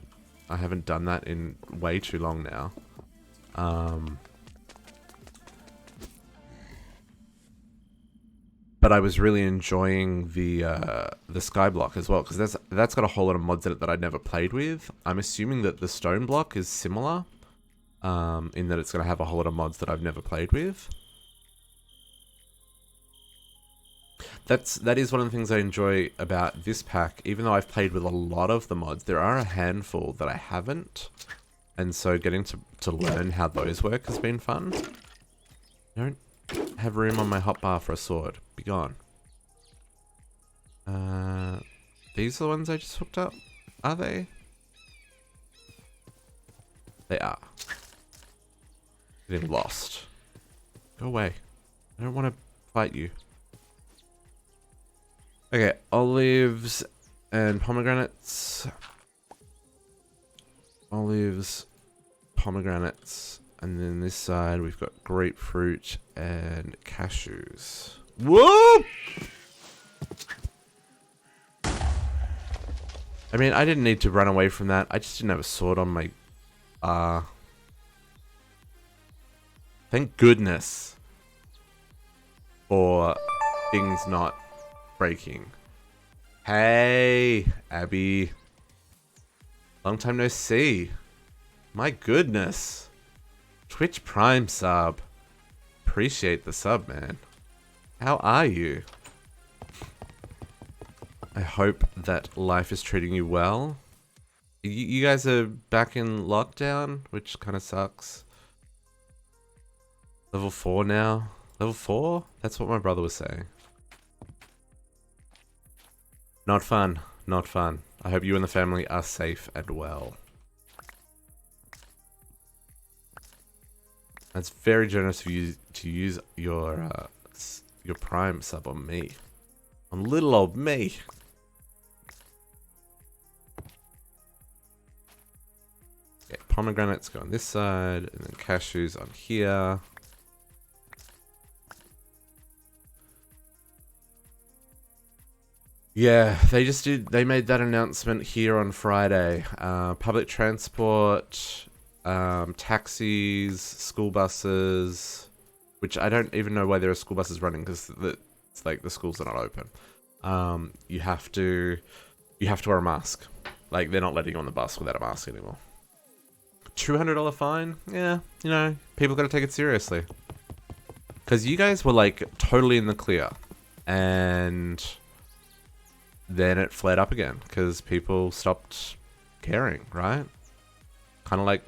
I haven't done that in way too long now. But I was really enjoying the Skyblock as well, because that's got a whole lot of mods in it that I'd never played with. I'm assuming that the Stoneblock is similar, in that it's going to have a whole lot of mods that I've never played with. That is one of the things I enjoy about this pack. Even though I've played with a lot of the mods, there are a handful that I haven't. And so getting to learn how those work has been fun. I don't have room on my hotbar for a sword. Be gone. These are the ones I just hooked up? Are they? They are. Getting lost. Go away. I don't want to fight you. Okay, olives and pomegranates. Olives, pomegranates, and then this side we've got grapefruit and cashews. Whoop! I mean, I didn't need to run away from that. I just didn't have a sword on my... Thank goodness for things not breaking. Hey, Abby. Long time no see. My goodness. Twitch Prime sub. Appreciate the sub, man. How are you? I hope that life is treating you well. You guys are back in lockdown, which kind of sucks. Level 4 now. Level 4? That's what my brother was saying. Not fun. Not fun. I hope you and the family are safe and well. That's very generous of you to use your Prime sub on me. On little old me. Okay, pomegranates go on this side, and then cashews on here. Yeah, they made that announcement here on Friday. Public transport, taxis, school buses, which I don't even know why there are school buses running because it's like the schools are not open. You have to wear a mask. Like, they're not letting you on the bus without a mask anymore. $200 fine? Yeah, you know, people gotta take it seriously. Because you guys were like totally in the clear, and then it flared up again because people stopped caring, right? Kind of like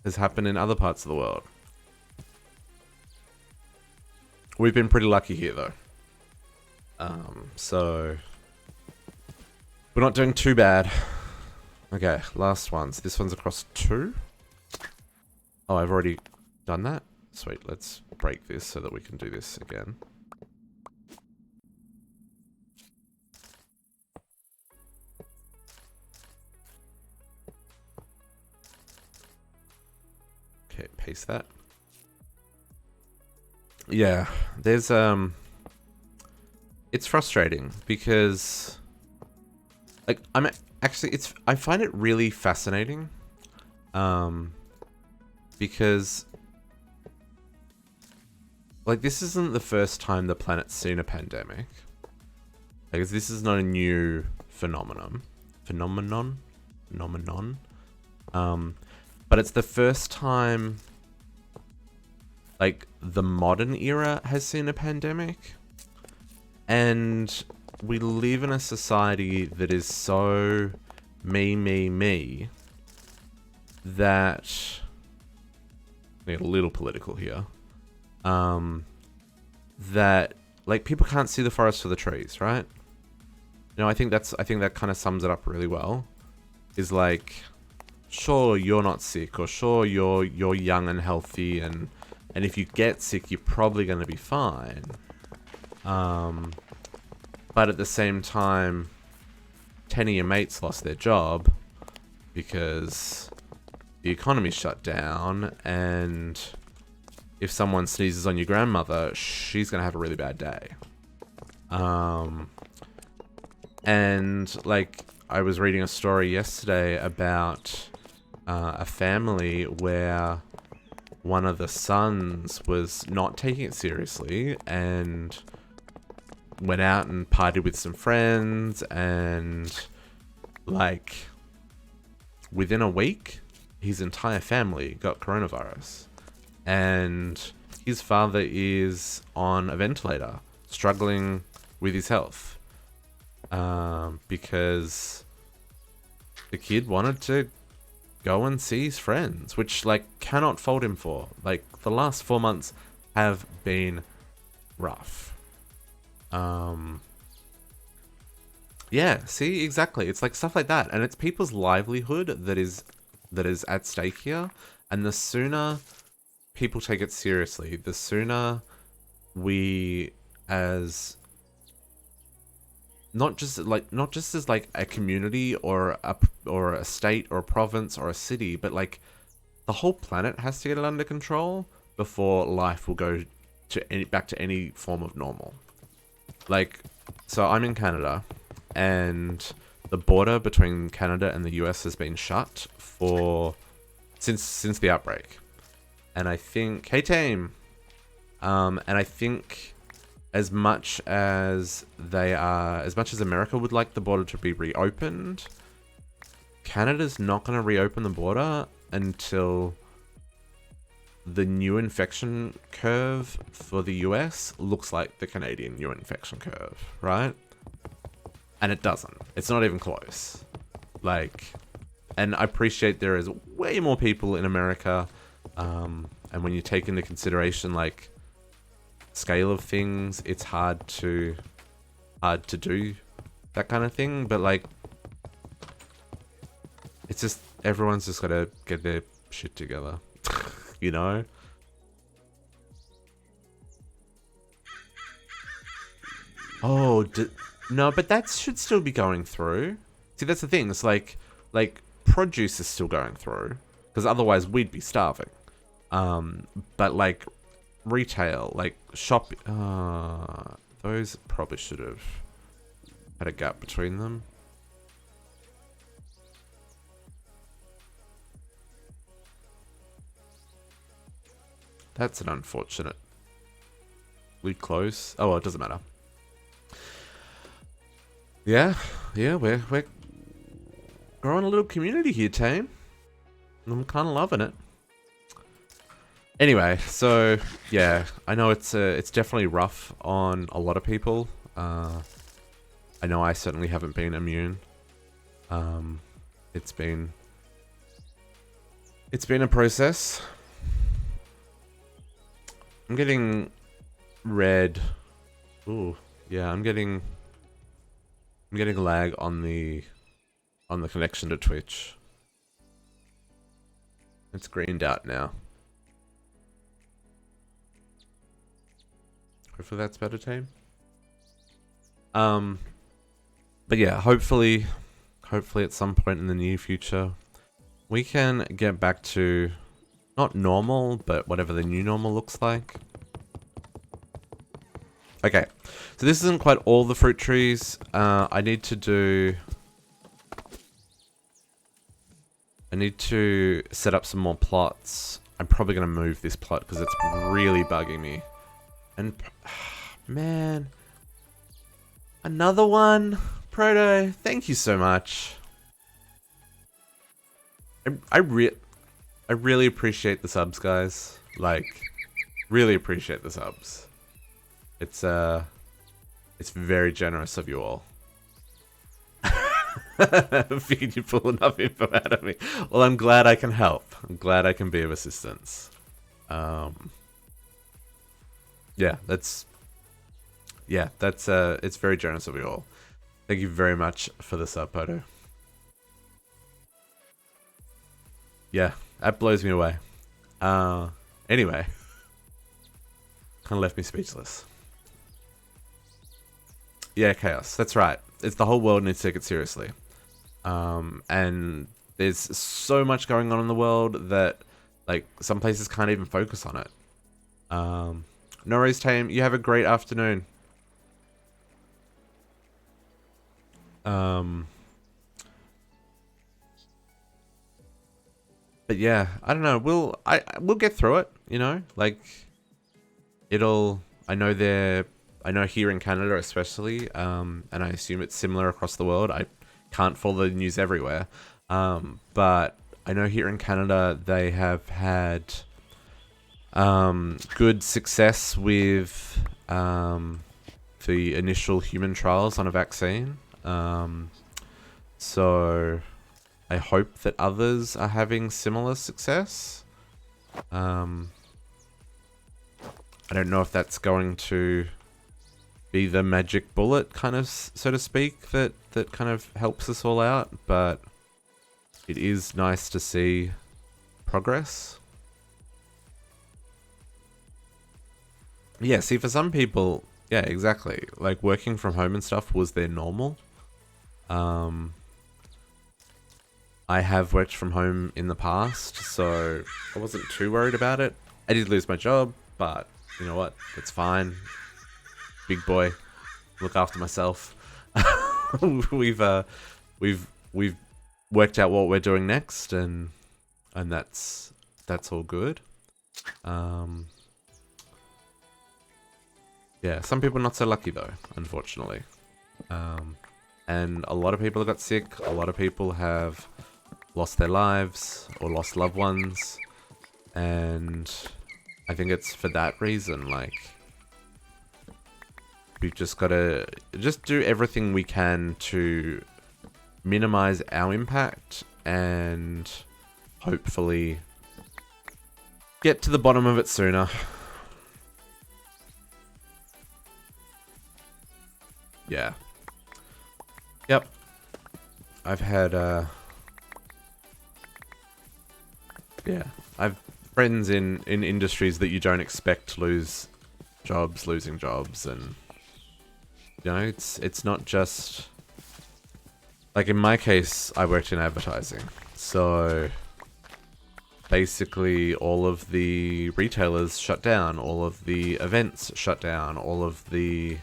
has happened in other parts of the world. We've been pretty lucky here though. So we're not doing too bad. Okay, last ones. This one's across 2. Oh, I've already done that. Sweet, let's break this so that we can do this again. Okay, paste that. Yeah, there's it's frustrating because like I find it really fascinating because like this isn't the first time the planet's seen a pandemic. Like this is not a new phenomenon. But it's the first time like the modern era has seen a pandemic, and we live in a society that is so me that I get a little political here. That like people can't see the forest for the trees, right? You know, I think that kind of sums it up really well. Is like, sure, you're not sick, or sure, you're young and healthy, and if you get sick, you're probably going to be fine. But at the same time, 10 of your mates lost their job because the economy shut down, and if someone sneezes on your grandmother, she's going to have a really bad day. And like, I was reading a story yesterday about a family where one of the sons was not taking it seriously and went out and partied with some friends, and like within a week his entire family got coronavirus, and his father is on a ventilator struggling with his health because the kid wanted to go and see his friends, which like cannot fault him for. Like the last 4 months have been rough. Yeah, see, exactly. It's like stuff like that, and it's people's livelihood that is at stake here. And the sooner people take it seriously, the sooner we, as not just as like a community or a state or a province or a city, but like the whole planet has to get it under control before life will go to back to any form of normal. Like, so I'm in Canada, and the border between Canada and the US has been shut since the outbreak. And I think, hey team, and I think as much as America would like the border to be reopened, Canada's not going to reopen the border until the new infection curve for the US looks like the Canadian new infection curve, right? And it doesn't. It's not even close. Like, and I appreciate there is way more people in America, And when you take into consideration like scale of things, it's hard to do that kind of thing. But like, it's just everyone's just gotta get their shit together, you know. Oh, no, but that should still be going through. See, that's the thing. It's like produce is still going through because otherwise we'd be starving. But like retail, like shop, those probably should have had a gap between them. That's an unfortunate. We close. Oh well, it doesn't matter. Yeah, we're growing a little community here, team. I'm kind of loving it. Anyway, so yeah, I know it's definitely rough on a lot of people. I know I certainly haven't been immune. It's been a process. I'm getting red. Ooh, yeah, I'm getting lag on the connection to Twitch. It's greened out now. Hopefully that's better, team. But yeah, hopefully at some point in the near future, we can get back to not normal, but whatever the new normal looks like. Okay, so this isn't quite all the fruit trees. I need to set up some more plots. I'm probably going to move this plot because it's really bugging me. And, man, another one? Proto, thank you so much. I really appreciate the subs, guys. Like, really appreciate the subs. It's very generous of you all. Figured you pull enough info out of me. Well, I'm glad I can help. I'm glad I can be of assistance. Yeah, it's very generous of you all. Thank you very much for the sub, Poto. Yeah, that blows me away. Anyway, kind of left me speechless. Yeah, chaos. That's right. It's the whole world needs to take it seriously. And there's so much going on in the world that, like, some places can't even focus on it. No worries, team. You have a great afternoon. But yeah, I don't know. We'll get through it. You know, like I know here in Canada especially, and I assume it's similar across the world. I can't follow the news everywhere, but I know here in Canada they have had good success with the initial human trials on a vaccine. So I hope that others are having similar success. I don't know if that's going to be the magic bullet, kind of, so to speak, that kind of helps us all out, but it is nice to see progress. Yeah, see, for some people, yeah, exactly. Like, working from home and stuff was their normal. I have worked from home in the past, so I wasn't too worried about it. I did lose my job, but you know what? It's fine. Big boy, look after myself. We've worked out what we're doing next, and that's all good. Yeah, some people not so lucky though, unfortunately. And a lot of people have got sick. A lot of people have lost their lives or lost loved ones, and I think it's for that reason, like, we've just got to do everything we can to minimize our impact and hopefully get to the bottom of it sooner. Yeah. Yep. I've had, yeah. I've friends in industries that you don't expect to losing jobs, and, you know, it's not just... Like, in my case, I worked in advertising. So, basically, all of the retailers shut down. All of the events shut down. All of the...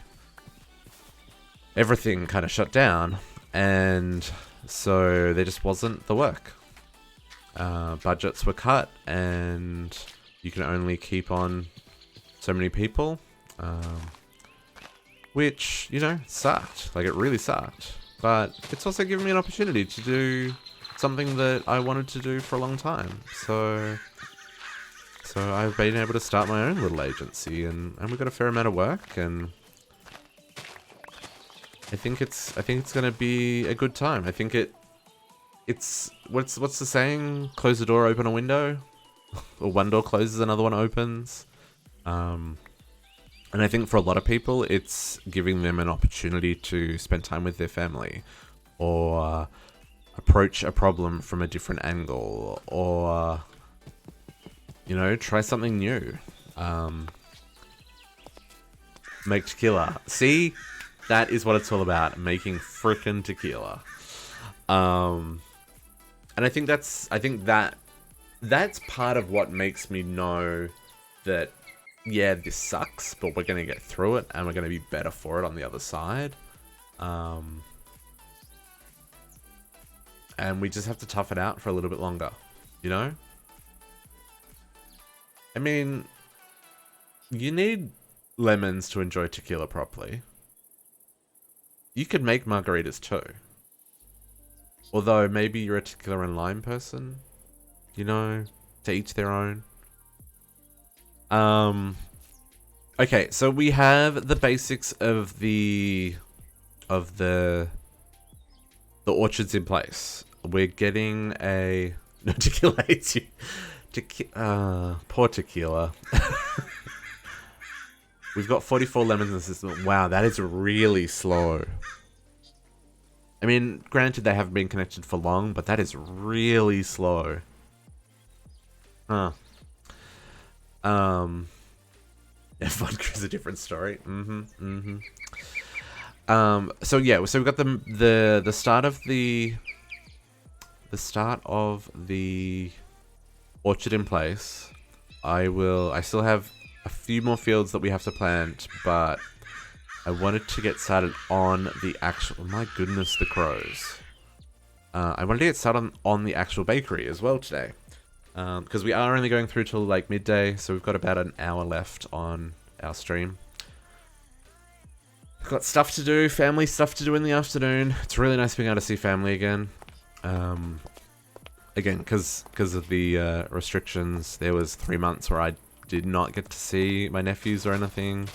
Everything kind of shut down. And so, there just wasn't the work. Budgets were cut, and you can only keep on so many people. Which, you know, sucked. Like, it really sucked. But it's also given me an opportunity to do something that I wanted to do for a long time. So I've been able to start my own little agency, and we've got a fair amount of work, and I think it's gonna be a good time. I think it's what's the saying? Close the door, open a window, or one door closes, another one opens. And I think for a lot of people, it's giving them an opportunity to spend time with their family, or approach a problem from a different angle, or, you know, try something new. Make tequila. See? That is what it's all about. Making frickin' tequila. And I think that's part of what makes me know that, yeah, this sucks, but we're going to get through it, and we're going to be better for it on the other side. And we just have to tough it out for a little bit longer, you know? I mean, you need lemons to enjoy tequila properly. You could make margaritas too. Although, maybe you're a tequila and lime person, you know, to each their own. Okay, so we have the basics of the orchards in place. We're getting a... No, tequila hates you. Poor tequila. We've got 44 lemons in the system. Wow, that is really slow. I mean, granted they haven't been connected for long, but that is really slow. Huh. Yeah, vodka is a different story. So yeah, so we've got the start of the orchard in place. I still have a few more fields that we have to plant, but I wanted to get started on the actual... My goodness, the crows. I wanted to get started on the actual bakery as well today. Because we are only going through till like midday, so we've got about an hour left on our stream. We've got stuff to do, family stuff to do in the afternoon. It's really nice being able to see family again. Again, because of the restrictions, there was 3 months where I did not get to see my nephews or anything,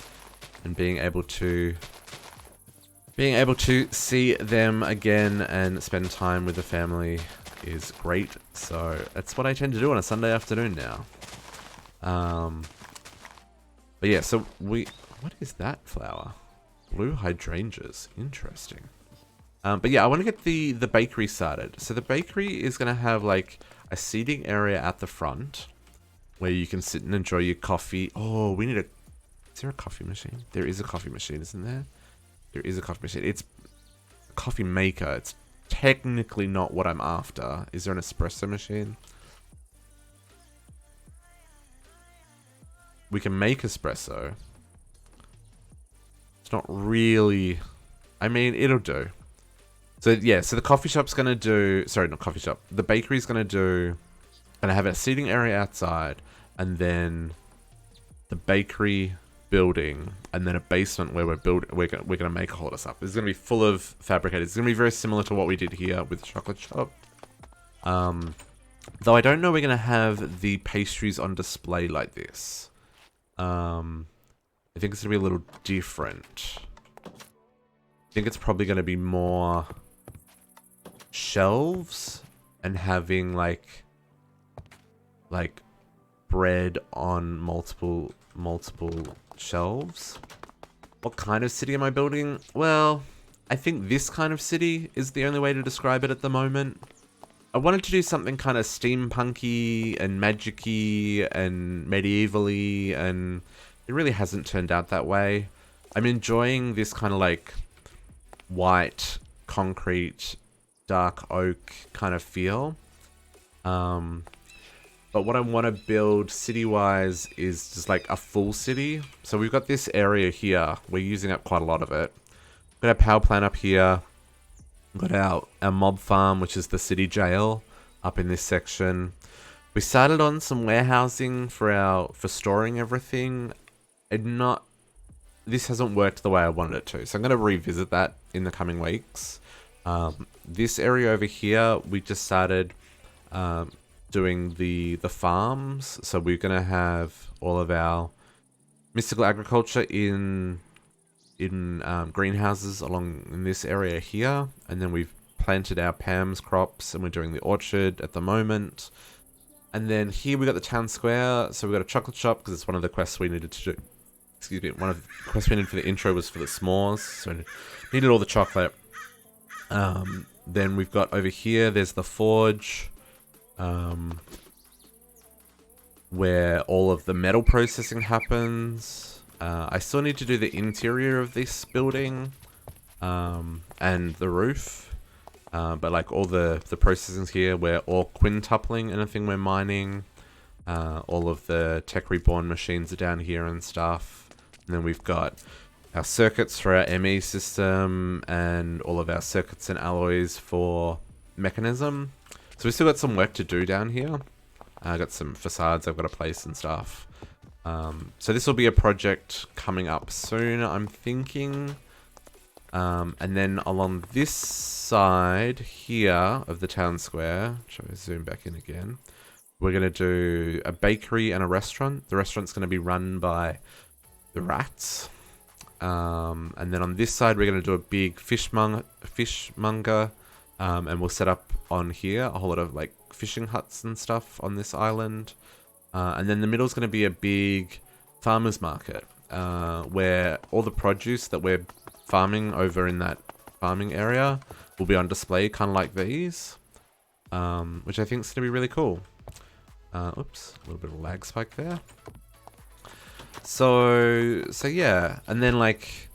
and being able to see them again and spend time with the family is great. So that's what I tend to do on a Sunday afternoon now. But yeah, so what is that flower? Blue hydrangeas. Interesting. But yeah, I want to get the bakery started. So the bakery is going to have like a seating area at the front where you can sit and enjoy your coffee. Oh, we need a... Is there a coffee machine? There is a coffee machine, isn't there? There is a coffee machine. It's a coffee maker. It's technically not what I'm after. Is there an espresso machine? We can make espresso. It's not really... I mean, it'll do. So, yeah, so the coffee shop's going to do... Sorry, not coffee shop. The bakery's going to do... Going to have a seating area outside, and then the bakery building, and then a basement where we're going to make all this up. It's going to be full of fabricators. It's going to be very similar to what we did here with the chocolate shop. Though I don't know we're going to have the pastries on display like this. I think it's going to be a little different. I think it's probably going to be more shelves and having like bread on multiple shelves. What kind of city am I building? Well, I think this kind of city is the only way to describe it at the moment. I wanted to do something kind of steampunky and magic-y and medievally, and it really hasn't turned out that way. I'm enjoying this kind of like white, concrete, dark oak kind of feel. But what I want to build city-wise is just like a full city. So we've got this area here. We're using up quite a lot of it. We've got our power plant up here. We've got our mob farm, which is the city jail, up in this section. We started on some warehousing for storing everything. This hasn't worked the way I wanted it to. So I'm going to revisit that in the coming weeks. This area over here, we just started doing the farms. So we're going to have all of our mystical agriculture in greenhouses along in this area here. And then we've planted our Pam's crops and we're doing the orchard at the moment. And then here we got the town square. So we got a chocolate shop because it's one of the quests we needed to do. Excuse me, one of the quests we needed for the intro was for the s'mores. So needed all the chocolate. Then we've got over here, there's the forge. Where all of the metal processing happens. I still need to do the interior of this building and the roof. But like all the processing's here, we're all quintupling anything we're mining. All of the tech reborn machines are down here and stuff. And then we've got our circuits for our ME system and all of our circuits and alloys for mechanism. So we still got some work to do down here. I got some facades I've got to place and stuff. So this will be a project coming up soon, I'm thinking. And then along this side here of the town square, shall I zoom back in again? We're going to do a bakery and a restaurant. The restaurant's going to be run by the rats. And then on this side, we're going to do a big fishmonger. And we'll set up on here a whole lot of like fishing huts and stuff on this island. And then the middle is going to be a big farmer's market where all the produce that we're farming over in that farming area will be on display, kind of like these, which I think is going to be really cool. Oops, a little bit of a lag spike there. So yeah, and then like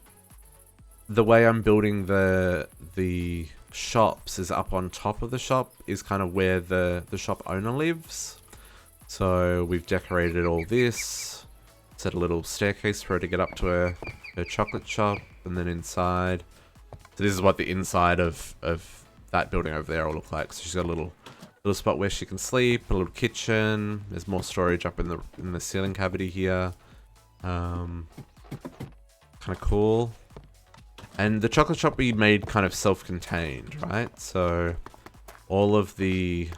the way I'm building the shops is up on top of the shop is kind of where the shop owner lives. So we've decorated all this, set a little staircase for her to get up to her chocolate shop, and then inside. So this is what the inside of that building over there will look like. So she's got a little spot where she can sleep, a little kitchen. There's more storage up in the ceiling cavity here. Kind of cool. And the chocolate shop we made kind of self-contained, right? So all of the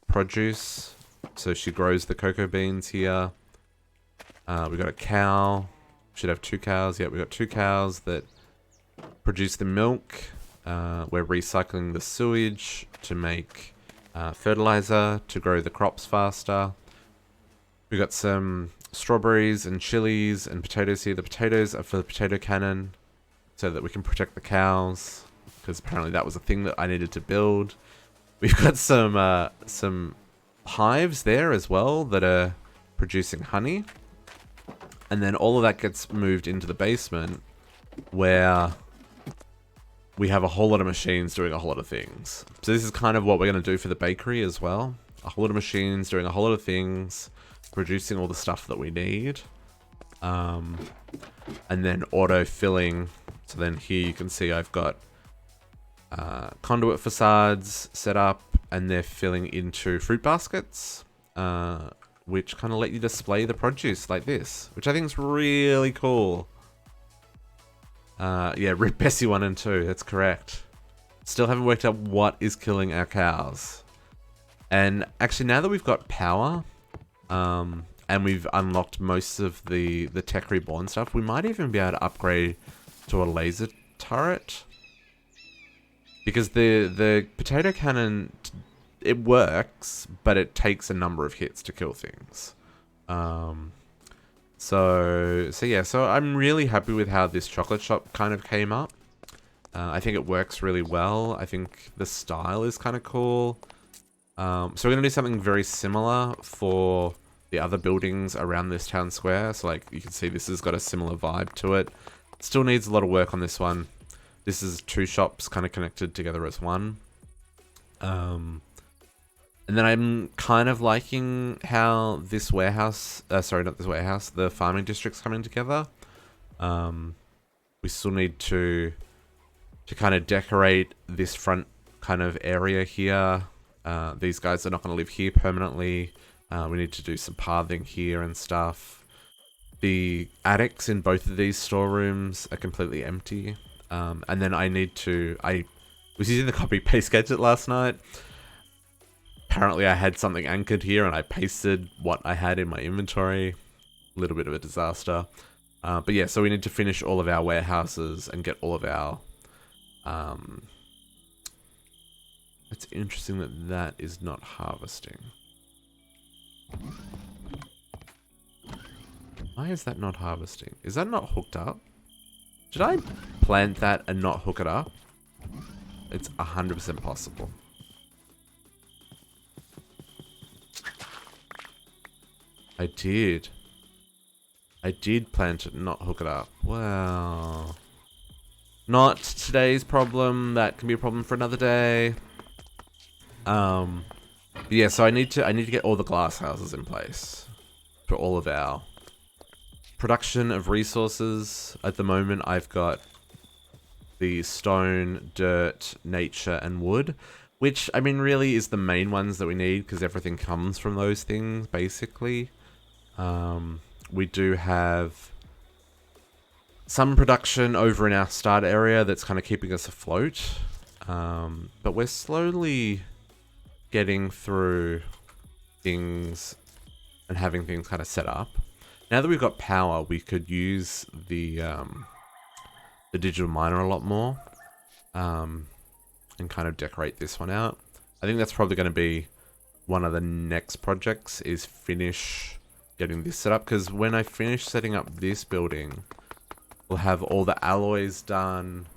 produce. So she grows the cocoa beans here. We got a cow. Should have 2 cows. Yeah, we got 2 cows that produce the milk. We're recycling the sewage to make fertilizer to grow the crops faster. We got some strawberries and chilies and potatoes here. The potatoes are for the potato cannon so that we can protect the cows, because apparently that was a thing that I needed to build. We've got some hives there as well that are producing honey. And then all of that gets moved into the basement where we have a whole lot of machines doing a whole lot of things. So this is kind of what we're going to do for the bakery as well. A whole lot of machines doing a whole lot of things, producing all the stuff that we need. And then auto-filling. So then here you can see I've got conduit facades set up, and they're filling into fruit baskets, which kind of let you display the produce like this, which I think is really cool. Yeah, Rip Bessie 1 and 2, that's correct. Still haven't worked out what is killing our cows. And actually, now that we've got power, and we've unlocked most of the tech reborn stuff, we might even be able to upgrade to a laser turret. Because the potato cannon, it works, but it takes a number of hits to kill things. So yeah, so I'm really happy with how this chocolate shop kind of came up. I think it works really well. I think the style is kind of cool. So we're going to do something very similar for the other buildings around this town square. So like you can see this has got a similar vibe to it. Still needs a lot of work on this one. This is two shops kind of connected together as one. And then I'm kind of liking how this warehouse, sorry, not this warehouse, the farming district's coming together. We still need to kind of decorate this front kind of area here. These guys are not going to live here permanently. We need to do some pathing here and stuff. The attics in both of these storerooms are completely empty. And then I was using the copy paste gadget last night. Apparently I had something anchored here and I pasted what I had in my inventory. A little bit of a disaster. But yeah, so we need to finish all of our warehouses and get all of our... It's interesting that that is not harvesting. Why is that not harvesting? Is that not hooked up? Did I plant that and not hook it up? It's 100% possible. I did plant it and not hook it up. Well, not today's problem. That can be a problem for another day. Yeah, so I need to get all the glass houses in place for all of our production of resources. At the moment, I've got the stone, dirt, nature, and wood, which, I mean, really is the main ones that we need because everything comes from those things, basically. We do have some production over in our start area that's kind of keeping us afloat. But we're slowly getting through things and having things kind of set up. Now that we've got power, we could use the digital miner a lot more, and kind of decorate this one out. I think that's probably going to be one of the next projects, is finish getting this set up, because when I finish setting up this building, we'll have all the alloys done.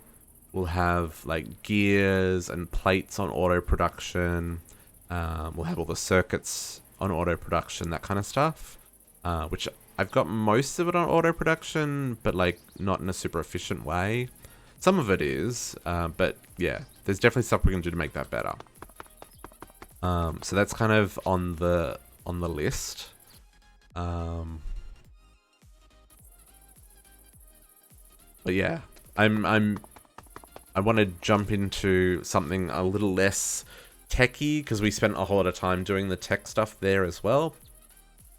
We'll have like gears and plates on auto production. We'll have all the circuits on auto production, that kind of stuff, which I've got most of it on auto production, but like not in a super efficient way. Some of it is, but yeah, there's definitely stuff we can do to make that better. So that's kind of on the list. But yeah, I want to jump into something a little less techy, because we spent a whole lot of time doing the tech stuff there as well.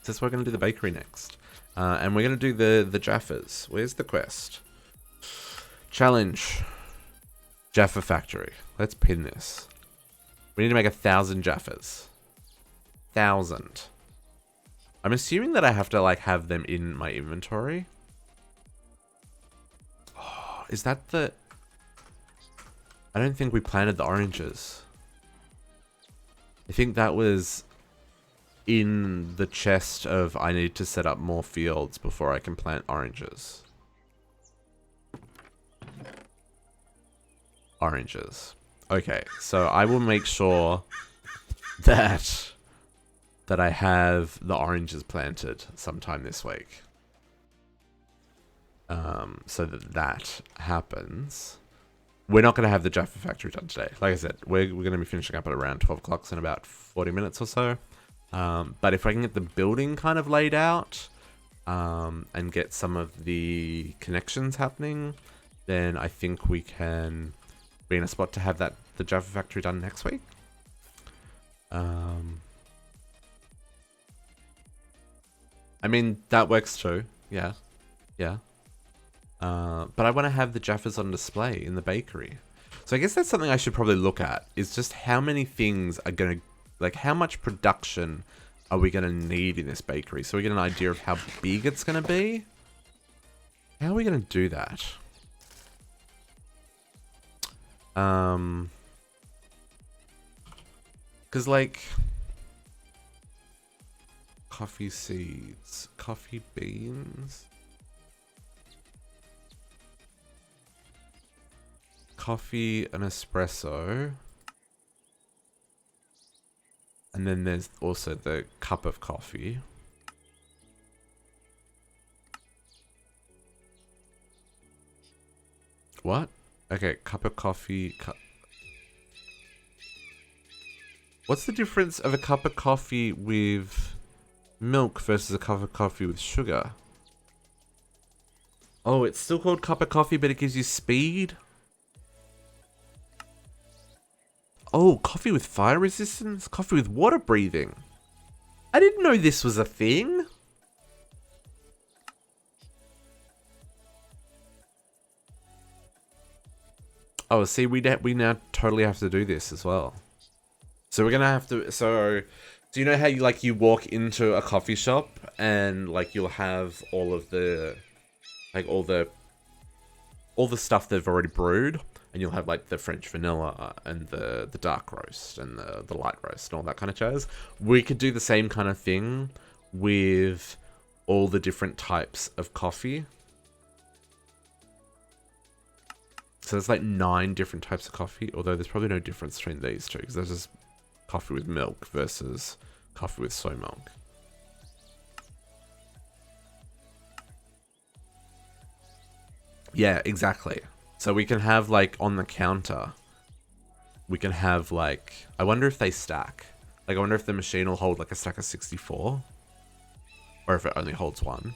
So that's why we're going to do the bakery next. And we're going to do the Jaffas. Where's the quest? Challenge. Jaffa factory. Let's pin this. We need to make 1,000 Jaffas. 1,000. I'm assuming that I have to like have them in my inventory. Oh, is that the... I don't think we planted the oranges. I think that was in the chest of I need to set up more fields before I can plant oranges. Oranges. Okay, so I will make sure that I have the oranges planted sometime this week. So that happens. We're not going to have the Jaffa factory done today. Like I said, we're going to be finishing up at around 12 o'clock, so in about 40 minutes or so. But if I can get the building kind of laid out, and get some of the connections happening, then I think we can be in a spot to have the Jaffa factory done next week. I mean, that works too. Yeah. Yeah. But I want to have the Jaffas on display in the bakery. So I guess that's something I should probably look at, is just how many things are going to, like, how much production are we going to need in this bakery? So we get an idea of how big it's going to be. How are we going to do that? Because, like, coffee seeds, coffee beans, coffee, an espresso, and then there's also the cup of coffee. What? Okay, cup of coffee. What's the difference of a cup of coffee with milk versus a cup of coffee with sugar? Oh, it's still called cup of coffee, but it gives you speed? Oh, coffee with fire resistance? Coffee with water breathing? I didn't know this was a thing. Oh, see, we now totally have to do this as well. So we're gonna have to. So do you know how you walk into a coffee shop and like you'll have all of the all the stuff they've already brewed, and you'll have like the French vanilla and the dark roast and the light roast and all that kind of jazz. We could do the same kind of thing with all the different types of coffee. So there's like 9 different types of coffee, although there's probably no difference between these two because there's just coffee with milk versus coffee with soy milk. Yeah, exactly. So we can have like on the counter, we can have like, I wonder if they stack. Like I wonder if the machine will hold like a stack of 64 or if it only holds 1.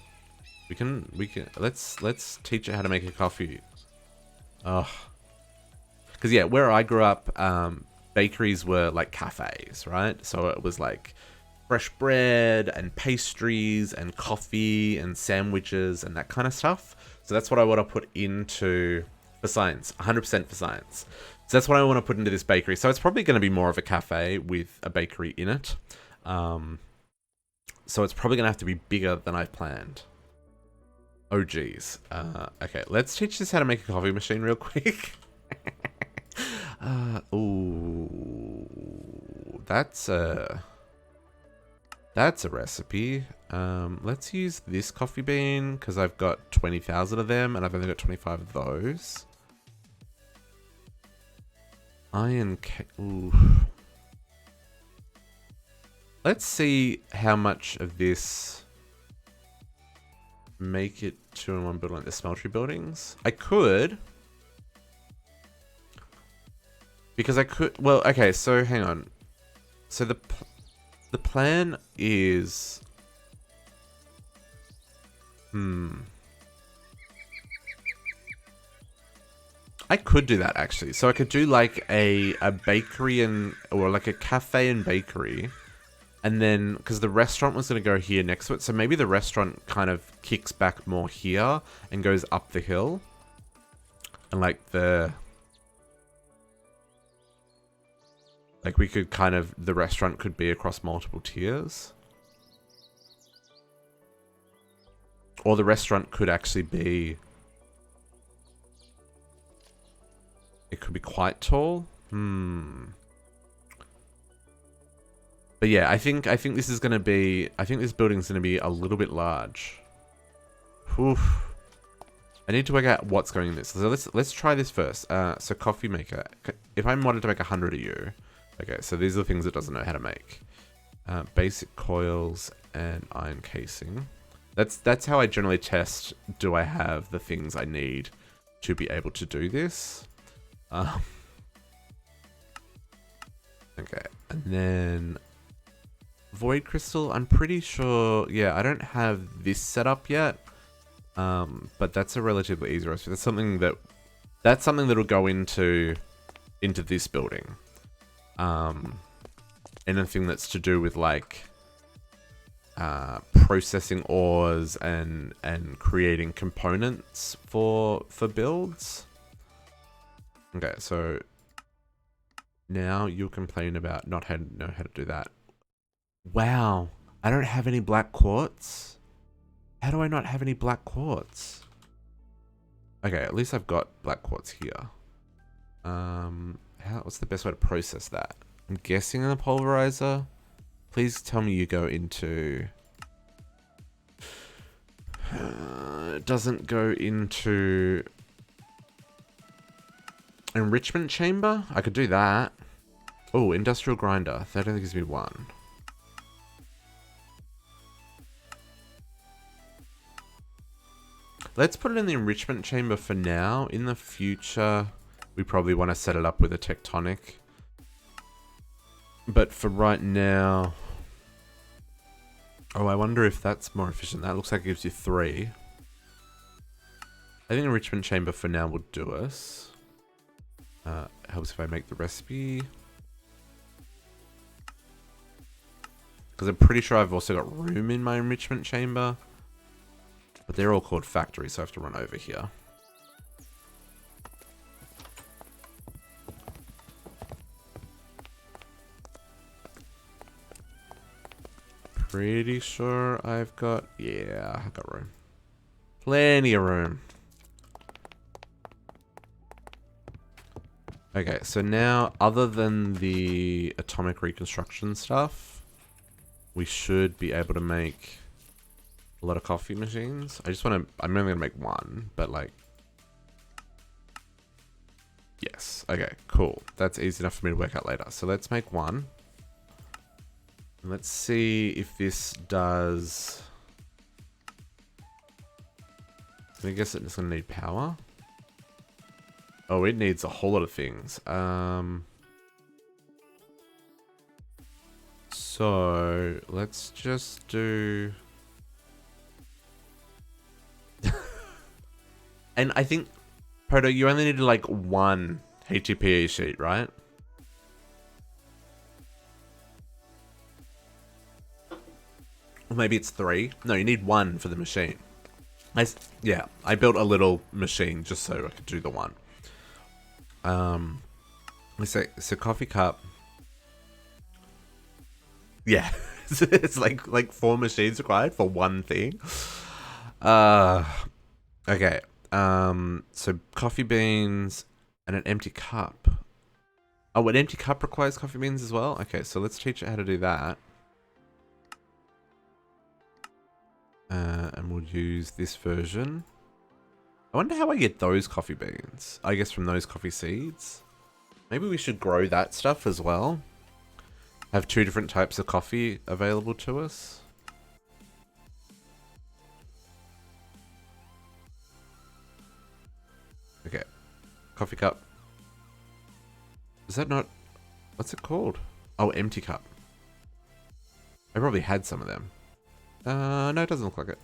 We can let's teach it how to make a coffee. Oh, because yeah, where I grew up, bakeries were like cafes, right? So it was like fresh bread and pastries and coffee and sandwiches and that kind of stuff. So that's what I want to put into for science, 100% for science. So that's what I want to put into this bakery. So it's probably going to be more of a cafe with a bakery in it. So it's probably going to have to be bigger than I planned. Oh, geez. Okay, let's teach this how to make a coffee machine real quick. Ooh, that's a recipe. Let's use this coffee bean because I've got 20,000 of them and I've only got 25 of those. Ooh. Let's see how much of this make it 2-in-1 building like the smeltery buildings. I could. Because I could, well, okay, so hang on. So the plan is, I could do that actually. So I could do like a bakery or like a cafe and bakery. And then, because the restaurant was going to go here next to it. So maybe the restaurant kind of kicks back more here and goes up the hill. And like we could kind of, the restaurant could be across multiple tiers. Or the restaurant could actually be, it could be quite tall. But yeah, I think this is going to be, I think this building's going to be a little bit large. Oof. I need to work out what's going in this. So let's try this first. So coffee maker. If I wanted to make 100 of you, okay, so these are the things it doesn't know how to make. Basic coils and iron casing. That's how I generally test, do I have the things I need to be able to do this? Okay, and then void crystal, I'm pretty sure, yeah, I don't have this set up yet. But that's a relatively easy recipe. That's something that'll go into this building. Anything that's to do with like processing ores and creating components for builds. Okay, so now you'll complain about not know how to do that. Wow, I don't have any black quartz. How do I not have any black quartz? Okay, at least I've got black quartz here. What's the best way to process that? I'm guessing in a pulverizer. Please tell me you go into it doesn't go into enrichment chamber. I could do that. Oh, industrial grinder. That only gives me one. Let's put it in the enrichment chamber for now. In the future, we probably want to set it up with a tectonic. But for right now... Oh, I wonder if that's more efficient. That looks like it gives you 3. I think enrichment chamber for now will do us. Helps if I make the recipe. Because I'm pretty sure I've also got room in my enrichment chamber. But they're all called factories, so I have to run over here. Pretty sure I've got... Yeah, I've got room. Plenty of room. Okay, so now, other than the atomic reconstruction stuff, we should be able to make a lot of coffee machines. I just want to... I'm only going to make one, but like... Yes. Okay, cool. That's easy enough for me to work out later. So let's make one. Let's see if this does... I guess it's going to need power. Oh, it needs a whole lot of things. So, let's just do... And I think, Proto, you only need like 1 HTPE sheet, right? Or maybe it's 3. No, you need 1 for the machine. Yeah, I built a little machine just so I could do the one. So coffee cup. Yeah, it's like 4 machines required for 1 thing. Okay. So coffee beans and an empty cup. Oh, an empty cup requires coffee beans as well? Okay, so let's teach it how to do that. And we'll use this version. I wonder how I get those coffee beans. I guess from those coffee seeds. Maybe we should grow that stuff as well. Have 2 different types of coffee available to us. Okay. Coffee cup. Is that not... What's it called? Oh, empty cup. I probably had some of them. No, it doesn't look like it.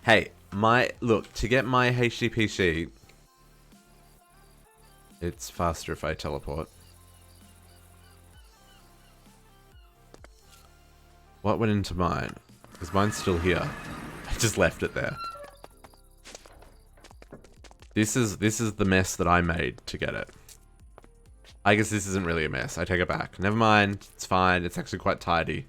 Hey, look, to get my HTTP sheet, it's faster if I teleport. What went into mine? Because mine's still here. I just left it there. This is the mess that I made to get it. I guess this isn't really a mess. I take it back. Never mind. It's fine. It's actually quite tidy.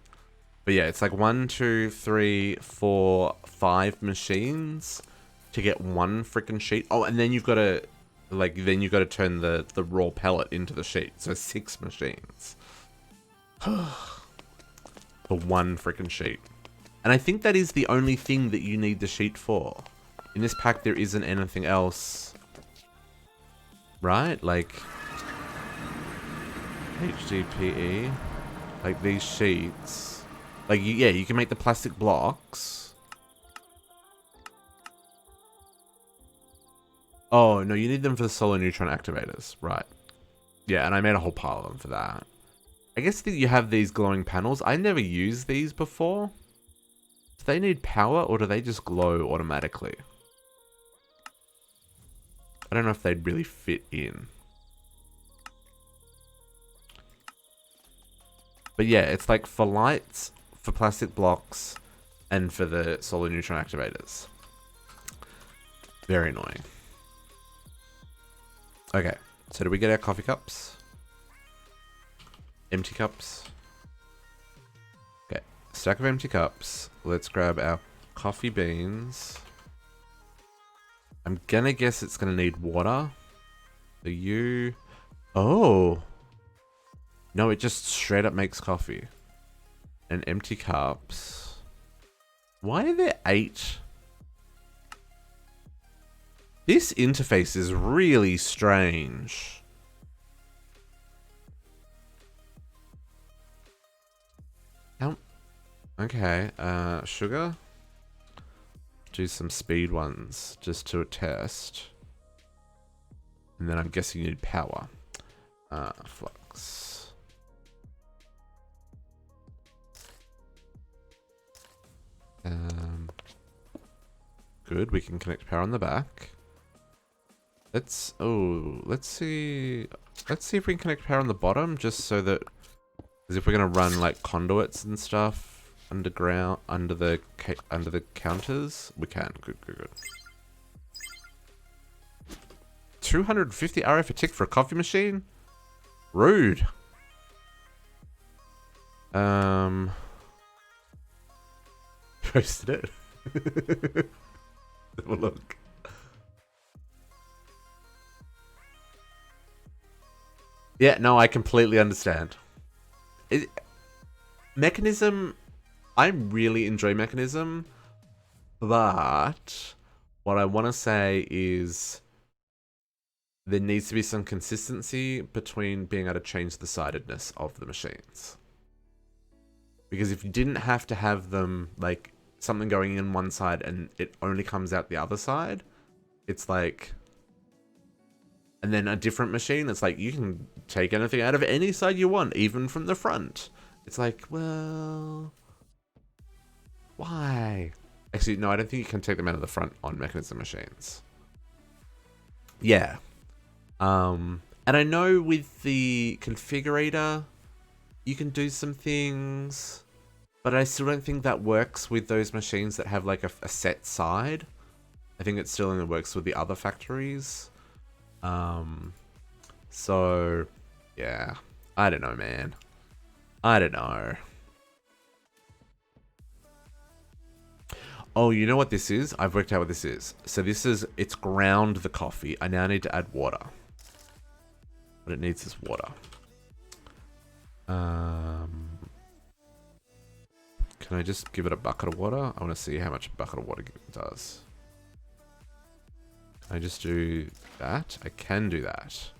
But yeah, it's like 1, 2, 3, 4, 5 machines to get 1 freaking sheet. Oh, and then you've got to turn the raw pellet into the sheet. So 6 machines. For 1 freaking sheet. And I think that is the only thing that you need the sheet for. In this pack, there isn't anything else. Right? Like... HDPE. Like these sheets. Like, yeah, you can make the plastic blocks. Oh, no, you need them for the solar neutron activators. Right. Yeah, and I made a whole pile of them for that. I guess that you have these glowing panels. I never used these before. Do they need power or do they just glow automatically? I don't know if they'd really fit in. But yeah, it's like for lights, for plastic blocks, and for the solar neutron activators. Very annoying. Okay, so do we get our coffee cups? Empty cups. Okay, stack of empty cups. Let's grab our coffee beans. I'm gonna guess it's gonna need water. Oh. No, it just straight up makes coffee. And empty cups. Why are there 8? This interface is really strange. Okay, sugar. Do some speed ones just to test. And then I'm guessing you need power. Flux. Good, we can connect power on the back. Let's see if we can connect power on the bottom, just so that, because if we're gonna run like conduits and stuff underground under the counters, we can. Good. 250 RF a tick for a coffee machine? Rude. Posted it. Have a look. Yeah, no, I completely understand. Mechanism, I really enjoy Mechanism, but what I want to say is there needs to be some consistency between being able to change the sidedness of the machines. Because if you didn't have to have them, like, something going in one side and it only comes out the other side, it's like... And then a different machine, it's like, you can take anything out of any side you want, even from the front. It's like, well... Why? Actually, no, I don't think you can take them out of the front on Mechanism machines. Yeah. And I know with the configurator, you can do some things, but I still don't think that works with those machines that have like a set side. I think it still only works with the other factories. So yeah, I don't know, man. I don't know. Oh, you know what this is? I've worked out what this is. So this is, it's ground the coffee. I now need to add water. What it needs is water. Can I just give it a bucket of water? I want to see how much a bucket of water does. Can I just do that? I can do that.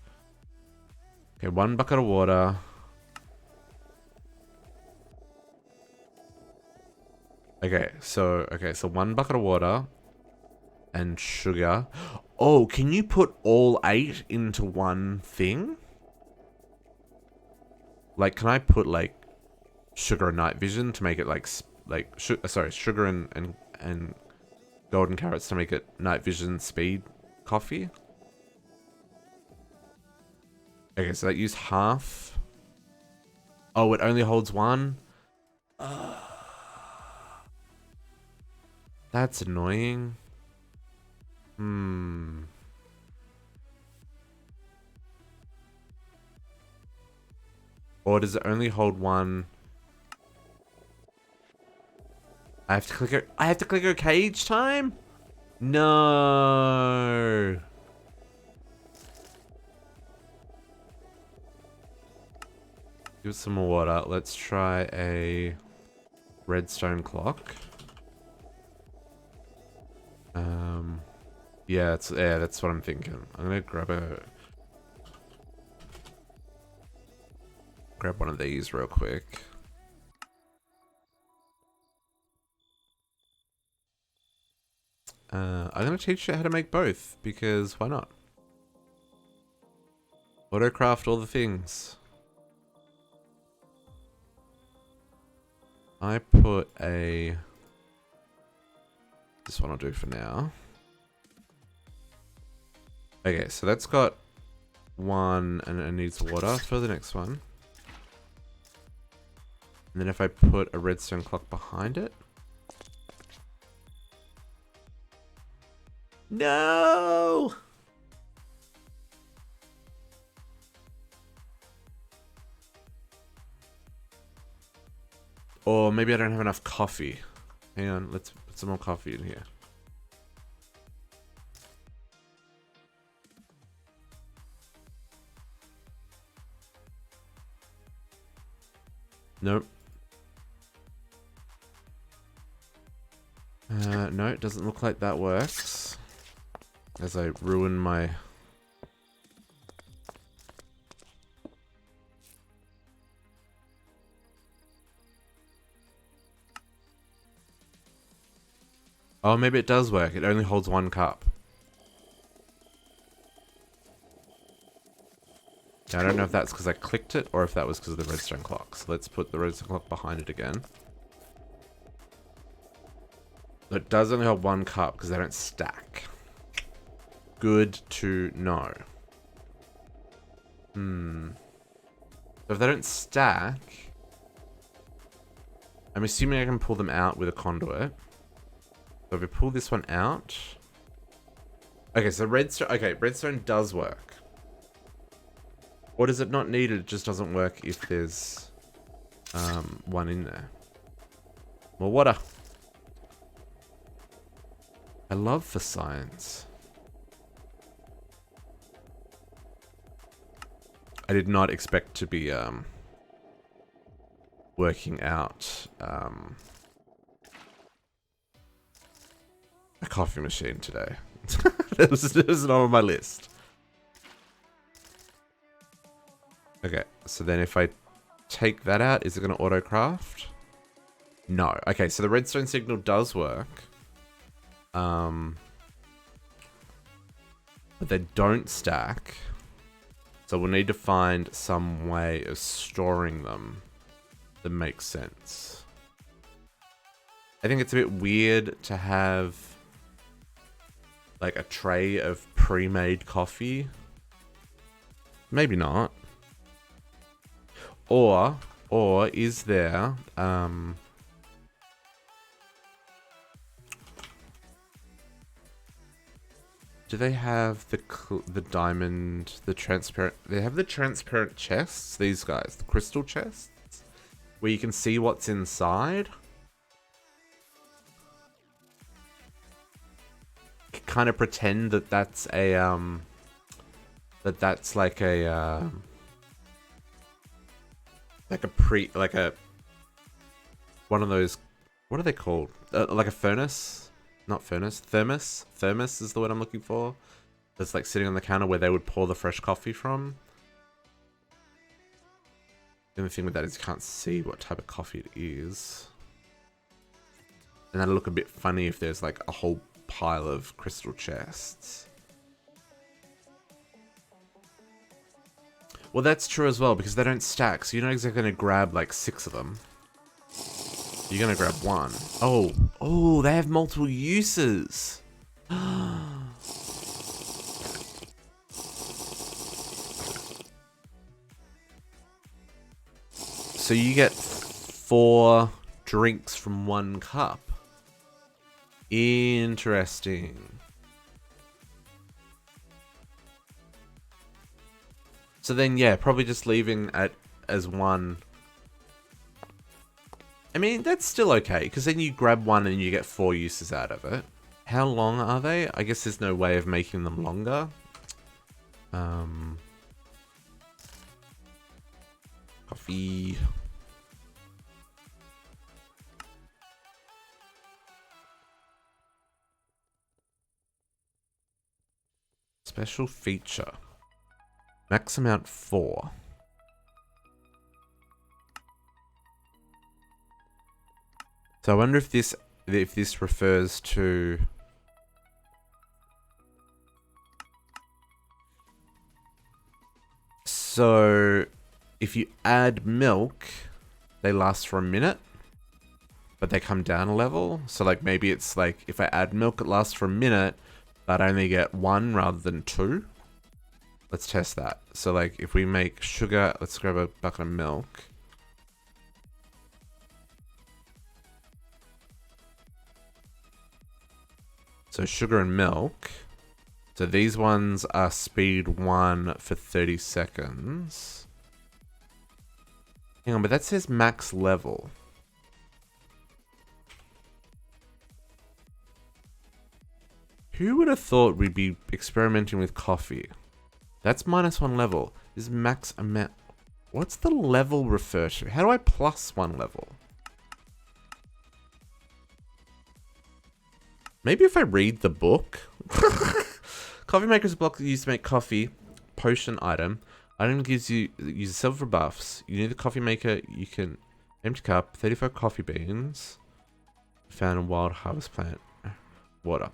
Okay, 1 bucket of water. Okay, so 1 bucket of water and sugar. Oh, can you put all 8 into one thing? Like, can I put like sugar and night vision to make it like sugar and golden carrots to make it night vision speed coffee? Okay, so that used half. Oh, it only holds 1. That's annoying. Or does it only hold 1? I have to click OK each time? No. Give it some more water. Let's try a redstone clock. Yeah, that's what I'm thinking. I'm gonna grab one of these real quick. I'm gonna teach you how to make both, because why not? Autocraft all the things. I put this one I'll do for now. Okay, so that's got 1 and it needs water for the next one. And then if I put a redstone clock behind it. No! Or maybe I don't have enough coffee. Hang on, let's put some more coffee in here. Nope. No, it doesn't look like that works. As I ruin my... Oh, maybe it does work. It only holds 1 cup. Now, I don't know if that's because I clicked it or if that was because of the redstone clock. So let's put the redstone clock behind it again. It does only hold 1 cup because they don't stack. Good to know. So if they don't stack, I'm assuming I can pull them out with a conduit. So if we pull this one out... Okay, so redstone... Okay, redstone does work. Or does it not need it? It just doesn't work if there's one in there. More water. I love for science. I did not expect to be working out a coffee machine today. It was not on my list. Okay, so then if I take that out, is it going to auto-craft? No. Okay, so the redstone signal does work. But they don't stack. So we'll need to find some way of storing them that makes sense. I think it's a bit weird to have like a tray of pre-made coffee. Maybe not. Or is there do they have the diamond, the transparent... They have the transparent chests, these guys, the crystal chests, where you can see what's inside. Kind of pretend that that's a that's like a one of those, what are they called? Like a furnace? Not furnace, thermos. Thermos is the word I'm looking for. That's like sitting on the counter where they would pour the fresh coffee from. The only thing with that is you can't see what type of coffee it is. And that'll look a bit funny if there's like a whole pile of crystal chests. Well, that's true as well because they don't stack, so you're not exactly going to grab like 6 of them. You're gonna grab 1. Oh, they have multiple uses. So you get 4 drinks from 1 cup. Interesting. So then, yeah, probably just leaving it as 1. I mean, that's still okay, because then you grab 1 and you get 4 uses out of it. How long are they? I guess there's no way of making them longer. Coffee. Special feature. Max amount 4. So I wonder if this refers to... So if you add milk, they last for a minute, but they come down a level. So like maybe it's like if I add milk, it lasts for a minute, but I only get 1 rather than 2. Let's test that. So like if we make sugar, let's grab a bucket of milk. So sugar and milk. So these ones are speed 1 for 30 seconds. Hang on, but that says max level. Who would have thought we'd be experimenting with coffee? That's -1 level. This is max amount. What's the level refer to? How do I plus one level? Maybe if I read the book. Coffee maker is a block used to make coffee. Potion item. Item gives you uses several buffs. You need the coffee maker. You can empty cup. 35 coffee beans. Found in wild harvest plant. Water.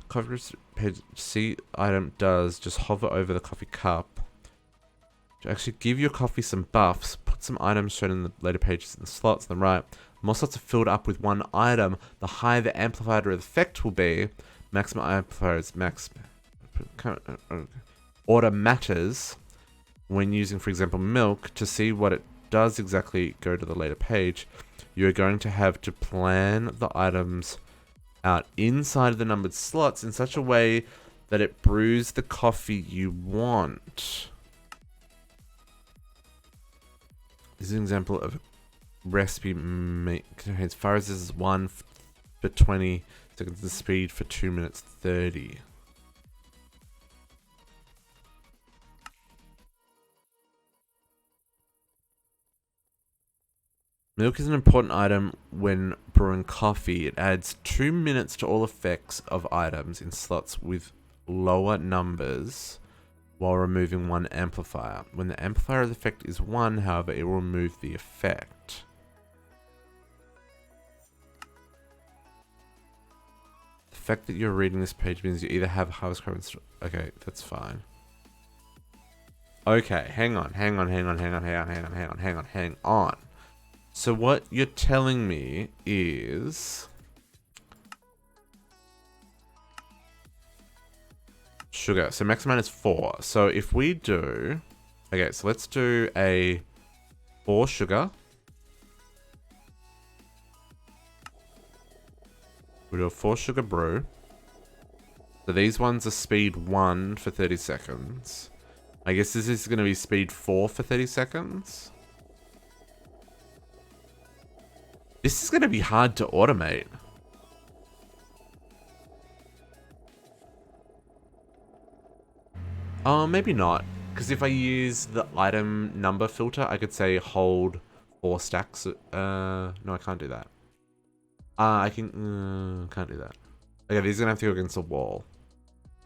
Coffee page C item does just hover over the coffee cup. To actually give your coffee some buffs, put some items shown in the later pages in the slots on the right. The more slots are filled up with one item, the higher the amplifier of the effect will be. Maximum amplifier is max. Order matters when using, for example, milk. To see what it does exactly, go to the later page. You're going to have to plan the items out inside of the numbered slots in such a way that it brews the coffee you want. This is an example of a recipe contains fire resistance 1 for 20 seconds and speed for 2 minutes 30. Milk is an important item when brewing coffee. It adds 2 minutes to all effects of items in slots with lower numbers while removing one amplifier. When the amplifier of the effect is 1, however, it will remove the effect. The fact that you're reading this page means you either have a harvest crop and... Okay, that's fine. Okay, hang on. So what you're telling me is... Sugar. So max amount is 4. So if we do... Okay, so let's do a 4 sugar. We'll do a 4 sugar brew. So these ones are speed 1 for 30 seconds. I guess this is going to be speed 4 for 30 seconds. This is going to be hard to automate. Oh, maybe not. Because if I use the item number filter, I could say hold 4 stacks. No, I can't do that. I can... can't do that. Okay, these are going to have to go against a wall.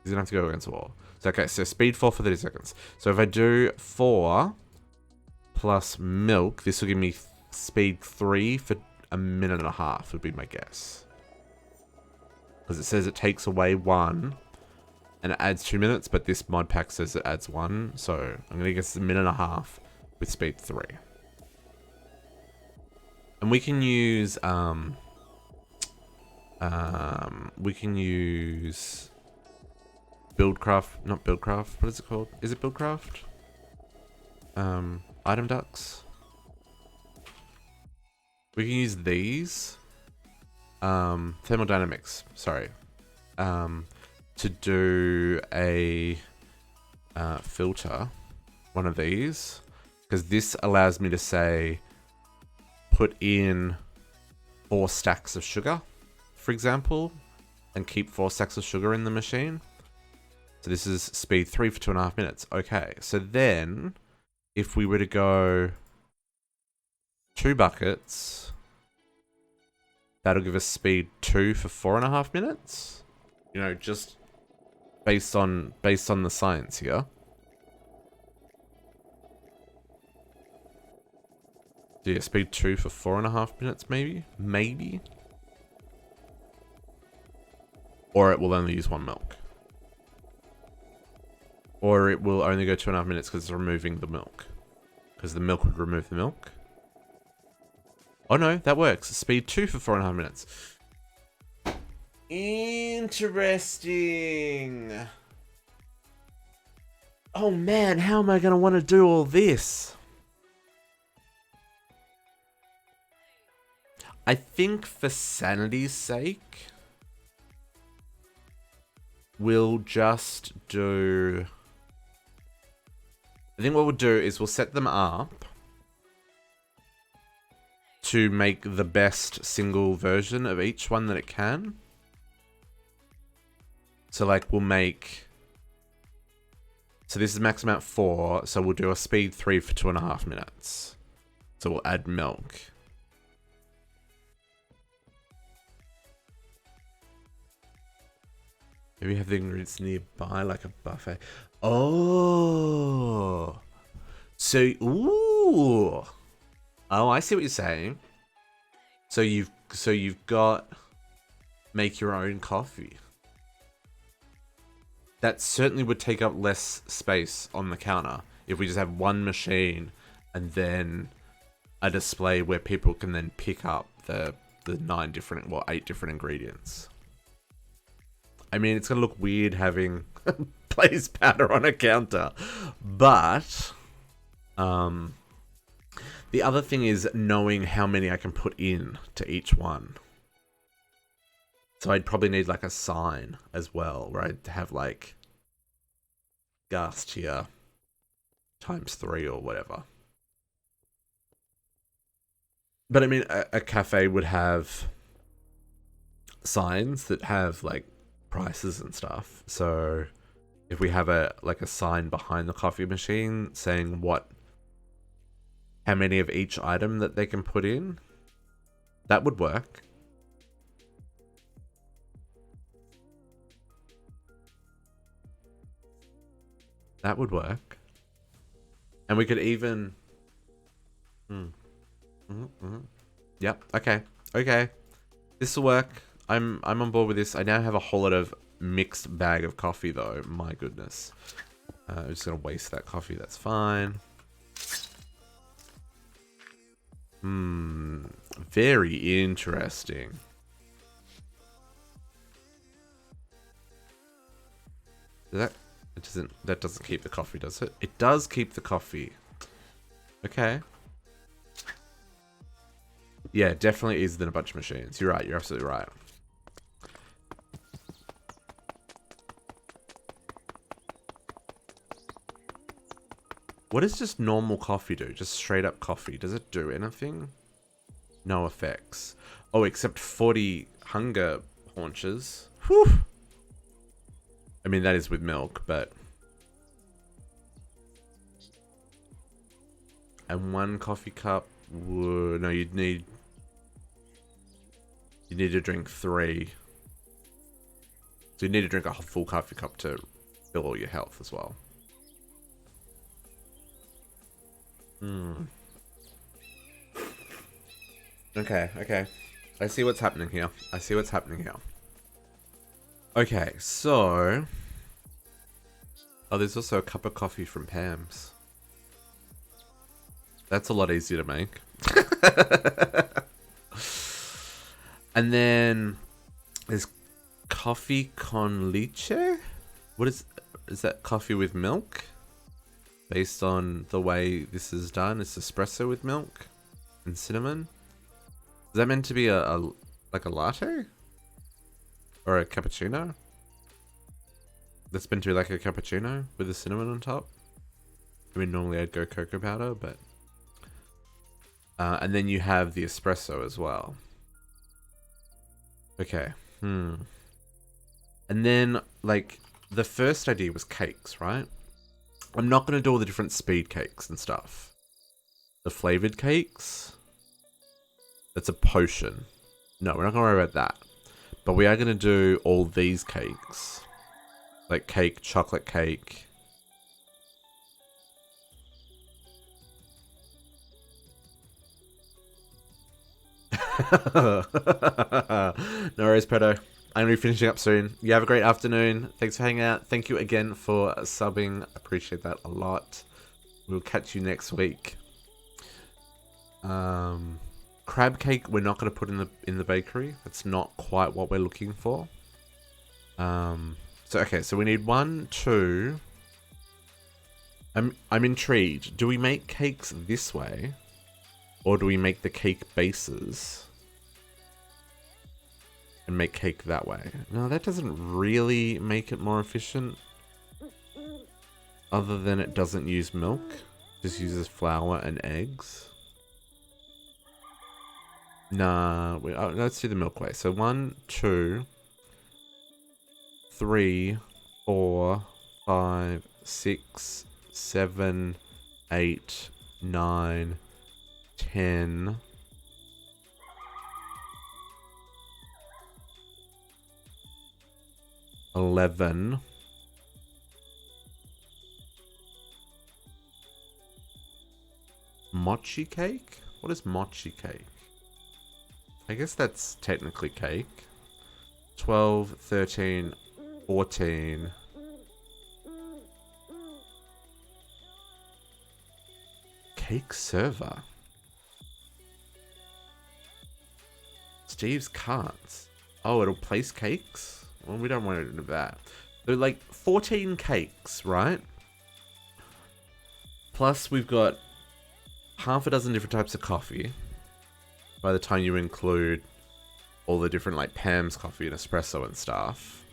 These are going to have to go against a wall. So, okay, so speed 4 for 30 seconds. So if I do 4 plus milk, this will give me speed 3 for a minute and a half, would be my guess. Because it says it takes away 1 and it adds 2 minutes, but this mod pack says it adds 1. So I'm going to guess it's a minute and a half with speed 3. And we can use... we can use buildcraft, not buildcraft, what is it called? Is it buildcraft? Item ducks. We can use these. Thermodynamics, sorry. To do a filter, one of these. Because this allows me to say, put in 4 stacks of sugar, for example, and keep 4 stacks of sugar in the machine. So this is speed 3 for 2.5 minutes. Okay, so then if we were to go 2 buckets, that'll give us speed 2 for 4.5 minutes. You know, just based on the science here. So yeah, speed 2 for 4.5 minutes, maybe. Or it will only use 1 milk. Or it will only go 2.5 minutes because it's removing the milk. Because the milk would remove the milk. Oh no, that works. Speed 2 for 4.5 minutes. Interesting. Oh man, how am I going to want to do all this? I think for sanity's sake, we'll just do... I think what we'll do is we'll set them up to make the best single version of each one that it can. So like we'll make So this is maximum at 4, so we'll do a speed 3 for 2.5 minutes. So we'll add milk. Maybe have the ingredients nearby like a buffet. Oh. So, ooh. Oh, I see what you're saying. So you've got make your own coffee. That certainly would take up less space on the counter if we just have one machine and then a display where people can then pick up the 8 different ingredients. I mean, it's gonna look weird having blaze powder on a counter, but the other thing is knowing how many I can put in to each one. So I'd probably need like a sign as well, where I'd have like Gast here ×3 or whatever. But I mean, a cafe would have signs that have like prices and stuff. So if we have a sign behind the coffee machine saying how many of each item that they can put in, that would work. That would work. And we could even... Yep, okay. Okay. This will work. I'm on board with this. I now have a whole lot of mixed bag of coffee though. My goodness. I'm just going to waste that coffee. That's fine. Very interesting. That doesn't keep the coffee, does it? It does keep the coffee. Okay. Yeah, definitely easier than a bunch of machines. You're right. You're absolutely right. What does just normal coffee do? Just straight up coffee. Does it do anything? No effects. Oh, except 40 hunger haunches. Whew. I mean, that is with milk, but... And 1 coffee cup... Whoa, no, you'd need... You need to drink 3. So you need to drink a full coffee cup to fill all your health as well. Okay, okay. I see what's happening here. I see what's happening here. Okay, so... Oh, there's also a cup of coffee from Pam's. That's a lot easier to make. And then... There's coffee con leche? What is that coffee with milk? Based on the way this is done, it's espresso with milk and cinnamon. Is that meant to be like a latte? Or a cappuccino? That's meant to be like a cappuccino with the cinnamon on top? I mean, normally I'd go cocoa powder, but... and then you have the espresso as well. Okay. And then, like, the first idea was cakes, right? I'm not going to do all the different speed cakes and stuff. The flavored cakes... That's a potion. No, we're not going to worry about that. But we are going to do all these cakes. Like cake, chocolate cake. No worries, Pedo. I'm going to be finishing up soon. You have a great afternoon. Thanks for hanging out. Thank you again for subbing. Appreciate that a lot. We'll catch you next week. Crab cake we're not going to put in the bakery. That's not quite what we're looking for. So okay, so we need 1, 2. I'm intrigued. Do we make cakes this way? Or do we make the cake bases and make cake that way? No, that doesn't really make it more efficient. Other than it doesn't use milk. Just uses flour and eggs. Nah, let's do the milk way. So 1, 2, 3, 4, 5, 6, 7, 8, 9, 10. 11. Mochi cake? What is mochi cake? I guess that's technically cake. 12, 13, 14. Cake server. Steve's carts. Oh, it'll place cakes? Well, we don't want to do that. There are like 14 cakes, right? Plus, we've got half a dozen different types of coffee. By the time you include all the different like Pam's coffee and espresso and stuff.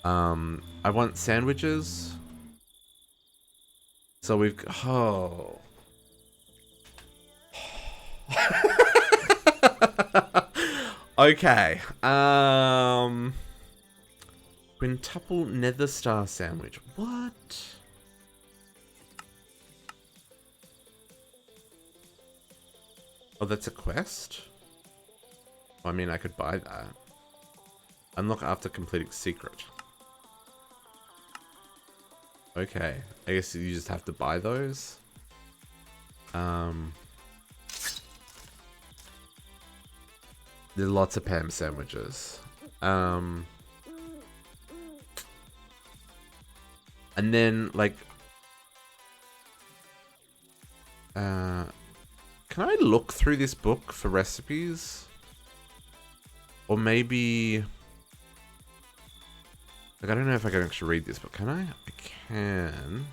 I want sandwiches. So we've oh. Okay. Quintuple nether star sandwich. What? Oh, that's a quest? I mean, I could buy that. Unlock after completing secret. Okay. I guess you just have to buy those. There's lots of Pam sandwiches. And then, like... can I look through this book for recipes? Or maybe... Like, I don't know if I can actually read this book. Can I? I can.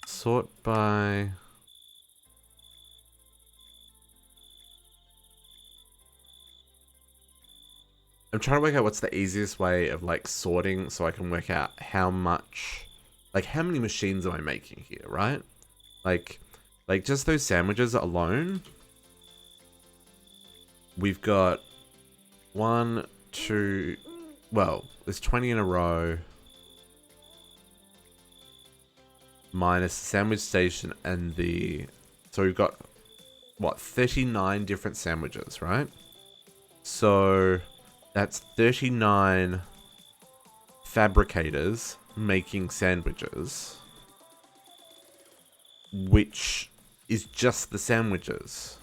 Sort by... I'm trying to work out what's the easiest way of, like, sorting so I can work out how much... Like, how many machines am I making here, right? Like just those sandwiches alone... We've got 1, 2... Well, there's 20 in a row. Minus the sandwich station and the... So we've got, what, 39 different sandwiches, right? So... That's 39 fabricators making sandwiches, which is just the sandwiches.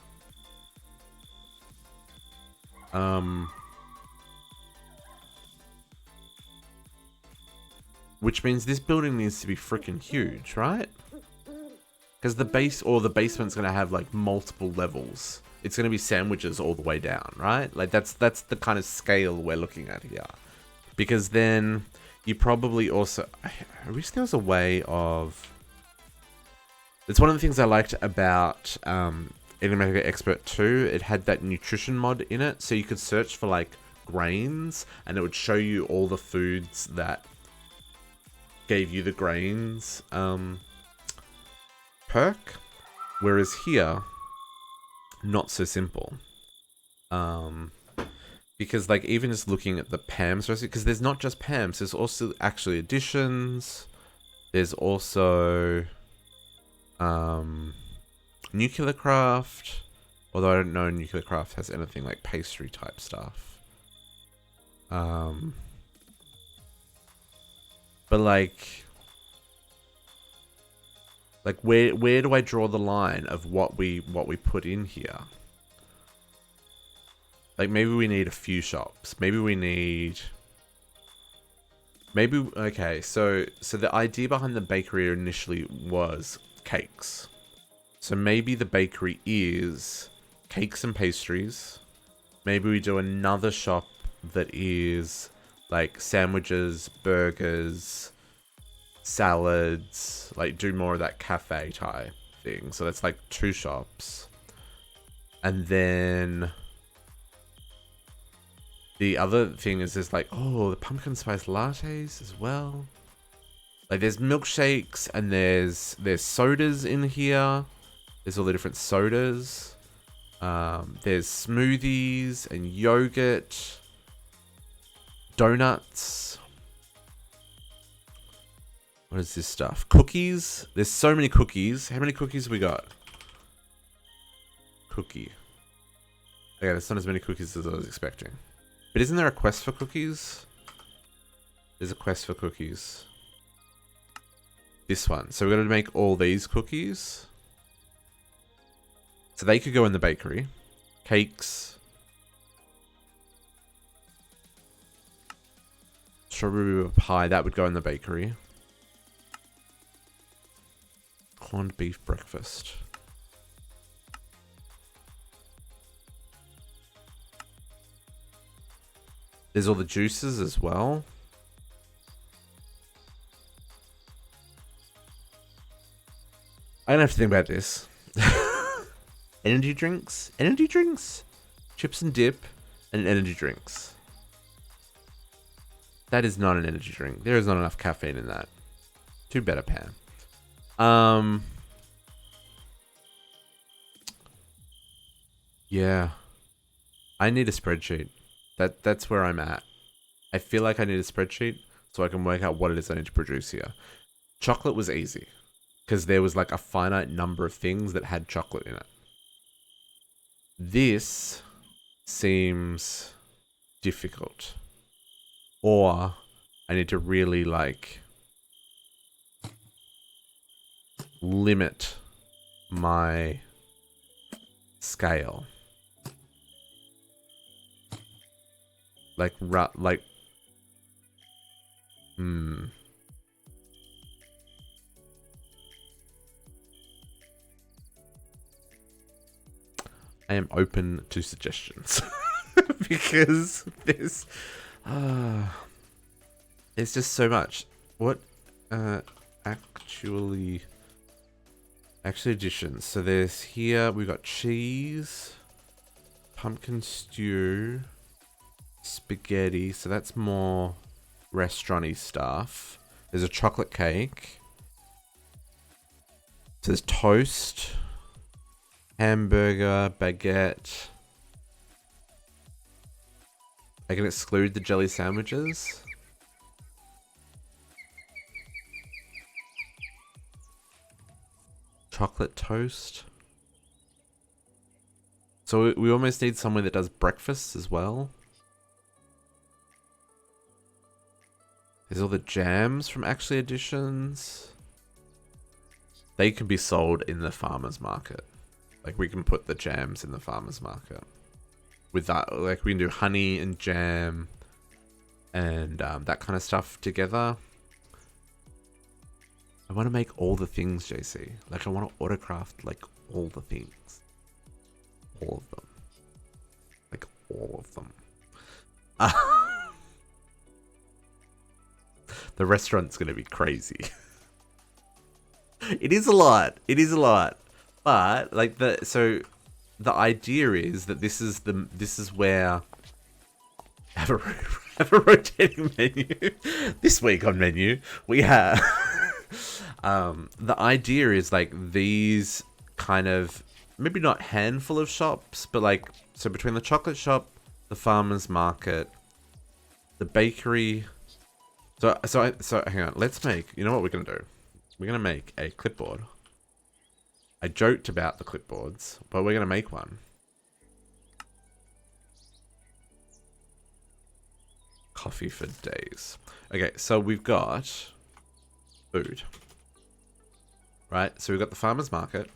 Which means this building needs to be freaking huge, right? Because the base or the basement's going to have like multiple levels. It's going to be sandwiches all the way down, right? Like that's the kind of scale we're looking at here. Because then you probably also... I wish there was a way of... It's one of the things I liked about Enigmatica Expert 2. It had that nutrition mod in it. So you could search for like grains and it would show you all the foods that gave you the grains perk. Whereas here... Not so simple. Because like even just looking at the Pam's recipe, because there's not just Pam's, there's also actually additions. There's also Nuclear Craft, although I don't know Nuclear Craft has anything like pastry type stuff. But like where do I draw the line of what we put in here? Like maybe we need a few shops. Okay, so the idea behind the bakery initially was cakes. So maybe the bakery is cakes and pastries. Maybe we do another shop that is like sandwiches, burgers, salads, like do more of that cafe type thing. So that's like 2 shops. And then the other thing is there's like, oh, the pumpkin spice lattes as well. Like there's milkshakes and there's sodas in here. There's all the different sodas. There's smoothies and yogurt, donuts. What is this stuff? Cookies? There's so many cookies. How many cookies we got? Cookie. Okay, that's not as many cookies as I was expecting. But isn't there a quest for cookies? There's a quest for cookies. This one. So we're going to make all these cookies. So they could go in the bakery. Cakes. Strawberry pie, that would go in the bakery. Corned beef breakfast. There's all the juices as well. I'm gonna have to think about this. Energy drinks? Energy drinks? Chips and dip and energy drinks. That is not an energy drink. There is not enough caffeine in that. Too better, Pam. Yeah. I need a spreadsheet. That's where I'm at. I feel like I need a spreadsheet so I can work out what it is I need to produce here. Chocolate was easy because there was like a finite number of things that had chocolate in it. This seems difficult. Or I need to really like limit my scale. Like, I am open to suggestions because there's just so much. What actually additions? So there's here we got cheese, pumpkin stew, spaghetti. So that's more restaurant-y stuff. There's a chocolate cake. So there's toast, hamburger, baguette. I can exclude the jelly sandwiches. Chocolate toast. So we almost need somewhere that does breakfast as well. There's all the jams from Actually Additions. They can be sold in the farmer's market. Like we can put the jams in the farmer's market. With that, like we can do honey and jam and that kind of stuff together. I want to make all the things, JC. Like I want to autocraft like all the things. All of them. Like all of them. The restaurant's going to be crazy. It is a lot. It is a lot. But like the idea is that this is where have a rotating menu. This week on menu we have the idea is like these kind of maybe not handful of shops, but like so between the chocolate shop, the farmer's market, the bakery. So hang on. Let's make. You know what we're gonna do? We're gonna make a clipboard. I joked about the clipboards, but we're gonna make one. Coffee for days. Okay, so we've got food. Right? So we've got the farmer's market.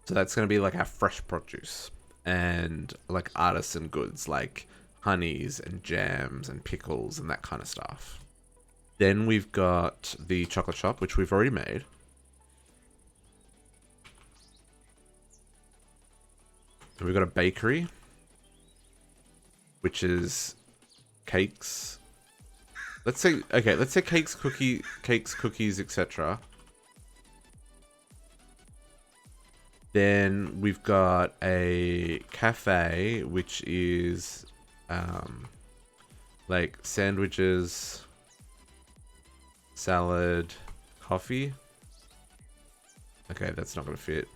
So that's gonna be like our fresh produce and like artisan goods like honeys and jams and pickles and that kind of stuff. Then we've got the chocolate shop, which we've already made. And we've got a bakery, which is cakes. Let's say cakes, cookies, etc. Then we've got a cafe, which is like sandwiches, salad, coffee. Okay, that's not gonna fit.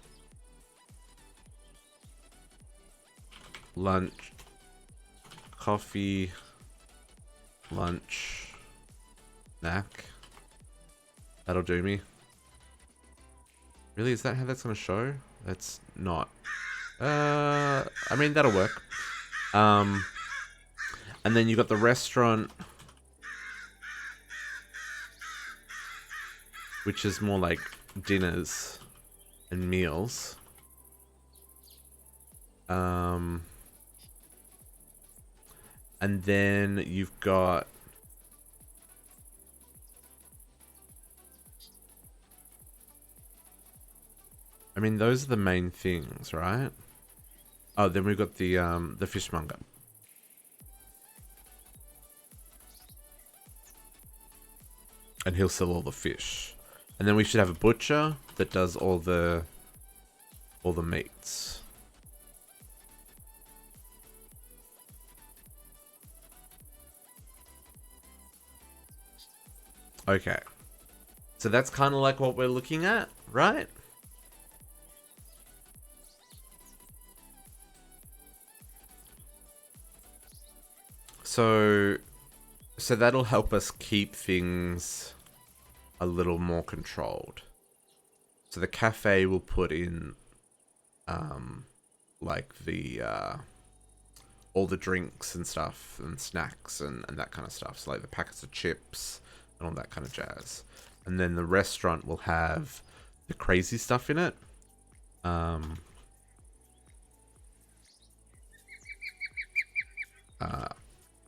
Lunch, coffee, lunch, Snack. That'll do me. Really, is that how that's gonna show? That's not. I mean, that'll work. And then you got the restaurant, which is more like dinners and meals. And then you've got I mean, those are the main things, right? Oh, then we've got the fishmonger. And he'll sell all the fish. And then we should have a butcher that does all the meats. Okay. So that's kind of like what we're looking at, right? So that'll help us keep things a little more controlled. So the cafe will put in, like the, all the drinks and stuff and snacks and that kind of stuff. So like the packets of chips and all that kind of jazz. And then the restaurant will have the crazy stuff in it.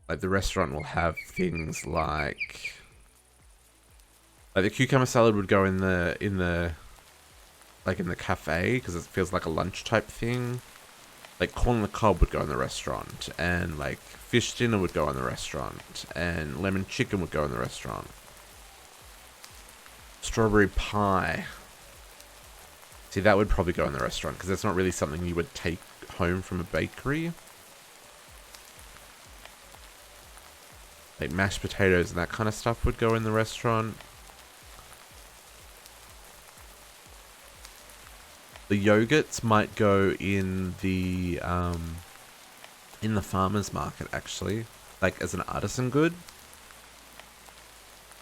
Like the restaurant will have things like the cucumber salad would go in the cafe because it feels like a lunch type thing. Like corn on the cob would go in the restaurant, and like fish dinner would go in the restaurant, and lemon chicken would go in the restaurant. Strawberry pie. See, that would probably go in the restaurant because that's not really something you would take home from a bakery. Like mashed potatoes and that kind of stuff would go in the restaurant. The yogurts might go in the farmer's market, actually, like as an artisan good.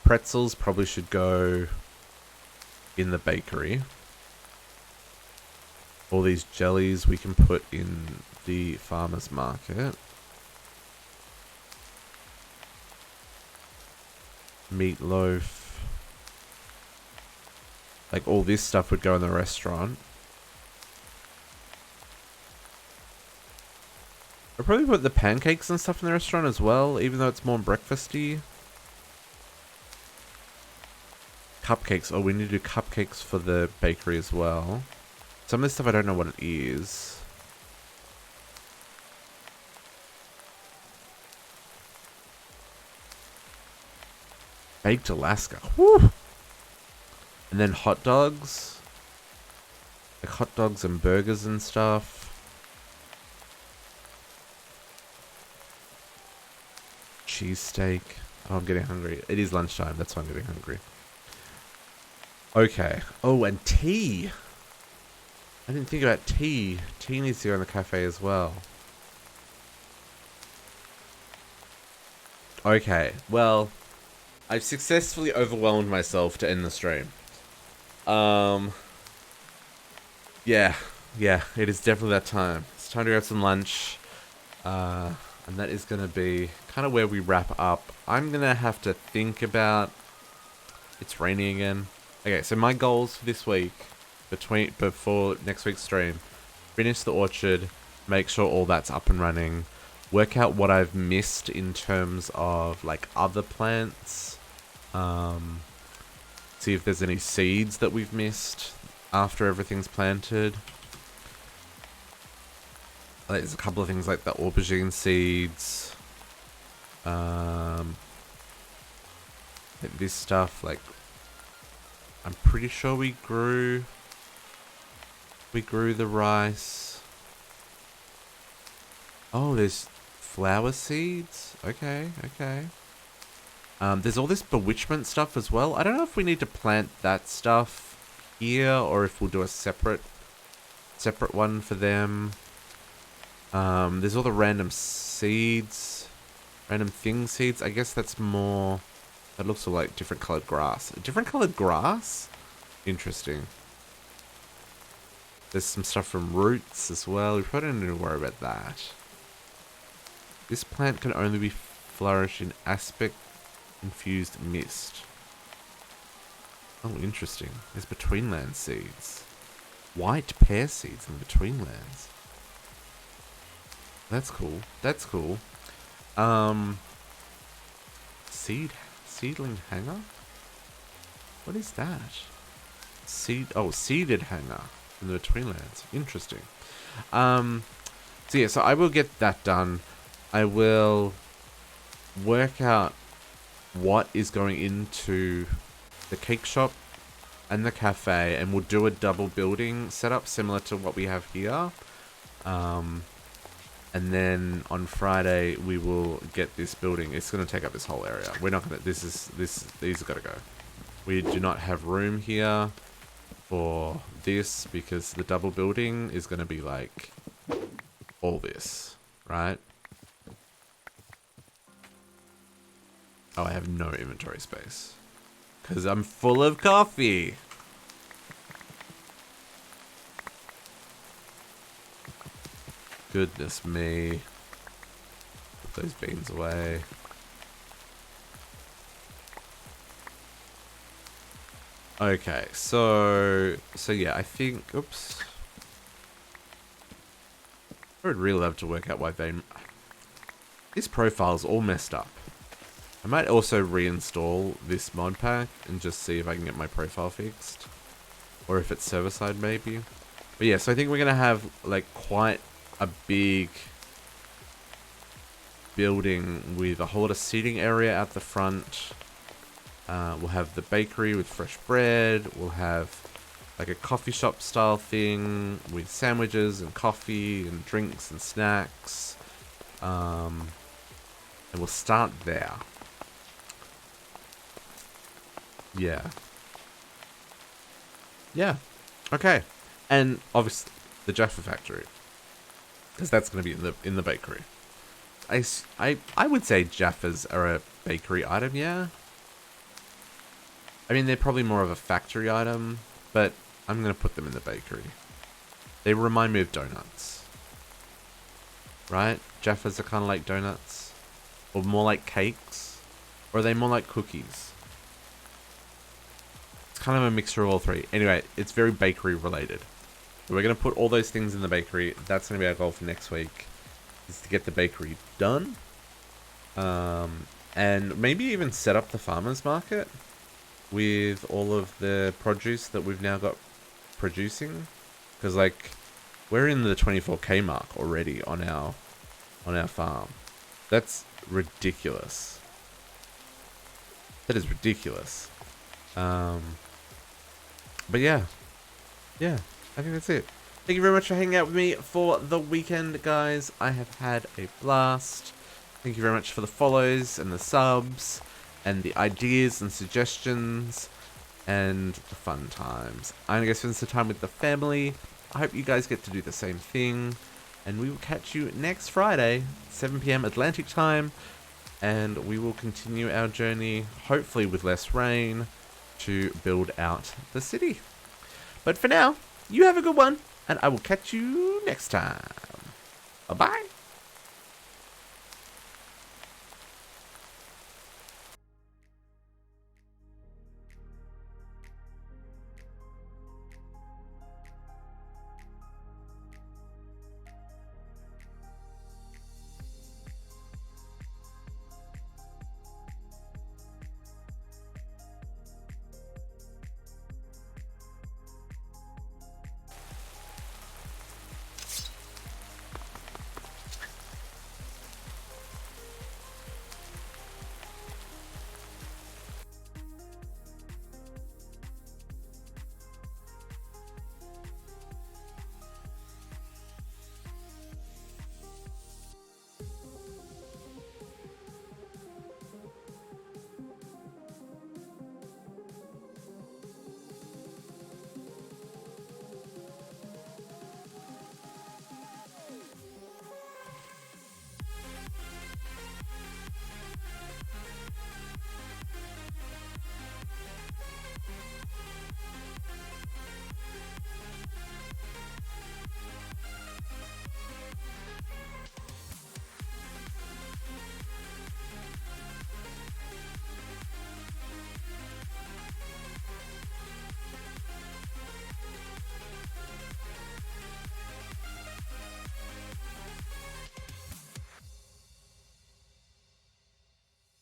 Pretzels probably should go in the bakery. All these jellies we can put in the farmer's market. Meatloaf. Like all this stuff would go in the restaurant. I'll probably put the pancakes and stuff in the restaurant as well, even though it's more breakfasty. Cupcakes. Oh, we need to do cupcakes for the bakery as well. Some of this stuff I don't know what it is. Baked Alaska. Woo! And then hot dogs. Like hot dogs and burgers and stuff. Cheesesteak. Oh, I'm getting hungry. It is lunchtime. That's why I'm getting hungry. Okay. Oh, and tea. I didn't think about tea. Tea needs to go in the cafe as well. Okay. Well, I've successfully overwhelmed myself to end the stream. Yeah. Yeah, it is definitely that time. It's time to grab some lunch. And that is going to be kind of where we wrap up. I'm going to have to think about... It's raining again. Okay, so my goals for this week, before next week's stream, finish the orchard, make sure all that's up and running, work out what I've missed in terms of like other plants, see if there's any seeds that we've missed after everything's planted. There's a couple of things like the aubergine seeds, like this stuff, like I'm pretty sure we grew the rice. Oh, there's flower seeds. Okay. There's all this bewitchment stuff as well. I don't know if we need to plant that stuff here or if we'll do a separate one for them. There's all the random seeds, random thing seeds. I guess that's more That looks like different colored grass. Different colored grass? Interesting. There's some stuff from roots as well. We probably don't need to worry about that. This plant can only be flourished in aspect infused mist. Oh, interesting. There's betweenland seeds. White pear seeds in betweenlands. That's cool. That's cool. Seedling hanger? What is that? Seeded hanger in the betweenlands. Interesting. So yeah, so I will get that done. I will work out what is going into the cake shop and the cafe, and we'll do a double building setup similar to what we have here. And then on Friday we will get this building. It's going to take up this whole area. We're not going to. These have got to go. We do not have room here for this because the double building is going to be like all this, right? Oh, I have no inventory space because I'm full of coffee. Goodness me. Put those beans away. Okay, so yeah, I think, oops. I would really love to work out why this profile's all messed up. I might also reinstall this mod pack and just see if I can get my profile fixed. Or if it's server side maybe. But yeah, so I think we're gonna have like quite a big building with a whole lot of seating area out the front. We'll have the bakery with fresh bread. We'll have like a coffee shop style thing with sandwiches and coffee and drinks and snacks. And we'll start there. Yeah. Yeah. Okay. And obviously the Jaffa factory, because that's going to be in the bakery. I would say Jaffas are a bakery item, yeah. I mean, they're probably more of a factory item, but I'm going to put them in the bakery. They remind me of donuts. Right? Jaffas are kind of like donuts. Or more like cakes. Or are they more like cookies? It's kind of a mixture of all three. Anyway, it's very bakery related. So we're going to put all those things in the bakery. That's going to be our goal for next week. Is to get the bakery done. And maybe even set up the farmer's market with all of the produce that we've now got producing, because like we're in the 24k mark already on our farm. That's ridiculous. That is ridiculous. But yeah, I think that's it. Thank you very much for hanging out with me for the weekend, guys. I have had a blast. Thank you very much for the follows and the subs and the ideas and suggestions and the fun times. I'm going to spend some time with the family. I hope you guys get to do the same thing. And we will catch you next Friday, 7 PM Atlantic time. And we will continue our journey, hopefully with less rain, to build out the city. But for now, you have a good one. And I will catch you next time. Bye-bye.